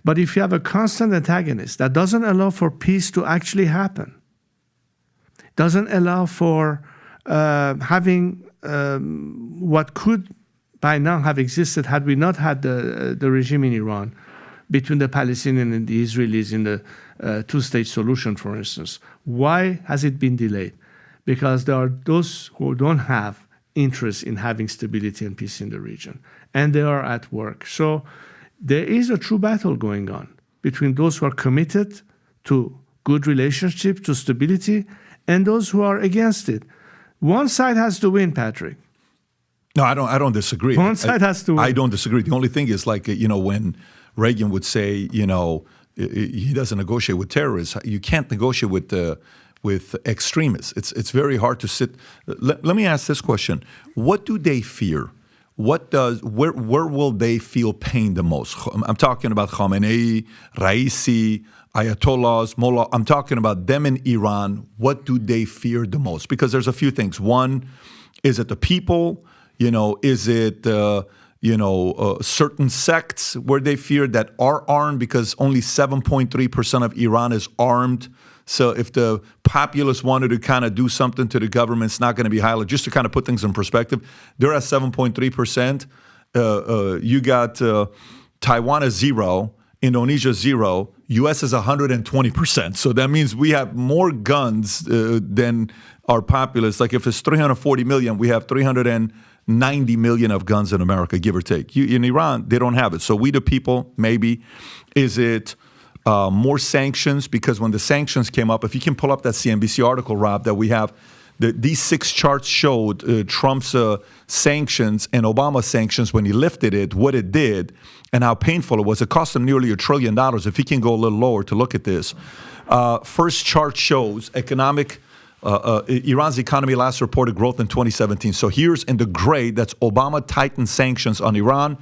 But if you have a constant antagonist that doesn't allow for peace to actually happen, doesn't allow for having what could by now have existed had we not had the regime in Iran between the Palestinians and the Israelis in the two-state solution, for instance. Why has it been delayed? Because there are those who don't have interest in having stability and peace in the region, and they are at work. So there is a true battle going on between those who are committed to good relationship, to stability, and those who are against it. One side has to win, Patrick. No, I don't disagree. One side has to win. I don't disagree. The only thing is, like, when Reagan would say, he doesn't negotiate with terrorists. You can't negotiate with extremists. It's very hard to sit. Let me ask this question: what do they fear? Where will they feel pain the most? I'm talking about Khamenei, Raisi, Ayatollahs, Mullah. I'm talking about them in Iran. What do they fear the most? Because there's a few things. One, is it the people? Is it certain sects where they fear that are armed? Because only 7.3% of Iran is armed. So if the populace wanted to kind of do something to the government, it's not going to be highlighted. Just to kind of put things in perspective, they're at 7.3%. You got Taiwan is 0, Indonesia 0, U.S. is 120%. So that means we have more guns than our populace. Like if it's 340 million, we have 390 million of guns in America, give or take. In Iran, they don't have it. So we the people, maybe. Is it more sanctions? Because when the sanctions came up, if you can pull up that CNBC article, Rob, that we have, these 6 charts showed Trump's sanctions and Obama's sanctions when he lifted it, what it did, and how painful it was. It cost him nearly $1 trillion. If you can go a little lower to look at this. First chart shows Iran's economy last reported growth in 2017. So here's in the gray, that's Obama tightened sanctions on Iran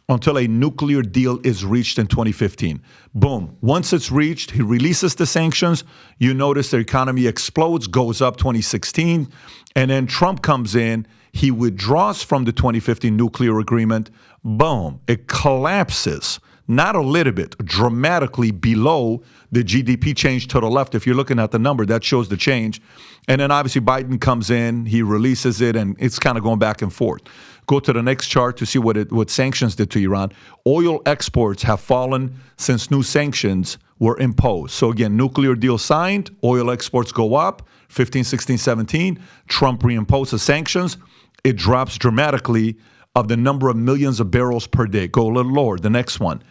until a nuclear deal is reached in 2015. Boom. Once it's reached, he releases the sanctions. You notice the economy explodes, goes up 2016. And then Trump comes in. He withdraws from the 2015 nuclear agreement. Boom. It collapses. Not a little bit, dramatically below the GDP change to the left. If you're looking at the number, that shows the change. And then obviously Biden comes in, he releases it, and it's kind of going back and forth. Go to the next chart to see what sanctions did to Iran. Oil exports have fallen since new sanctions were imposed. So again, nuclear deal signed, oil exports go up, 15, 16, 17. Trump reimposes sanctions. It drops dramatically of the number of millions of barrels per day. Go a little lower. The next one.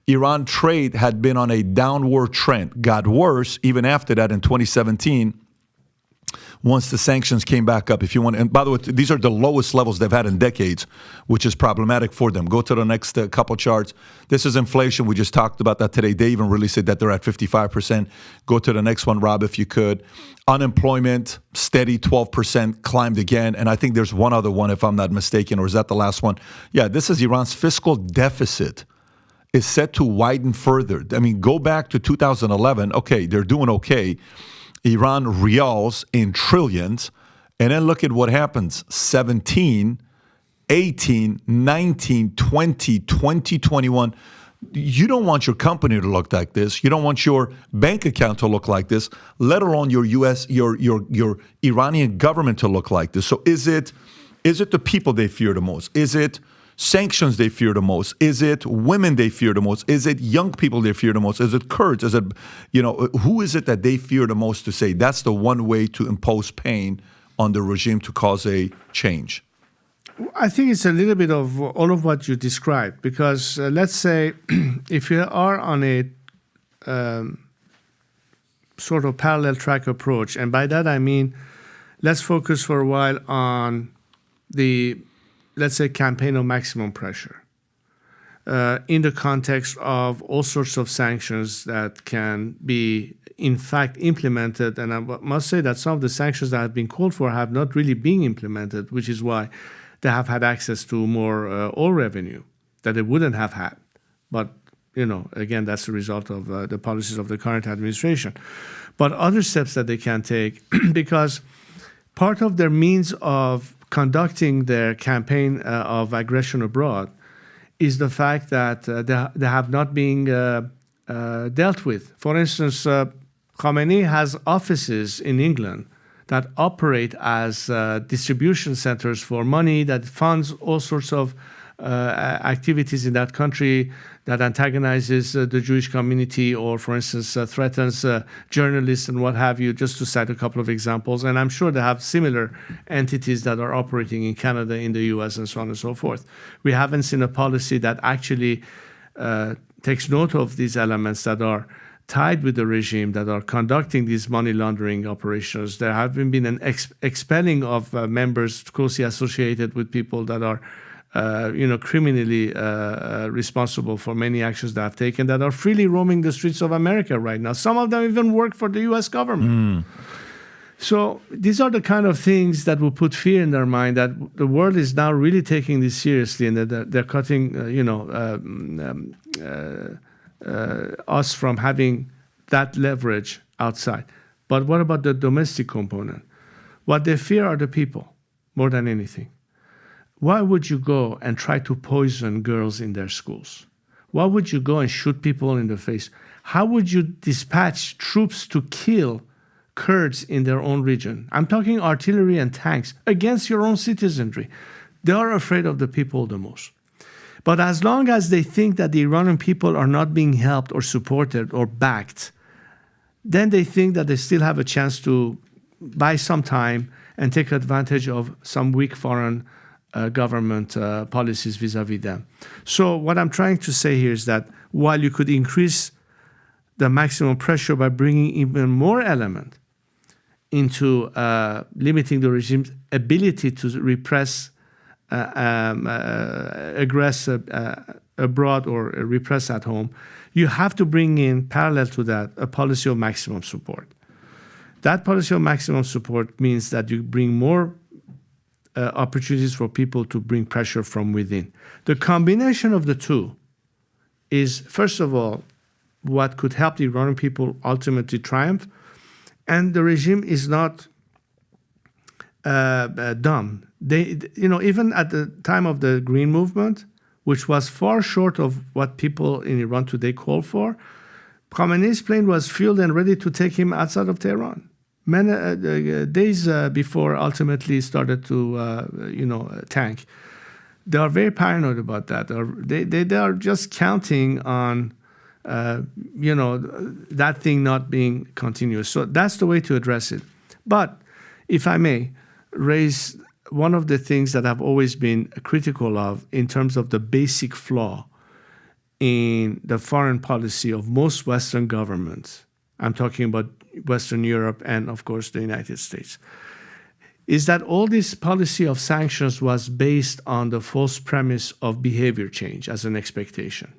Iran trade had been on a downward trend. Got worse even after that in 2017 once the sanctions came back up. If you want, and by the way, these are the lowest levels they've had in decades, which is problematic for them. Go to the next couple charts. This is inflation. We just talked about that today. They even released it that they're at 55%. Go to the next one, Rob, if you could. Unemployment, steady 12%, climbed again. And I think there's one other one, if I'm not mistaken, or is that the last one? Yeah, this is Iran's fiscal deficit is set to widen further. I mean, go back to 2011. Okay, they're doing okay. Iran rials in trillions. And then look at what happens. 17, 18, 19, 20, 2021. You don't want your company to look like this. You don't want your bank account to look like this, let alone your U.S., your Iranian government to look like this. So is it the people they fear the most? Is it sanctions they fear the most? Is it women they fear the most? Is it young people they fear the most? Is it Kurds? Is it, who is it that they fear the most to say that's the one way to impose pain on the regime to cause a change? I think it's a little bit of all of what you described, because let's say if you are on a sort of parallel track approach, and by that I mean let's focus for a while on the, let's say, campaign of maximum pressure in the context of all sorts of sanctions that can be in fact implemented. And I must say that some of the sanctions that have been called for have not really been implemented, which is why they have had access to more oil revenue that they wouldn't have had. But, you know, again, that's the result of the policies of the current administration. But other steps that they can take, because part of their means of conducting their campaign of aggression abroad is the fact that they have not been dealt with. For instance, Khamenei has offices in England that operate as distribution centers for money that funds all sorts of activities in that country that antagonizes the Jewish community, or, for instance, threatens journalists and what have you, just to cite a couple of examples. And I'm sure they have similar entities that are operating in Canada, in the US, and so on and so forth. We haven't seen a policy that actually takes note of these elements that are tied with the regime, that are conducting these money laundering operations. There have been an expelling of members closely associated with people that are criminally responsible for many actions that have taken, that are freely roaming the streets of America right now. Some of them even work for the U.S. government. So these are the kind of things that will put fear in their mind that the world is now really taking this seriously, and that they're cutting, us from having that leverage outside. But what about the domestic component? What they fear are the people more than anything. Why would you go and try to poison girls in their schools? Why would you go and shoot people in the face? How would you dispatch troops to kill Kurds in their own region? I'm talking artillery and tanks against your own citizenry. They are afraid of the people the most. But as long as they think that the Iranian people are not being helped or supported or backed, then they think that they still have a chance to buy some time and take advantage of some weak foreign government policies vis-a-vis them. So what I'm trying to say here is that while you could increase the maximum pressure by bringing even more element into limiting the regime's ability to repress, aggress abroad or repress at home, you have to bring in, parallel to that, a policy of maximum support. That policy of maximum support means that you bring more opportunities for people to bring pressure from within. The combination of the two is, first of all, what could help the Iranian people ultimately triumph. And the regime is not dumb. They, even at the time of the Green Movement, which was far short of what people in Iran today call for, Khamenei's plane was fueled and ready to take him outside of Tehran. Many days before ultimately started to, tank. They are very paranoid about that. They are just counting on, that thing not being continuous. So that's the way to address it. But if I may raise one of the things that I've always been critical of in terms of the basic flaw in the foreign policy of most Western governments, I'm talking about Western Europe and, of course, the United States, is that all this policy of sanctions was based on the false premise of behavior change as an expectation,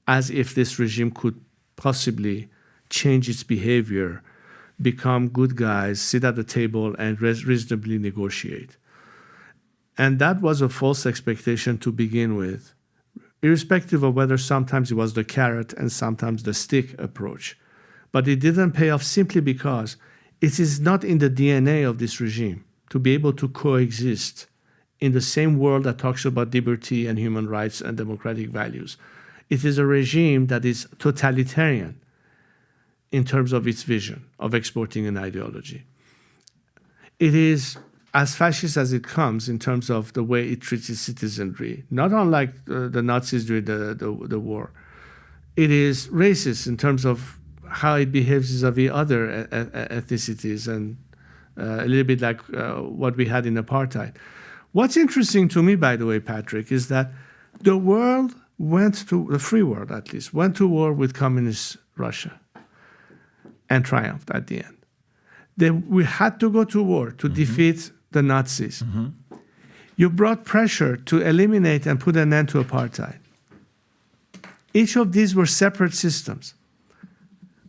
as if this regime could possibly change its behavior, become good guys, sit at the table, and reasonably negotiate. And that was a false expectation to begin with, irrespective of whether sometimes it was the carrot and sometimes the stick approach. But it didn't pay off simply because it is not in the DNA of this regime to be able to coexist in the same world that talks about liberty and human rights and democratic values. It is a regime that is totalitarian in terms of its vision of exporting an ideology. It is as fascist as it comes in terms of the way it treats its citizenry, not unlike the Nazis during the war. It is racist in terms of how it behaves vis-a-vis other ethnicities, and a little bit like what we had in apartheid. What's interesting to me, by the way, Patrick, is that the world the free world at least, went to war with communist Russia and triumphed at the end. We had to go to war to defeat the Nazis. You brought pressure to eliminate and put an end to apartheid. Each of these were separate systems.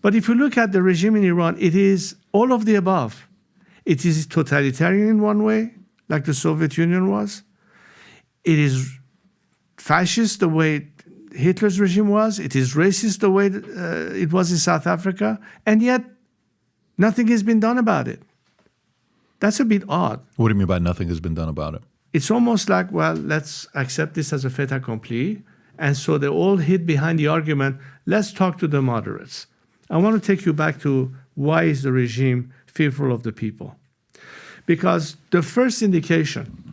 But if you look at the regime in Iran, it is all of the above. It is totalitarian in one way, like the Soviet Union was. It is fascist the way Hitler's regime was. It is racist the way it was in South Africa. And yet, nothing has been done about it. That's a bit odd. What do you mean by nothing has been done about it? It's almost like, well, let's accept this as a fait accompli. And so they all hid behind the argument, let's talk to the moderates. I want to take you back to why is the regime fearful of the people? Because the first indication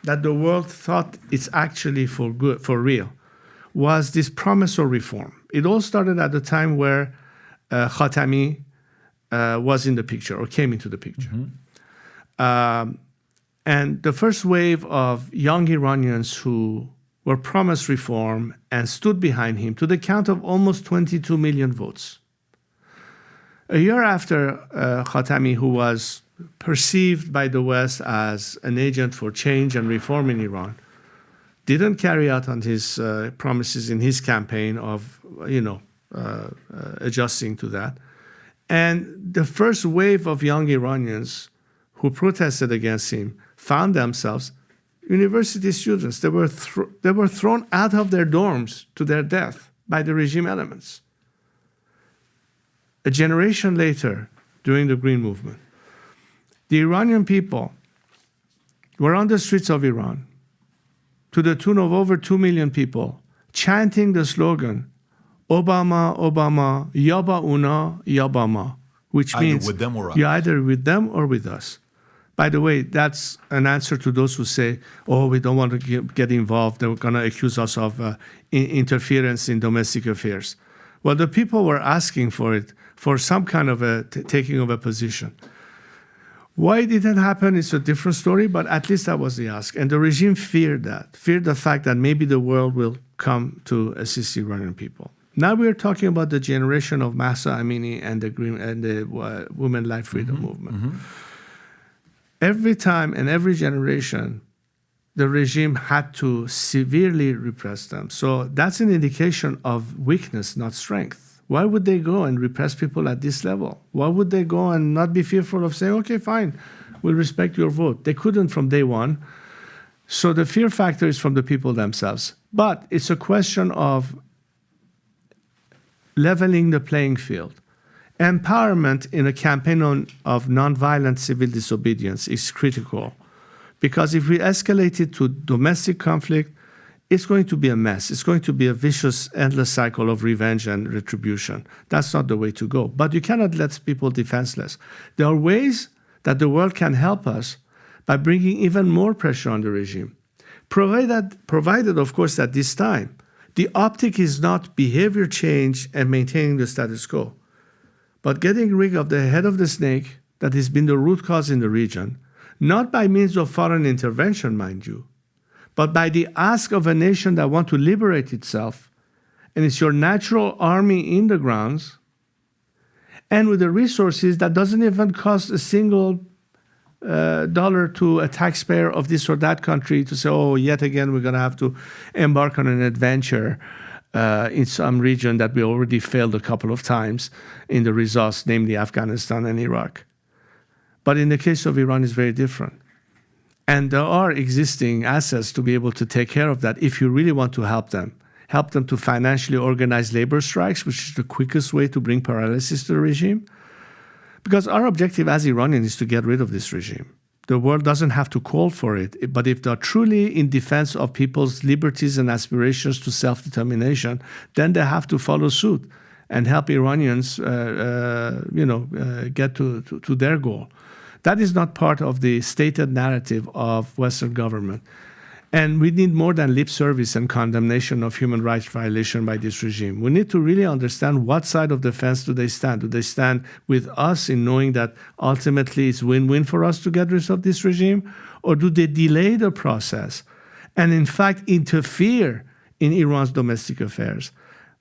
that the world thought it's actually for good, for real, was this promise of reform. It all started at the time where Khatami was in the picture or came into the picture. And the first wave of young Iranians who were promised reform and stood behind him to the count of almost 22 million votes. A year after Khatami, who was perceived by the West as an agent for change and reform in Iran, didn't carry out on his promises in his campaign of, adjusting to that. And the first wave of young Iranians who protested against him found themselves university students. They were thrown out of their dorms to their death by the regime elements. A generation later, during the Green Movement, the Iranian people were on the streets of Iran to the tune of over 2 million people chanting the slogan, Obama, Obama, Yaba Una, Yabama, which means with them or us. You're either with them or with us. By the way, that's an answer to those who say, oh, we don't want to get involved. They're going to accuse us of interference in domestic affairs. Well, the people were asking for it, for some kind of a taking of a position. Why it didn't happen is a different story, but at least that was the ask. And the regime feared the fact that maybe the world will come to assist Iranian people. Now we're talking about the generation of Mahsa Amini and the Women Life Freedom Movement. Every time and every generation, the regime had to severely repress them. So that's an indication of weakness, not strength. Why would they go and repress people at this level? Why would they go and not be fearful of saying, okay, fine, we'll respect your vote? They couldn't from day one. So the fear factor is from the people themselves. But it's a question of leveling the playing field. Empowerment in a campaign of nonviolent civil disobedience is critical, because if we escalate it to domestic conflict, it's going to be a mess. It's going to be a vicious, endless cycle of revenge and retribution. That's not the way to go. But you cannot let people defenseless. There are ways that the world can help us by bringing even more pressure on the regime, provided, of course, at this time, the optic is not behavior change and maintaining the status quo, but getting rid of the head of the snake that has been the root cause in the region, not by means of foreign intervention, mind you, but by the ask of a nation that wants to liberate itself, and it's your natural army in the grounds, and with the resources that doesn't even cost a single dollar to a taxpayer of this or that country to say, oh, yet again, we're going to have to embark on an adventure in some region that we already failed a couple of times in the results, namely Afghanistan and Iraq. But in the case of Iran, it's very different. And there are existing assets to be able to take care of that if you really want to help them. Help them to financially organize labor strikes, which is the quickest way to bring paralysis to the regime. Because our objective as Iranians is to get rid of this regime. The world doesn't have to call for it, but if they're truly in defense of people's liberties and aspirations to self-determination, then they have to follow suit and help Iranians, get to their goal. That is not part of the stated narrative of Western government. And we need more than lip service and condemnation of human rights violation by this regime. We need to really understand what side of the fence do they stand. Do they stand with us in knowing that ultimately it's win-win for us to get rid of this regime? Or do they delay the process and in fact interfere in Iran's domestic affairs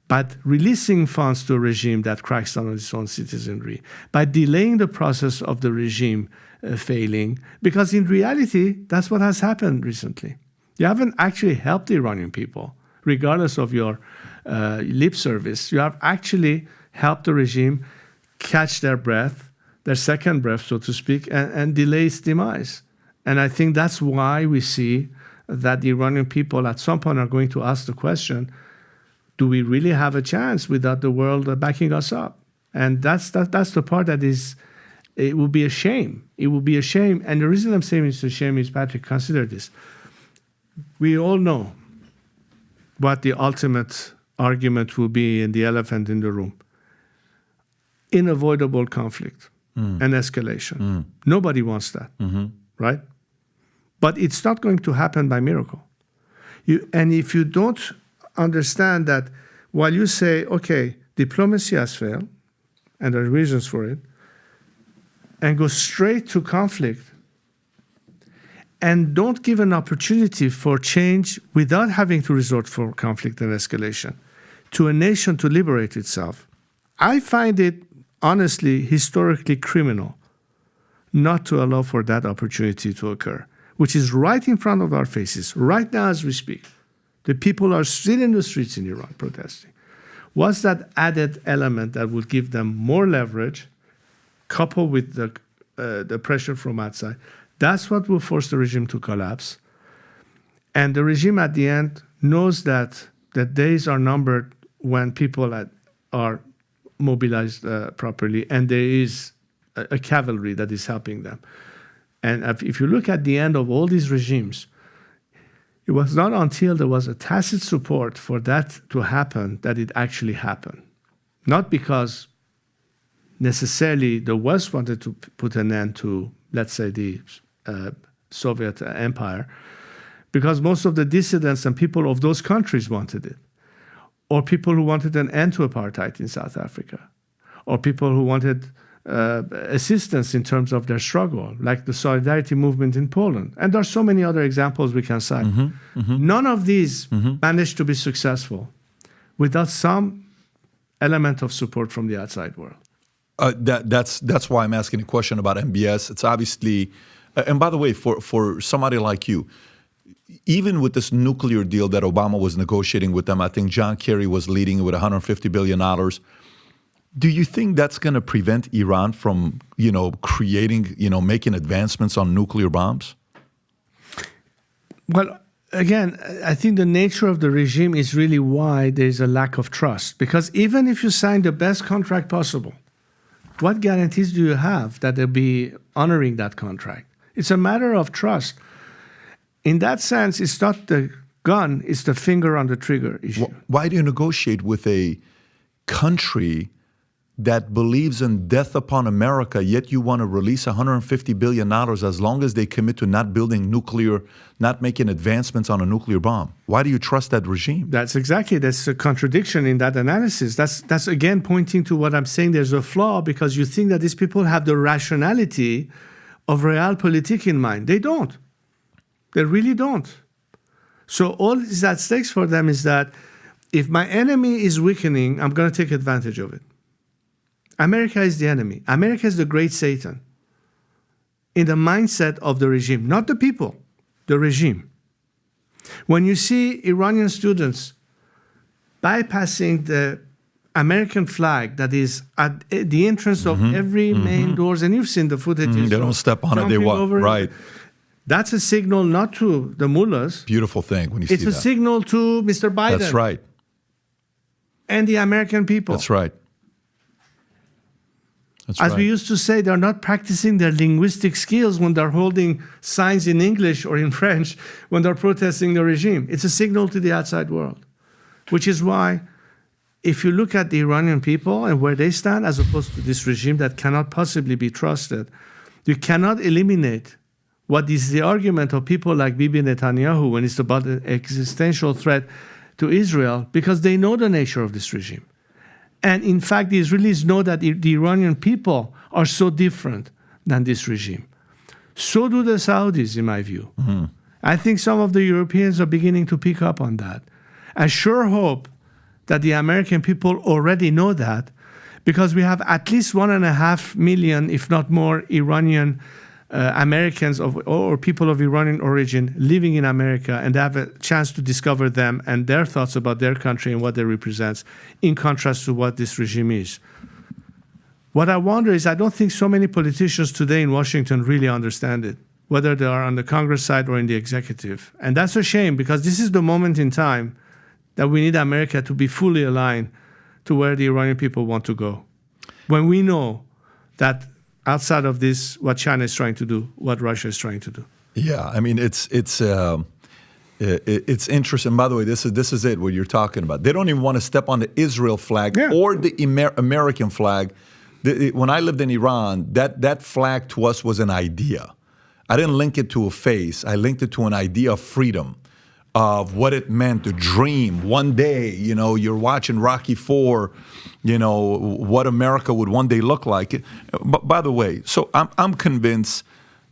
by releasing funds to a regime that cracks down on its own citizenry, by delaying the process of the regime failing? Because in reality, that's what has happened recently. You haven't actually helped the Iranian people, regardless of your lip service. You have actually helped the regime catch their breath, their second breath, so to speak, and delay its demise. And I think that's why we see that the Iranian people at some point are going to ask the question, do we really have a chance without the world backing us up? And that's the part that is, it would be a shame. It would be a shame. And the reason I'm saying it's a shame is, Patrick, consider this. We all know what the ultimate argument will be in the elephant in the room. Unavoidable conflict and escalation. Nobody wants that, right? But it's not going to happen by miracle. And if you don't understand that while you say, okay, diplomacy has failed, and there are reasons for it, and go straight to conflict, and don't give an opportunity for change without having to resort for conflict and escalation to a nation to liberate itself, I find it honestly historically criminal not to allow for that opportunity to occur, which is right in front of our faces, right now as we speak. The people are still in the streets in Iran protesting. What's that added element that would give them more leverage, coupled with the pressure from outside? That's what will force the regime to collapse. And the regime at the end knows that the days are numbered when people are mobilized properly, and there is a cavalry that is helping them. And if you look at the end of all these regimes, it was not until there was a tacit support for that to happen that it actually happened. Not because necessarily the West wanted to put an end to, let's say, the Soviet Empire, because most of the dissidents and people of those countries wanted it, or people who wanted an end to apartheid in South Africa, or people who wanted assistance in terms of their struggle, like the Solidarity movement in Poland. And there are so many other examples we can cite. None of these managed to be successful without some element of support from the outside world. That's why I'm asking a question about MBS. It's obviously, and by the way, for somebody like you, even with this nuclear deal that Obama was negotiating with them, I think John Kerry was leading it with $150 billion. Do you think that's going to prevent Iran from, creating, making advancements on nuclear bombs? Well, again, I think the nature of the regime is really why there's a lack of trust. Because even if you sign the best contract possible, what guarantees do you have that they'll be honoring that contract? It's a matter of trust. In that sense, it's not the gun, it's the finger on the trigger issue. Why do you negotiate with a country that believes in death upon America, yet you want to release $150 billion as long as they commit to not building nuclear, not making advancements on a nuclear bomb? Why do you trust that regime? That's a contradiction in that analysis. That's again pointing to what I'm saying. There's a flaw because you think that these people have the rationality of realpolitik in mind. They don't. They really don't. So all is at stake for them is that if my enemy is weakening, I'm going to take advantage of it. America is the enemy. America is the great Satan in the mindset of the regime, not the people, the regime. When you see Iranian students bypassing the American flag that is at the entrance of every main doors, and you've seen the footage. They don't step on it, they walk, right. That's a signal not to the mullahs. Beautiful thing when you see that. It's a signal to Mr. Biden. That's right. And the American people. That's right. As we used to say, they're not practicing their linguistic skills when they're holding signs in English or in French when they're protesting the regime. It's a signal to the outside world, which is why if you look at the Iranian people and where they stand as opposed to this regime that cannot possibly be trusted, you cannot eliminate what is the argument of people like Bibi Netanyahu when it's about an existential threat to Israel, because they know the nature of this regime. And in fact, the Israelis know that the Iranian people are so different than this regime. So do the Saudis, in my view. Mm-hmm. I think some of the Europeans are beginning to pick up on that. I sure hope that the American people already know that, because we have at least 1.5 million, if not more, Iranian Americans or people of Iranian origin living in America, and they have a chance to discover them and their thoughts about their country and what they represent, in contrast to what this regime is. What I wonder is, I don't think so many politicians today in Washington really understand it, whether they are on the Congress side or in the executive. And that's a shame, because this is the moment in time that we need America to be fully aligned to where the Iranian people want to go. When we know that outside of this, what China is trying to do, what Russia is trying to do. Yeah, I mean, it's interesting. By the way, this is it, what you're talking about. They don't even want to step on the Israel flag or the American flag. When I lived in Iran, that flag to us was an idea. I didn't link it to a face. I linked it to an idea of freedom, of what it meant to dream. One day, you're watching Rocky IV, what America would one day look like. But by the way, so I'm convinced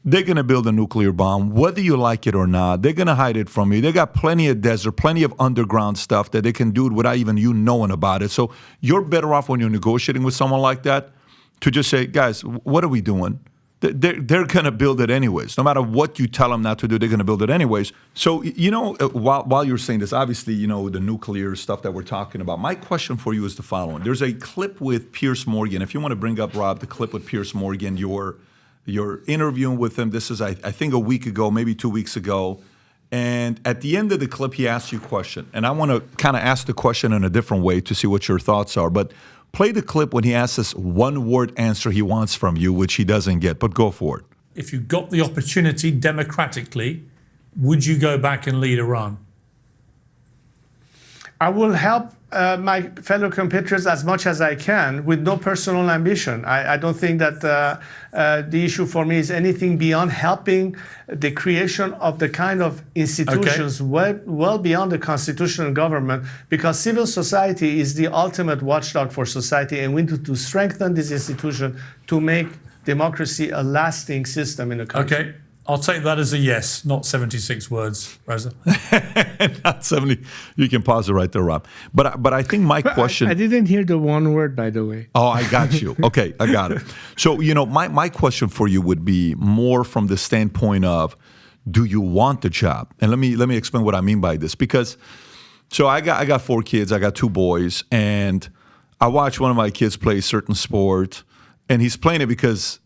they're going to build a nuclear bomb, whether you like it or not. They're going to hide it from you. They got plenty of desert, plenty of underground stuff that they can do without even you knowing about it. So you're better off when you're negotiating with someone like that to just say, guys, what are we doing? They're going to build it anyways. No matter what you tell them not to do, they're going to build it anyways. So, while you're saying this, obviously, the nuclear stuff that we're talking about, my question for you is the following. There's a clip with Piers Morgan. If you want to bring up, Rob, the clip with Piers Morgan, you're interviewing with him. This is, I think, a week ago, maybe 2 weeks ago. And at the end of the clip, he asks you a question. And I want to kind of ask the question in a different way to see what your thoughts are. But play the clip when he asks this one-word answer he wants from you, which he doesn't get, but go for it. If you got the opportunity democratically, would you go back and lead Iran? I will help my fellow compatriots as much as I can with no personal ambition. I don't think that the issue for me is anything beyond helping the creation of the kind of institutions well beyond the constitutional government, because civil society is the ultimate watchdog for society, and we need to strengthen this institution to make democracy a lasting system in the country. Okay. I'll take that as a yes, not 76 words, Reza. Not 70. You can pause it right there, Rob. But I think my question... I didn't hear the one word, by the way. Oh, I got you. Okay, I got it. So, my question for you would be more from the standpoint of, do you want the job? And let me explain what I mean by this. Because, so I got 4 kids. I got 2 boys. And I watch one of my kids play a certain sport. And he's playing it because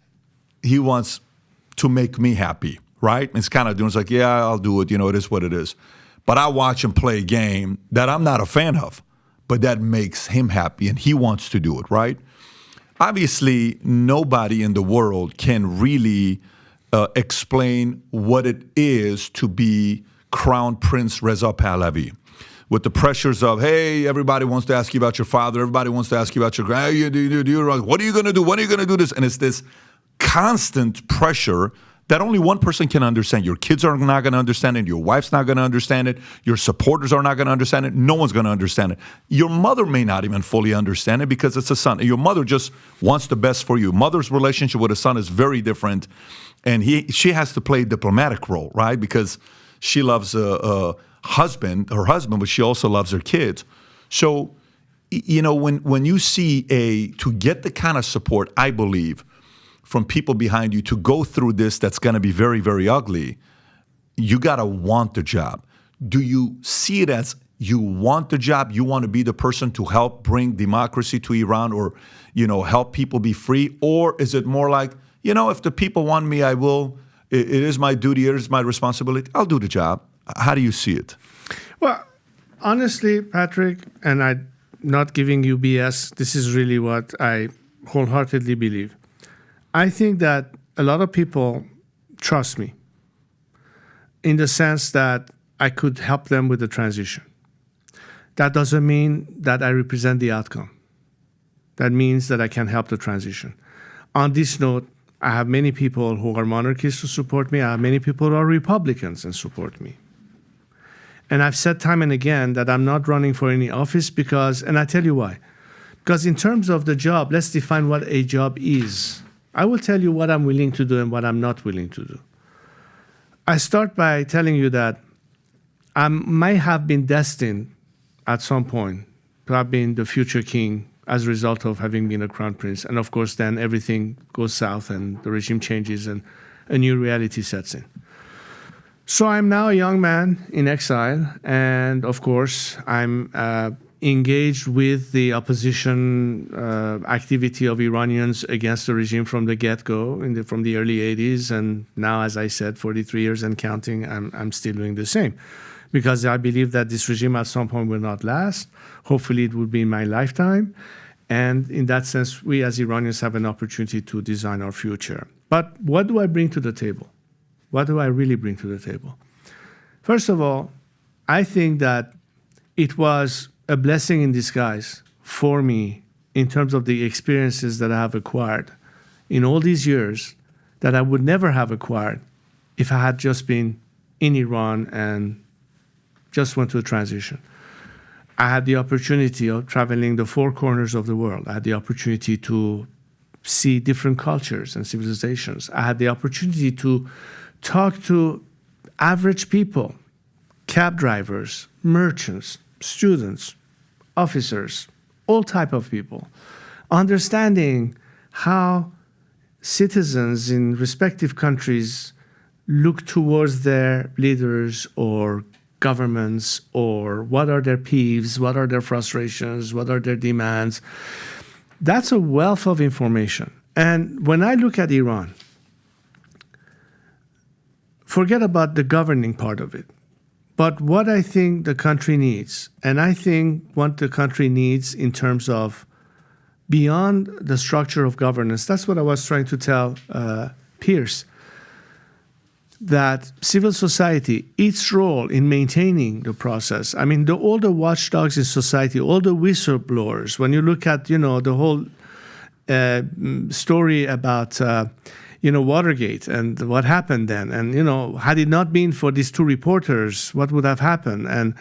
he wants to make me happy, right? It's kind of doing, it's like, yeah, I'll do it. It is what it is. But I watch him play a game that I'm not a fan of, but that makes him happy and he wants to do it, right? Obviously, nobody in the world can really explain what it is to be Crown Prince Reza Pahlavi. With the pressures of, hey, everybody wants to ask you about your father. Everybody wants to ask you about your what are you going to do? When are you going to do this? And it's this constant pressure that only one person can understand. Your kids are not going to understand it. Your wife's not going to understand it. Your supporters are not going to understand it. No one's going to understand it. Your mother may not even fully understand it because it's a son. Your mother just wants the best for you. Mother's relationship with a son is very different. And she has to play a diplomatic role, right? Because she loves her husband, but she also loves her kids. So, when you see to get the kind of support, I believe, from people behind you to go through this that's going to be very, very ugly, you got to want the job. Do you see it as you want the job? You want to be the person to help bring democracy to Iran or, help people be free? Or is it more like, if the people want me, I will. It is my duty. It is my responsibility. I'll do the job. How do you see it? Well, honestly, Patrick, and I'm not giving you BS, this is really what I wholeheartedly believe. I think that a lot of people trust me in the sense that I could help them with the transition. That doesn't mean that I represent the outcome. That means that I can help the transition. On this note, I have many people who are monarchists who support me. I have many people who are Republicans and support me. And I've said time and again that I'm not running for any office because, and I tell you why. Because in terms of the job, let's define what a job is. I will tell you what I'm willing to do and what I'm not willing to do. I start by telling you that I might have been destined at some point to have been the future king as a result of having been a crown prince. And of course, then everything goes south and the regime changes and a new reality sets in. So I'm now a young man in exile. And of course, I'm engaged with the opposition activity of Iranians against the regime from the get-go, from the early 80s. And now, as I said, 43 years and counting, I'm still doing the same. Because I believe that this regime at some point will not last. Hopefully it will be in my lifetime. And in that sense, we as Iranians have an opportunity to design our future. But what do I bring to the table? What do I really bring to the table? First of all, I think that it was a blessing in disguise for me in terms of the experiences that I have acquired in all these years that I would never have acquired if I had just been in Iran and just went to a transition. I had the opportunity of traveling the four corners of the world. I had the opportunity to see different cultures and civilizations. I had the opportunity to talk to average people, cab drivers, merchants, students, officers, all type of people, understanding how citizens in respective countries look towards their leaders or governments, or what are their peeves, what are their frustrations, what are their demands. That's a wealth of information. And when I look at Iran, forget about the governing part of it, but what I think the country needs, and I think what the country needs in terms of beyond the structure of governance, that's what I was trying to tell Pierce, that civil society, its role in maintaining the process. I mean, all the watchdogs in society, all the whistleblowers, when you look at, the whole story about, Watergate and what happened then. And, had it not been for these two reporters, what would have happened?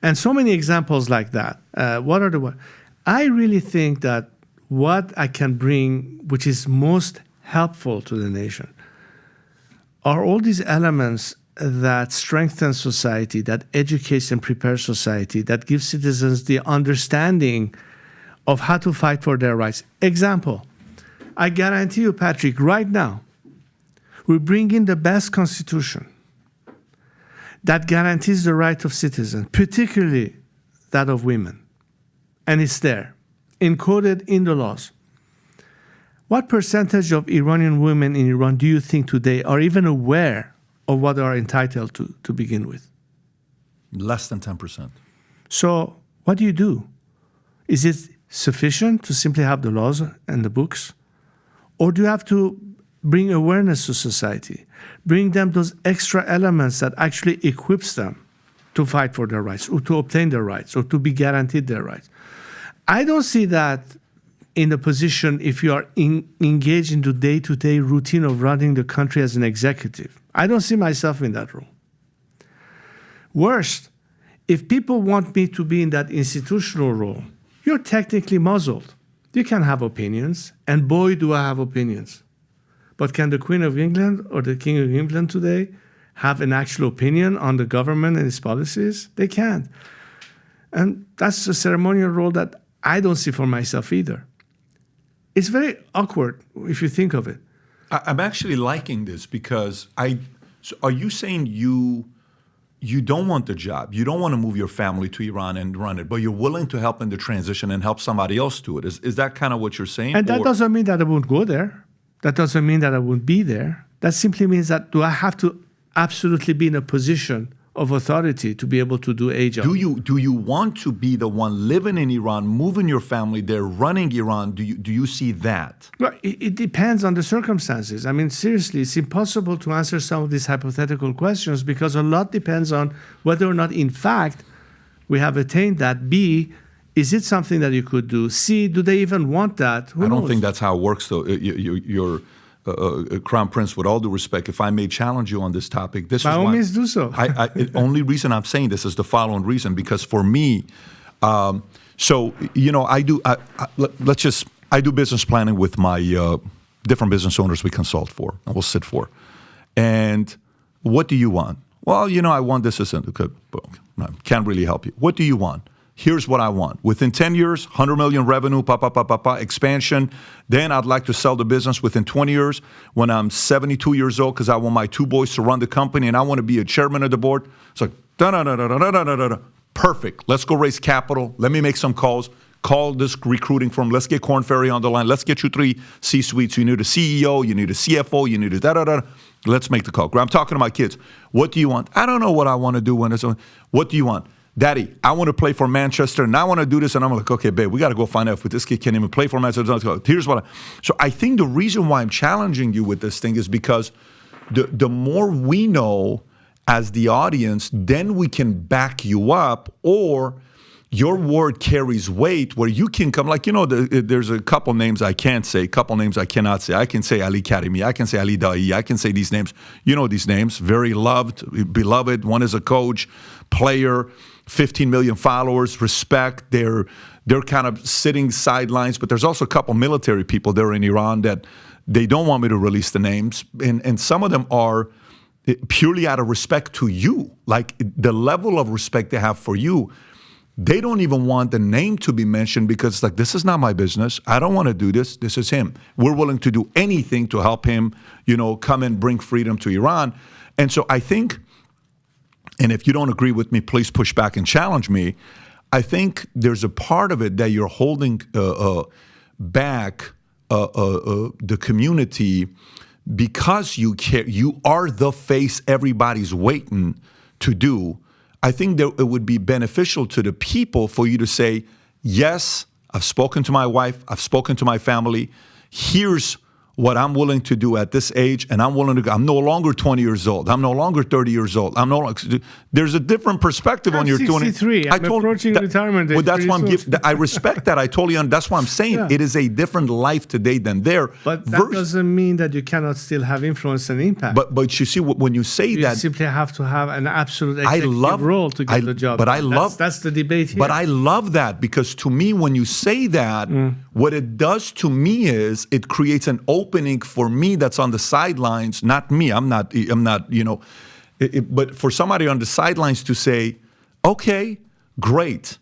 And so many examples like that. I really think that what I can bring, which is most helpful to the nation, are all these elements that strengthen society, that educates and prepares society, that gives citizens the understanding of how to fight for their rights. Example, I guarantee you, Patrick, right now, we bring in the best constitution that guarantees the right of citizens, particularly that of women. And it's there, encoded in the laws. What percentage of Iranian women in Iran do you think today are even aware of what they are entitled to begin with? Less than 10%. So what do? Is it sufficient to simply have the laws and the books? Or do you have to bring awareness to society, bring them those extra elements that actually equips them to fight for their rights or to obtain their rights or to be guaranteed their rights? I don't see that in the position if you are engaged in the day-to-day routine of running the country as an executive. I don't see myself in that role. Worst, if people want me to be in that institutional role, you're technically muzzled. You can have opinions, and boy, do I have opinions. But can the Queen of England or the King of England today have an actual opinion on the government and its policies? They can't. And that's a ceremonial role that I don't see for myself either. It's very awkward if you think of it. I'm actually liking this because so are you saying you don't want the job, you don't want to move your family to Iran and run it, but you're willing to help in the transition and help somebody else do it? Is that kind of what you're saying? And that doesn't mean that I won't go there. That doesn't mean that I won't be there. That simply means that do I have to absolutely be in a position of authority to be able to do a job? Do you want to be the one living in Iran, moving your family there, running Iran? Do you see that? Well, it depends on the circumstances. I mean, seriously, it's impossible to answer some of these hypothetical questions because a lot depends on whether or not, in fact, we have attained that. B, is it something that you could do? C, do they even want that? Who knows? Don't think that's how it works, though. Your Crown Prince, with all due respect, if I may challenge you on this topic, this By is all why means, do so. The only reason I'm saying this is the following reason, because for me, so I do business planning with my different business owners we consult for and we'll sit for. And what do you want? Well, I want this. Can't really help you. What do you want? Here's what I want. Within 10 years, 100 million revenue, expansion. Then I'd like to sell the business within 20 years when I'm 72 years old, because I want my two boys to run the company and I want to be a chairman of the board. It's like, perfect. Let's go raise capital. Let me make some calls. Call this recruiting firm. Let's get Korn Ferry on the line. Let's get you 3 C-suites. You need a CEO. You need a CFO. You need a da-da-da. Let's make the call. I'm talking to my kids. What do you want? I don't know what I want to do when it's on. What do you want? Daddy, I want to play for Manchester, and I want to do this. And I'm like, okay, babe, we got to go find out if this kid can't even play for Manchester. Here's what So I think the reason why I'm challenging you with this thing is because the more we know as the audience, then we can back you up, or your word carries weight where you can come, there's a couple names I can't say, a couple names I cannot say. I can say Ali Karimi, I can say Ali Daei, I can say these names. You know these names, very loved, beloved. One is a coach, player, 15 million followers, respect. They're kind of sitting sidelines, but there's also a couple military people there in Iran that they don't want me to release the names. And some of them are purely out of respect to you, like the level of respect they have for you. They don't even want the name to be mentioned because it's like, this is not my business. I don't want to do this. This is him. We're willing to do anything to help him, come and bring freedom to Iran. And so I think, and if you don't agree with me, please push back and challenge me. I think there's a part of it that you're holding back the community because you care. You are the face everybody's waiting to do. I think that it would be beneficial to the people for you to say, yes, I've spoken to my wife, I've spoken to my family. Here's what I'm willing to do at this age, and I'm no longer 20 years old. I'm no longer 30 years old. There's a different perspective on your 63. I'm approaching retirement age. Well, that's why I respect that. I totally understand. That's why I'm saying it is a different life today than there. But that doesn't mean that you cannot still have influence and impact. But you see, when you say you that, simply have to have an absolute executive role to get the job. But that's the debate here. But I love that, because to me, when you say that, what it does to me is it creates an opening for me that's on the sidelines. Not me. I'm not. But for somebody on the sidelines to say, okay, great.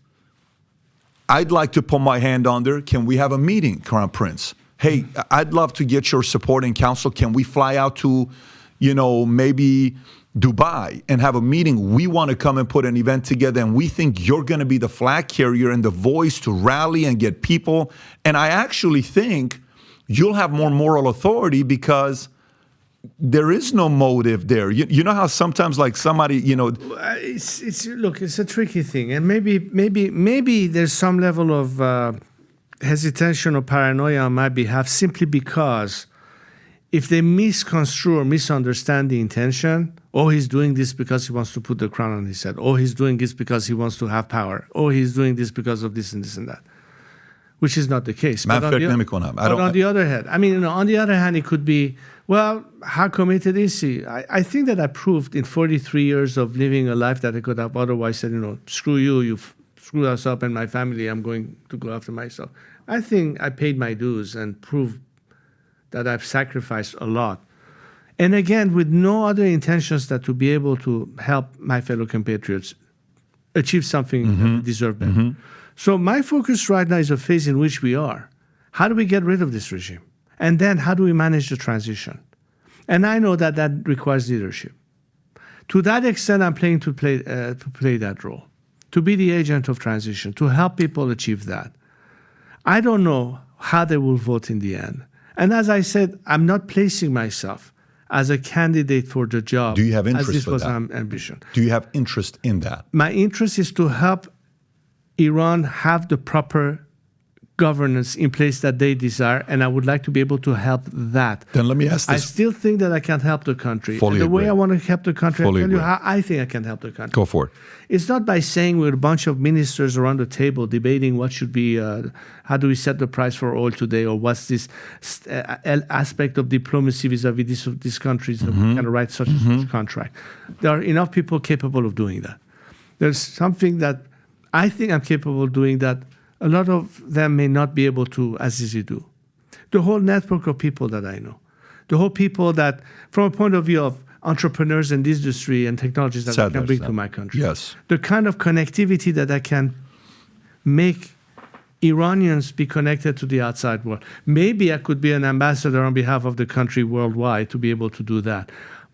I'd like to put my hand on there. Can we have a meeting, Crown Prince? Hey, I'd love to get your support and counsel. Can we fly out to, maybe Dubai and have a meeting? We want to come and put an event together, and we think you're going to be the flag carrier and the voice to rally and get people. And I actually think you'll have more moral authority because there is no motive there. You know how sometimes, like somebody, it's a tricky thing, and maybe there's some level of hesitation or paranoia on my behalf, simply because if they misconstrue or misunderstand the intention, he's doing this because he wants to put the crown on his head, he's doing this because he wants to have power, he's doing this because of this and this and that, which is not the case. But on the other hand, it could be, well, how committed is he? I think that I proved in 43 years of living a life that I could have otherwise said, screw you, you've screwed us up and my family, I'm going to go after myself. I think I paid my dues and proved that I've sacrificed a lot. And again, with no other intentions than to be able to help my fellow compatriots achieve something that they deserve better. So my focus right now is a phase in which we are. How do we get rid of this regime? And then how do we manage the transition? And I know that that requires leadership. To that extent, I'm planning to play that role, to be the agent of transition, to help people achieve that. I don't know how they will vote in the end. And as I said, I'm not placing myself as a candidate for the job. Do you have interest as this for was that? my ambition. Do you have interest in that? My interest is to help Iran have the proper governance in place that they desire, and I would like to be able to help that. Then let me ask I this. still think that I can help the country. Fully And the way agree. I want to help the country, Fully I'll tell you agree. how I think I can help the country. Go for it. It's not by saying we're a bunch of ministers around the table debating what should be, how do we set the price for oil today, or what's this aspect of diplomacy vis-a-vis these countries that we can write such a contract. There are enough people capable of doing that. There's something that I think I'm capable of doing that a lot of them may not be able to as easily do. The whole network of people that I know, the whole people that, from a point of view of entrepreneurs in the industry and technologies that I can bring to my country. Yes. The kind of connectivity that I can make Iranians be connected to the outside world. Maybe I could be an ambassador on behalf of the country worldwide to be able to do that.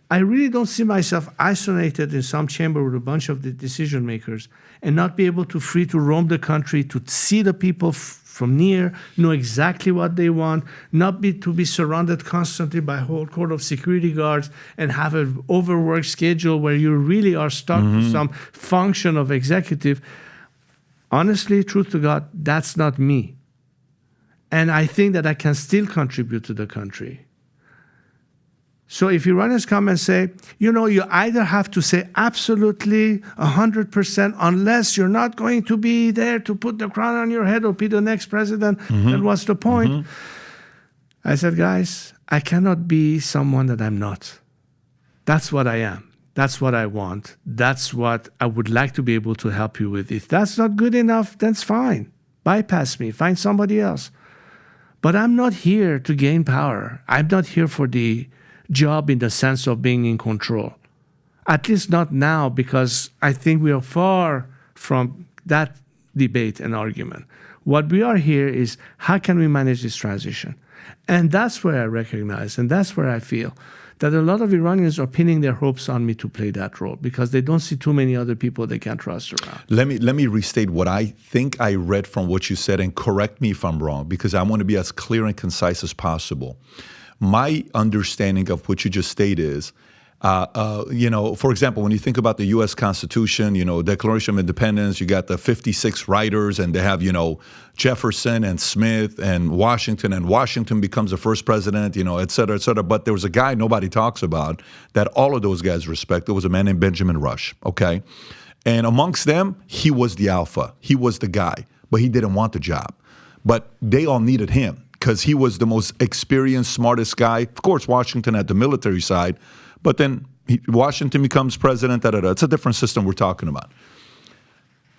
I really don't see myself isolated in some chamber with a bunch of the decision makers and not be able to free to roam the country, to see the people from near, know exactly what they want, not be to be surrounded constantly by a whole court of security guards and have an overworked schedule where you really are stuck to some function of executive. Honestly, truth to God, that's not me. And I think that I can still contribute to the country. So if Iranians come and say, you know, you either have to say absolutely 100% unless you're not going to be there to put the crown on your head or be the next president, then what's the point? I said, guys, I cannot be someone that I'm not. That's what I am. That's what I want. That's what I would like to be able to help you with. If that's not good enough, then it's fine. Bypass me. Find somebody else. But I'm not here to gain power. I'm not here for the job in the sense of being in control. At least not now, because I think we are far from that debate and argument. What we are here is how can we manage this transition? And that's where I recognize, and that's where I feel that a lot of Iranians are pinning their hopes on me to play that role because they don't see too many other people they can trust around. Let me restate what I think I read from what you said, and correct me if I'm wrong, because I want to be as clear and concise as possible. My understanding of what you just stated is, for example, when you think about the U.S. Constitution, Declaration of Independence, you got the 56 writers, and they have, Jefferson and Smith and Washington becomes the first president, et cetera, et cetera. But there was a guy nobody talks about that all of those guys respect. There was a man named Benjamin Rush, okay? And amongst them, he was the alpha. He was the guy, but he didn't want the job. But they all needed him, because he was the most experienced, smartest guy. Of course, Washington had the military side, but then Washington becomes president. It's a different system we're talking about.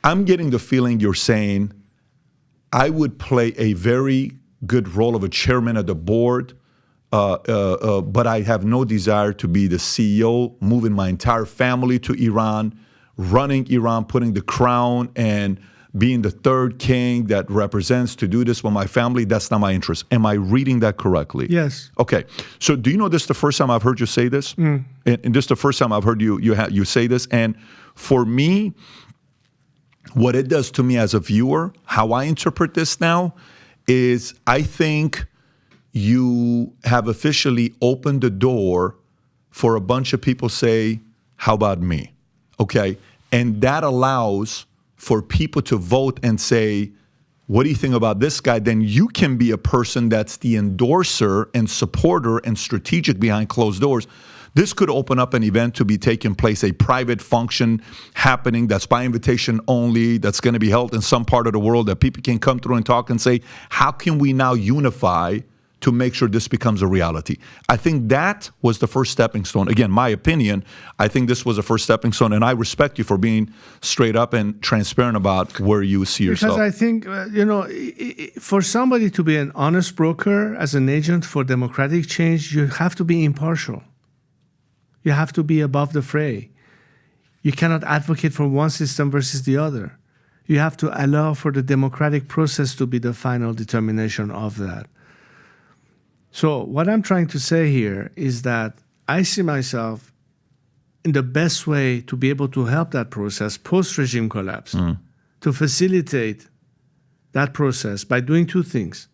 I'm getting the feeling you're saying I would play a very good role of a chairman of the board, but I have no desire to be the CEO, moving my entire family to Iran, running Iran, putting the crown, and being the third king that represents to do this with my family. That's not my interest. Am I reading that correctly? Yes. Okay. So do you know this is the first time I've heard you say this? And this is the first time I've heard you say this. And for me, what it does to me as a viewer, how I interpret this now, is I think you have officially opened the door for a bunch of people say, how about me? Okay. And that allows for people to vote and say, what do you think about this guy? Then you can be a person that's the endorser and supporter and strategic behind closed doors. This could open up an event to be taking place, a private function happening that's by invitation only, that's going to be held in some part of the world that people can come through and talk and say, how can we now unify to make sure this becomes a reality? I think that was the first stepping stone. Again, my opinion, I think this was the first stepping stone, and I respect you for being straight up and transparent about where you see yourself. Because I think, for somebody to be an honest broker as an agent for democratic change, you have to be impartial. You have to be above the fray. You cannot advocate for one system versus the other. You have to allow for the democratic process to be the final determination of that. So what I'm trying to say here is that I see myself in the best way to be able to help that process post-regime collapse, to facilitate that process by doing two things.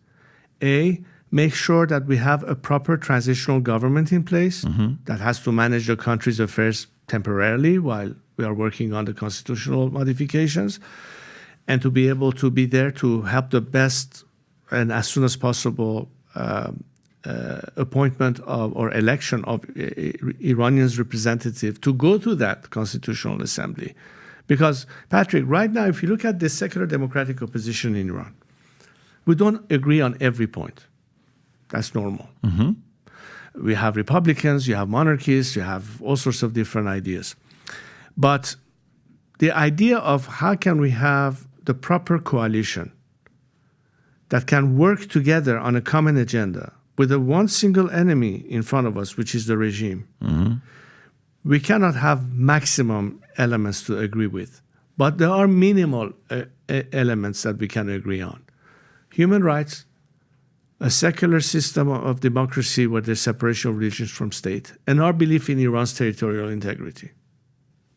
A, make sure that we have a proper transitional government in place that has to manage the country's affairs temporarily while we are working on the constitutional modifications, and to be able to be there to help the best and as soon as possible, appointment of or election of Iranians representative to go to that constitutional assembly. Because, Patrick, right now, if you look at the secular democratic opposition in Iran, we don't agree on every point. That's normal. Mm-hmm. We have Republicans, you have monarchists, you have all sorts of different ideas. But the idea of how can we have the proper coalition that can work together on a common agenda with a one single enemy in front of us, which is the regime, we cannot have maximum elements to agree with. But there are minimal elements that we can agree on. Human rights, a secular system of democracy where there's separation of religions from state, and our belief in Iran's territorial integrity.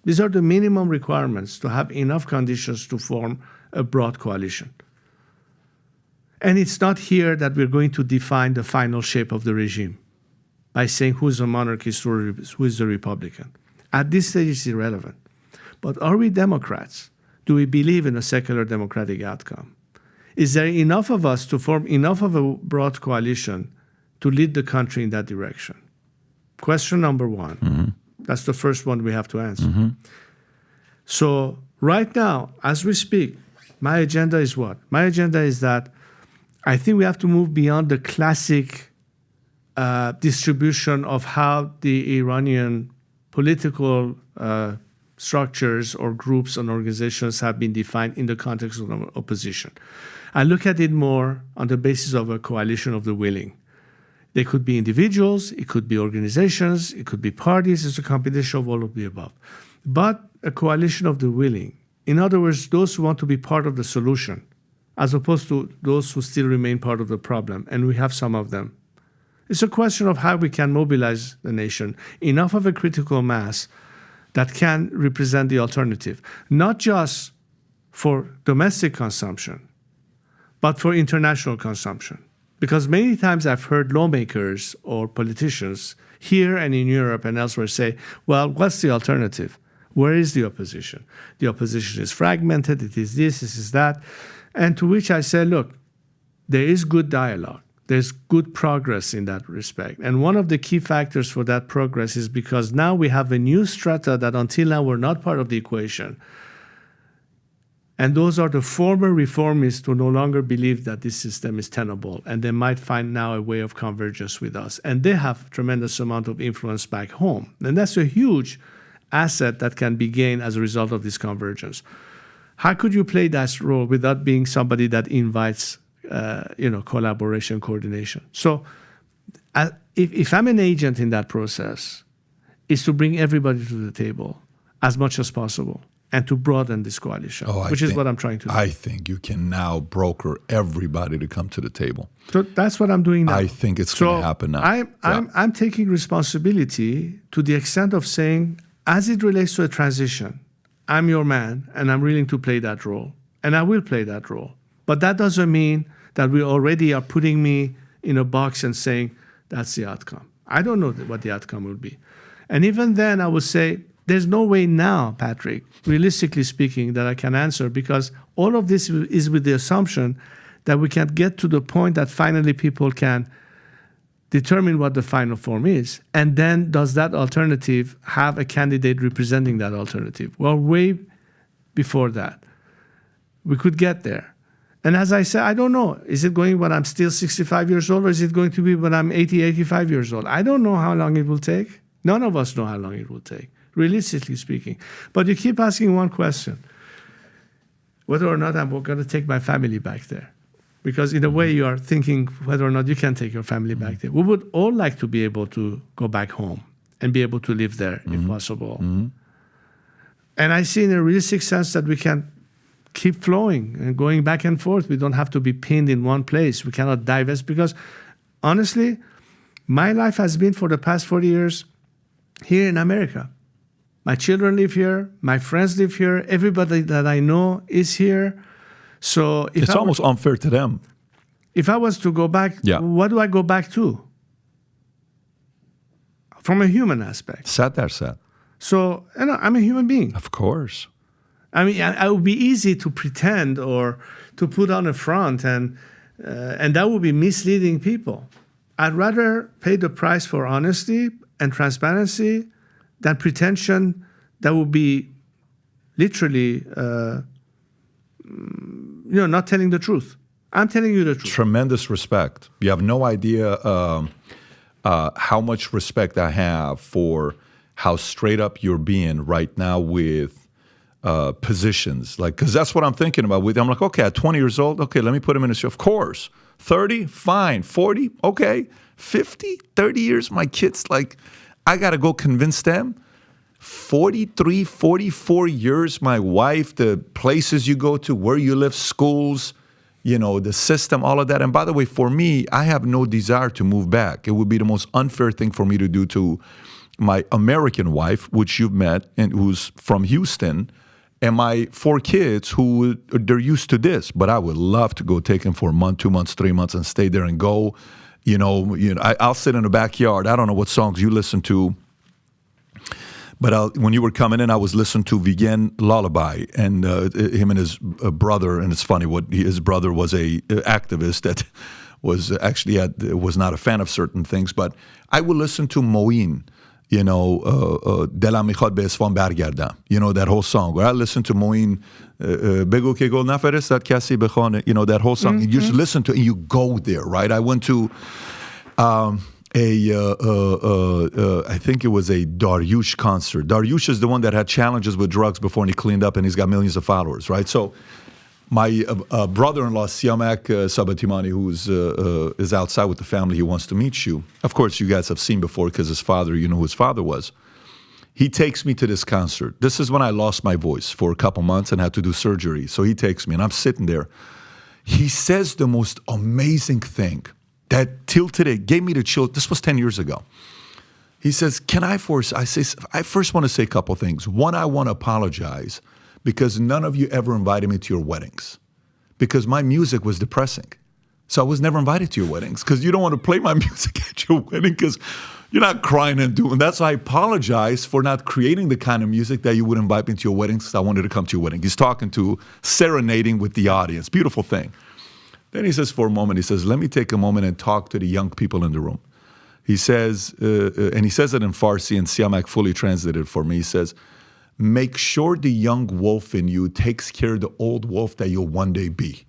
These are the minimum requirements to have enough conditions to form a broad coalition. And it's not here that we're going to define the final shape of the regime by saying who's a monarchist or who is a Republican. At this stage, it's irrelevant. But are we Democrats? Do we believe in a secular democratic outcome? Is there enough of us to form enough of a broad coalition to lead the country in that direction? Question number one. Mm-hmm. That's the first one we have to answer. Mm-hmm. So right now, as we speak, my agenda is what? My agenda is that I think we have to move beyond the classic distribution of how the Iranian political structures or groups and organizations have been defined in the context of opposition. I look at it more on the basis of a coalition of the willing. They could be individuals, it could be organizations, it could be parties, it's a combination of all of the above. But a coalition of the willing. In other words, those who want to be part of the solution, as opposed to those who still remain part of the problem, and we have some of them. It's a question of how we can mobilize the nation, enough of a critical mass that can represent the alternative, not just for domestic consumption, but for international consumption. Because many times I've heard lawmakers or politicians here and in Europe and elsewhere say, well, what's the alternative? Where is the opposition? The opposition is fragmented, it is this is that. And to which I say, look, there is good dialogue. There's good progress in that respect. And one of the key factors for that progress is because now we have a new strata that until now were not part of the equation. And those are the former reformists who no longer believe that this system is tenable, and they might find now a way of convergence with us. And they have tremendous amount of influence back home. And that's a huge asset that can be gained as a result of this convergence. How could you play that role without being somebody that invites collaboration, coordination? So if I'm an agent in that process, is to bring everybody to the table as much as possible and to broaden this coalition, which is what I'm trying to do. I think you can now broker everybody to come to the table. So that's what I'm doing now. I think it's going to happen now. I'm taking responsibility to the extent of saying, as it relates to a transition, I'm your man and I'm willing to play that role. And I will play that role. But that doesn't mean that we already are putting me in a box and saying, that's the outcome. I don't know what the outcome will be. And even then, I would say, there's no way now, Patrick, realistically speaking, that I can answer, because all of this is with the assumption that we can get to the point that finally people can determine what the final form is. And then does that alternative have a candidate representing that alternative? Well, way before that. We could get there. And as I said, I don't know. Is it going when I'm still 65 years old, or is it going to be when I'm 80, 85 years old? I don't know how long it will take. None of us know how long it will take, realistically speaking. But you keep asking one question, whether or not I'm going to take my family back there. Because in a way you are thinking whether or not you can take your family back there. We would all like to be able to go back home and be able to live there if possible. And I see in a realistic sense that we can keep flowing and going back and forth. We don't have to be pinned in one place. We cannot divest, because honestly, my life has been for the past 40 years here in America. My children live here. My friends live here. Everybody that I know is here. So it's almost unfair to them. If I was to go back, what do I go back to? From a human aspect. Sad. So, I'm a human being. Of course. I mean, it would be easy to pretend or to put on a front and And that would be misleading people. I'd rather pay the price for honesty and transparency than pretension that would be literally, not telling the truth. I'm telling you the truth. Tremendous respect. You have no idea how much respect I have for how straight up you're being right now with positions. Like, because that's what I'm thinking about. I'm like, okay, at 20 years old, okay, let me put him in a show. Of course. 30, fine. 40, okay. 50, 30 years, my kids, like, I got to go convince them. 43, 44 years, my wife, the places you go to, where you live, schools, the system, all of that. And by the way, for me, I have no desire to move back. It would be the most unfair thing for me to do to my American wife, which you've met, and who's from Houston, and my 4 kids who they're used to this. But I would love to go take them for a month, 2 months, 3 months, and stay there and go. I'll sit in the backyard. I don't know what songs you listen to. But when you were coming in, I was listening to Vigen Lullaby, and him and his brother, and it's funny, his brother was a activist that was actually was not a fan of certain things, but I would listen to Moin, Delam Mikhad Be Isfahan Bargardam, that whole song. Where I listen to Moin, Bego Ke Gol Naferestad Kasi Bekhane, that whole song. And you just listen to it, and you go there, right? I went to I think it was a Dariush concert. Dariush is the one that had challenges with drugs before, and he cleaned up, and he's got millions of followers, right? So my brother-in-law, Siamak Sabatimani, who is outside with the family, he wants to meet you. Of course, you guys have seen before because his father, you know who his father was. He takes me to this concert. This is when I lost my voice for a couple months and had to do surgery. So he takes me, and I'm sitting there. He says the most amazing thing that till today gave me the chill. This was 10 years ago. He says, I first want to say a couple things. One, I want to apologize because none of you ever invited me to your weddings because my music was depressing. So I was never invited to your weddings because you don't want to play my music at your wedding because you're not crying and doing. That's why I apologize for not creating the kind of music that you would invite me to your weddings because I wanted to come to your wedding. He's talking to, serenading with the audience. Beautiful thing. Then he says, for a moment, let me take a moment and talk to the young people in the room. He says, and he says it in Farsi, and Siamak fully translated for me. He says, make sure the young wolf in you takes care of the old wolf that you'll one day be.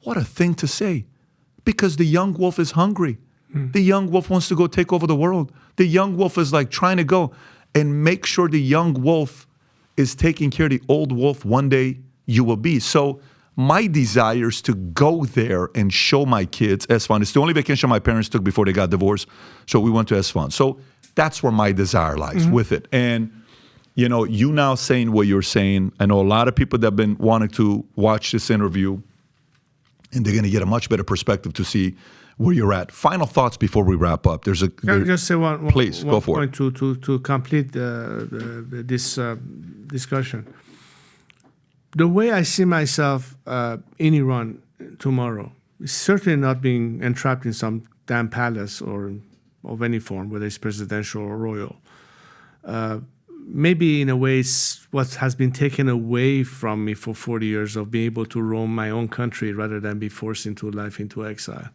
What a thing to say. Because the young wolf is hungry. The young wolf wants to go take over the world. The young wolf is like trying to go. And make sure the young wolf is taking care of the old wolf one day you will be. So my desire is to go there and show my kids Esfahan. It's the only vacation my parents took before they got divorced. So we went to Esfahan. So that's where my desire lies with it. And, you now saying what you're saying, I know a lot of people that have been wanting to watch this interview, and they're going to get a much better perspective to see where you're at. Final thoughts before we wrap up. Can I just say one go for point it. To complete this discussion. The way I see myself in Iran tomorrow is certainly not being entrapped in some damn palace or of any form, whether it's presidential or royal. Maybe in a way it's what has been taken away from me for 40 years of being able to roam my own country rather than be forced into life into exile.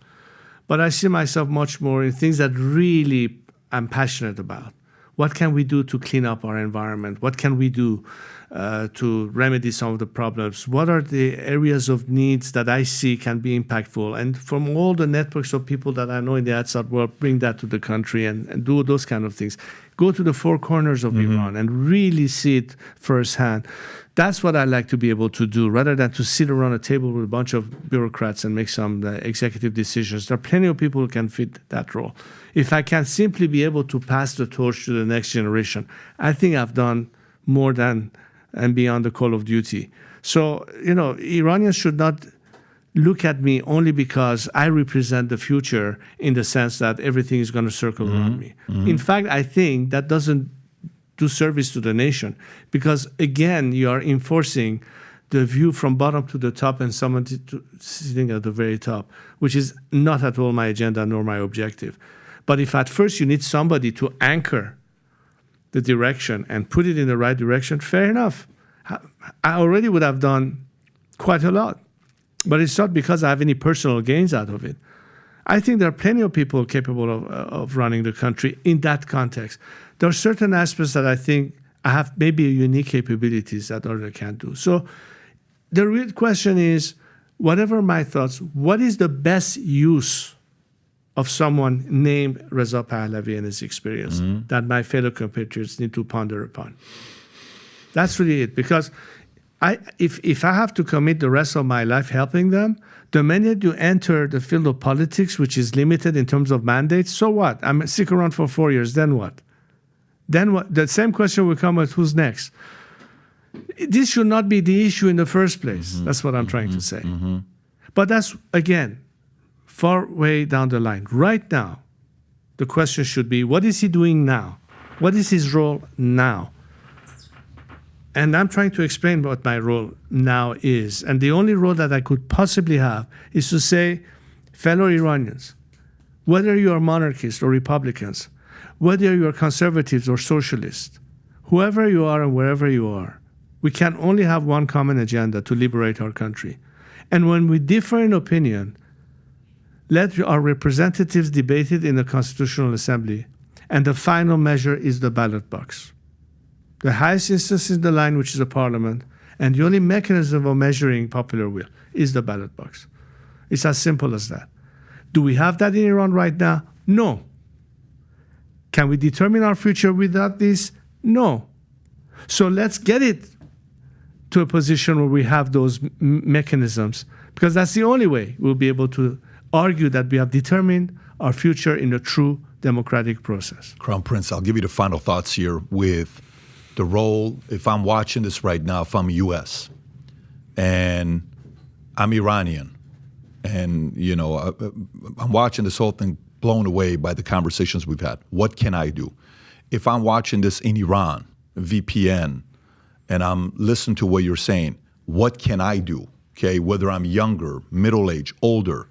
But I see myself much more in things that really I'm passionate about. What can we do to clean up our environment? What can we do to remedy some of the problems? What are the areas of needs that I see can be impactful? And from all the networks of people that I know in the outside world, bring that to the country and do those kind of things. Go to the 4 corners of Iran and really see it firsthand. That's what I like to be able to do, rather than to sit around a table with a bunch of bureaucrats and make some executive decisions. There are plenty of people who can fit that role. If I can simply be able to pass the torch to the next generation, I think I've done more than and beyond the call of duty. So, Iranians should not look at me only because I represent the future in the sense that everything is going to circle around me. In fact, I think that doesn't do service to the nation because, again, you are enforcing the view from bottom to the top and someone sitting at the very top, which is not at all my agenda nor my objective. But if at first you need somebody to anchor the direction and put it in the right direction, fair enough. I already would have done quite a lot. But it's not because I have any personal gains out of it. I think there are plenty of people capable of running the country in that context. There are certain aspects that I think I have maybe unique capabilities that others can't do. So the real question is, whatever my thoughts, what is the best use of someone named Reza Pahlavi and his experience that my fellow compatriots need to ponder upon? That's really it. Because if I have to commit the rest of my life helping them, the minute you enter the field of politics, which is limited in terms of mandates, so what? I'm stick around for 4 years, then what? Then what? The same question will come with who's next. This should not be the issue in the first place. That's what I'm trying to say. But that's, again, far way down the line. Right now, the question should be, what is he doing now? What is his role now? And I'm trying to explain what my role now is. And the only role that I could possibly have is to say, fellow Iranians, whether you are monarchists or Republicans, whether you are conservatives or socialists, whoever you are and wherever you are, we can only have one common agenda to liberate our country. And when we differ in opinion, let our representatives debate it in the Constitutional Assembly. And the final measure is the ballot box. The highest instance is the line, which is the parliament, and the only mechanism of measuring popular will is the ballot box. It's as simple as that. Do we have that in Iran right now? No. Can we determine our future without this? No. So let's get it to a position where we have those mechanisms, because that's the only way we'll be able to argue that we have determined our future in a true democratic process. Crown Prince, I'll give you the final thoughts here with the role, if I'm watching this right now, if I'm U.S. and I'm Iranian, and, I'm watching this whole thing blown away by the conversations we've had. What can I do? If I'm watching this in Iran, VPN, and I'm listening to what you're saying, what can I do? Okay, whether I'm younger, middle-aged, older.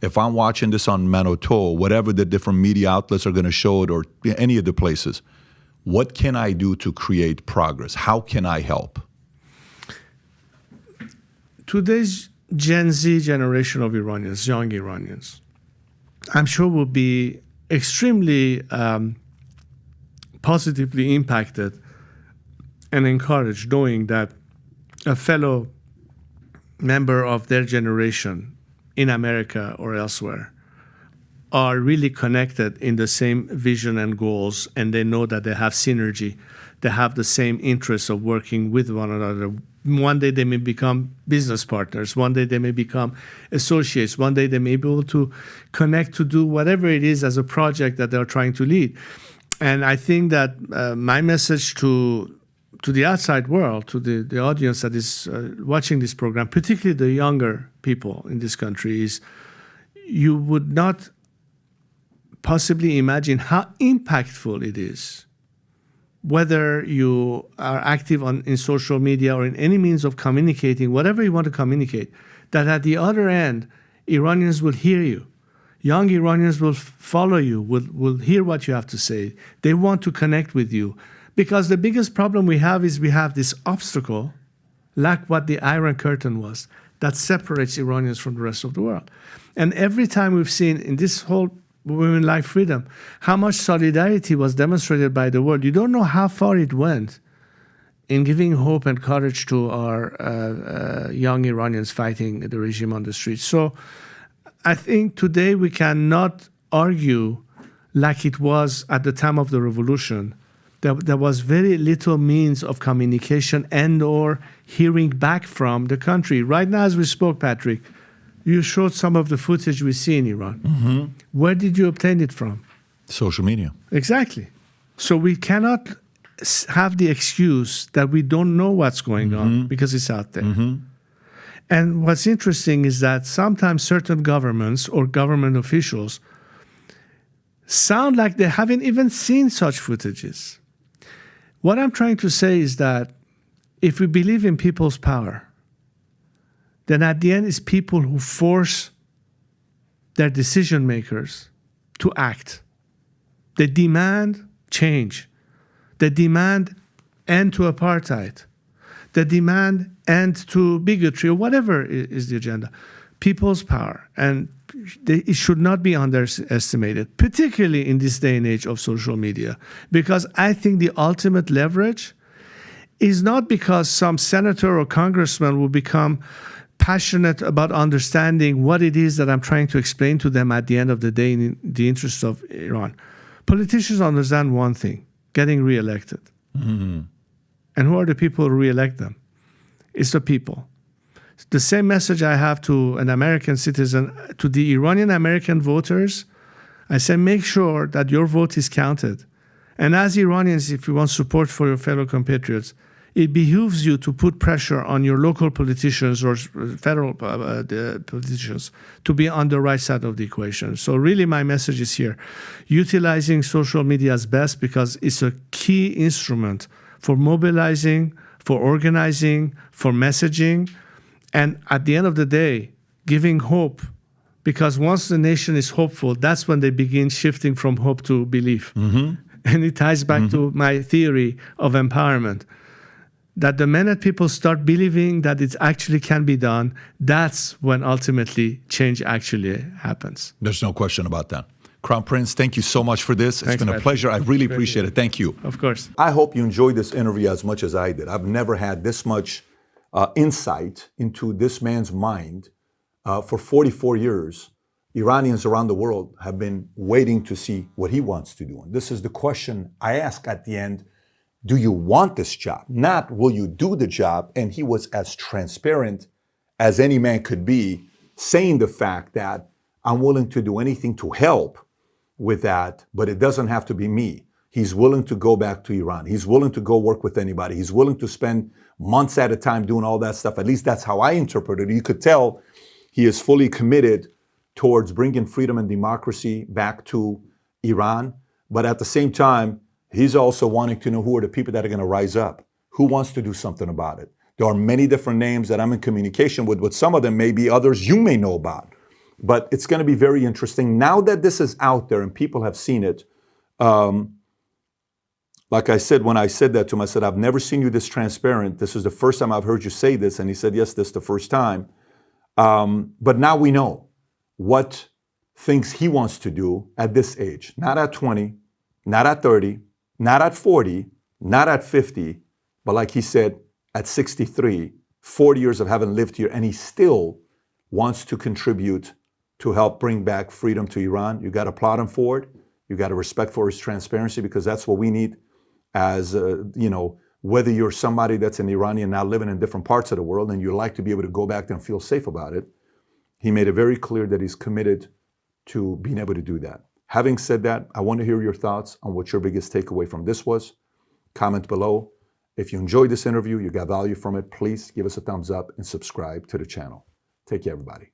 If I'm watching this on Manoto, whatever the different media outlets are going to show it, or any of the places, what can I do to create progress? How can I help? Today's Gen Z generation of Iranians, young Iranians, I'm sure will be extremely positively impacted and encouraged knowing that a fellow member of their generation in America or elsewhere are really connected in the same vision and goals, and they know that they have synergy. They have the same interests of working with one another. One day they may become business partners. One day they may become associates. One day they may be able to connect to do whatever it is as a project that they're trying to lead. And I think that my message to the outside world, to the audience that is watching this program, particularly the younger people in this country, is you would not possibly imagine how impactful it is, whether you are active in social media or in any means of communicating, whatever you want to communicate, that at the other end, Iranians will hear you. Young Iranians will follow you, will hear what you have to say. They want to connect with you. Because the biggest problem we have is we have this obstacle, like what the Iron Curtain was, that separates Iranians from the rest of the world. And every time we've seen in this whole Women Life Freedom, how much solidarity was demonstrated by the world. You don't know how far it went in giving hope and courage to our young Iranians fighting the regime on the streets. So I think today we cannot argue like it was at the time of the revolution. There was very little means of communication and or hearing back from the country. Right now, as we spoke, Patrick, you showed some of the footage we see in Iran. Mm-hmm. Where did you obtain it from? Social media. Exactly. So we cannot have the excuse that we don't know what's going on because it's out there. Mm-hmm. And what's interesting is that sometimes certain governments or government officials sound like they haven't even seen such footages. What I'm trying to say is that if we believe in people's power, then at the end it's people who force their decision makers to act. They demand change. They demand end to apartheid. the demand end to bigotry or whatever is the agenda. People's power, and it should not be underestimated, particularly in this day and age of social media, because I think the ultimate leverage is not because some senator or congressman will become passionate about understanding what it is that I'm trying to explain to them at the end of the day in the interest of Iran. Politicians understand one thing: getting reelected. Mm-hmm. And who are the people who reelect them? It's the people. The same message I have to an American citizen, to the Iranian American voters, I say make sure that your vote is counted. And as Iranians, if you want support for your fellow compatriots, it behooves you to put pressure on your local politicians or federal politicians to be on the right side of the equation. So really my message is here, utilizing social media as best, because it's a key instrument for mobilizing, for organizing, for messaging, and at the end of the day, giving hope. Because once the nation is hopeful, that's when they begin shifting from hope to belief. Mm-hmm. And it ties back to my theory of empowerment, that the minute people start believing that it actually can be done, that's when ultimately change actually happens. There's no question about that. Crown Prince, thank you so much for this. It's been a pleasure. I really appreciate it. Thank you. Of course. I hope you enjoyed this interview as much as I did. I've never had this much insight into this man's mind. For 44 years, Iranians around the world have been waiting to see what he wants to do. And this is the question I ask at the end: do you want this job? Not will you do the job? And he was as transparent as any man could be, saying the fact that I'm willing to do anything to help with that, but it doesn't have to be me. He's willing to go back to Iran. He's willing to go work with anybody. He's willing to spend months at a time doing all that stuff. At least that's how I interpret it. You could tell he is fully committed towards bringing freedom and democracy back to Iran. But at the same time, he's also wanting to know who are the people that are going to rise up. Who wants to do something about it? There are many different names that I'm in communication with some of them may be others you may know about. But it's going to be very interesting. Now that this is out there and people have seen it, like I said, when I said that to him, I said, I've never seen you this transparent. This is the first time I've heard you say this. And he said, yes, this is the first time. But now we know what things he wants to do at this age. Not at 20, not at 30, not at 40, not at 50, but like he said, at 63, 40 years of having lived here, and he still wants to contribute to help bring back freedom to Iran. You got to applaud him for it. You got to respect for his transparency, because that's what we need as, whether you're somebody that's an Iranian now living in different parts of the world and you like to be able to go back there and feel safe about it. He made it very clear that he's committed to being able to do that. Having said that, I want to hear your thoughts on what your biggest takeaway from this was. Comment below. If you enjoyed this interview, you got value from it, please give us a thumbs up and subscribe to the channel. Take care, everybody.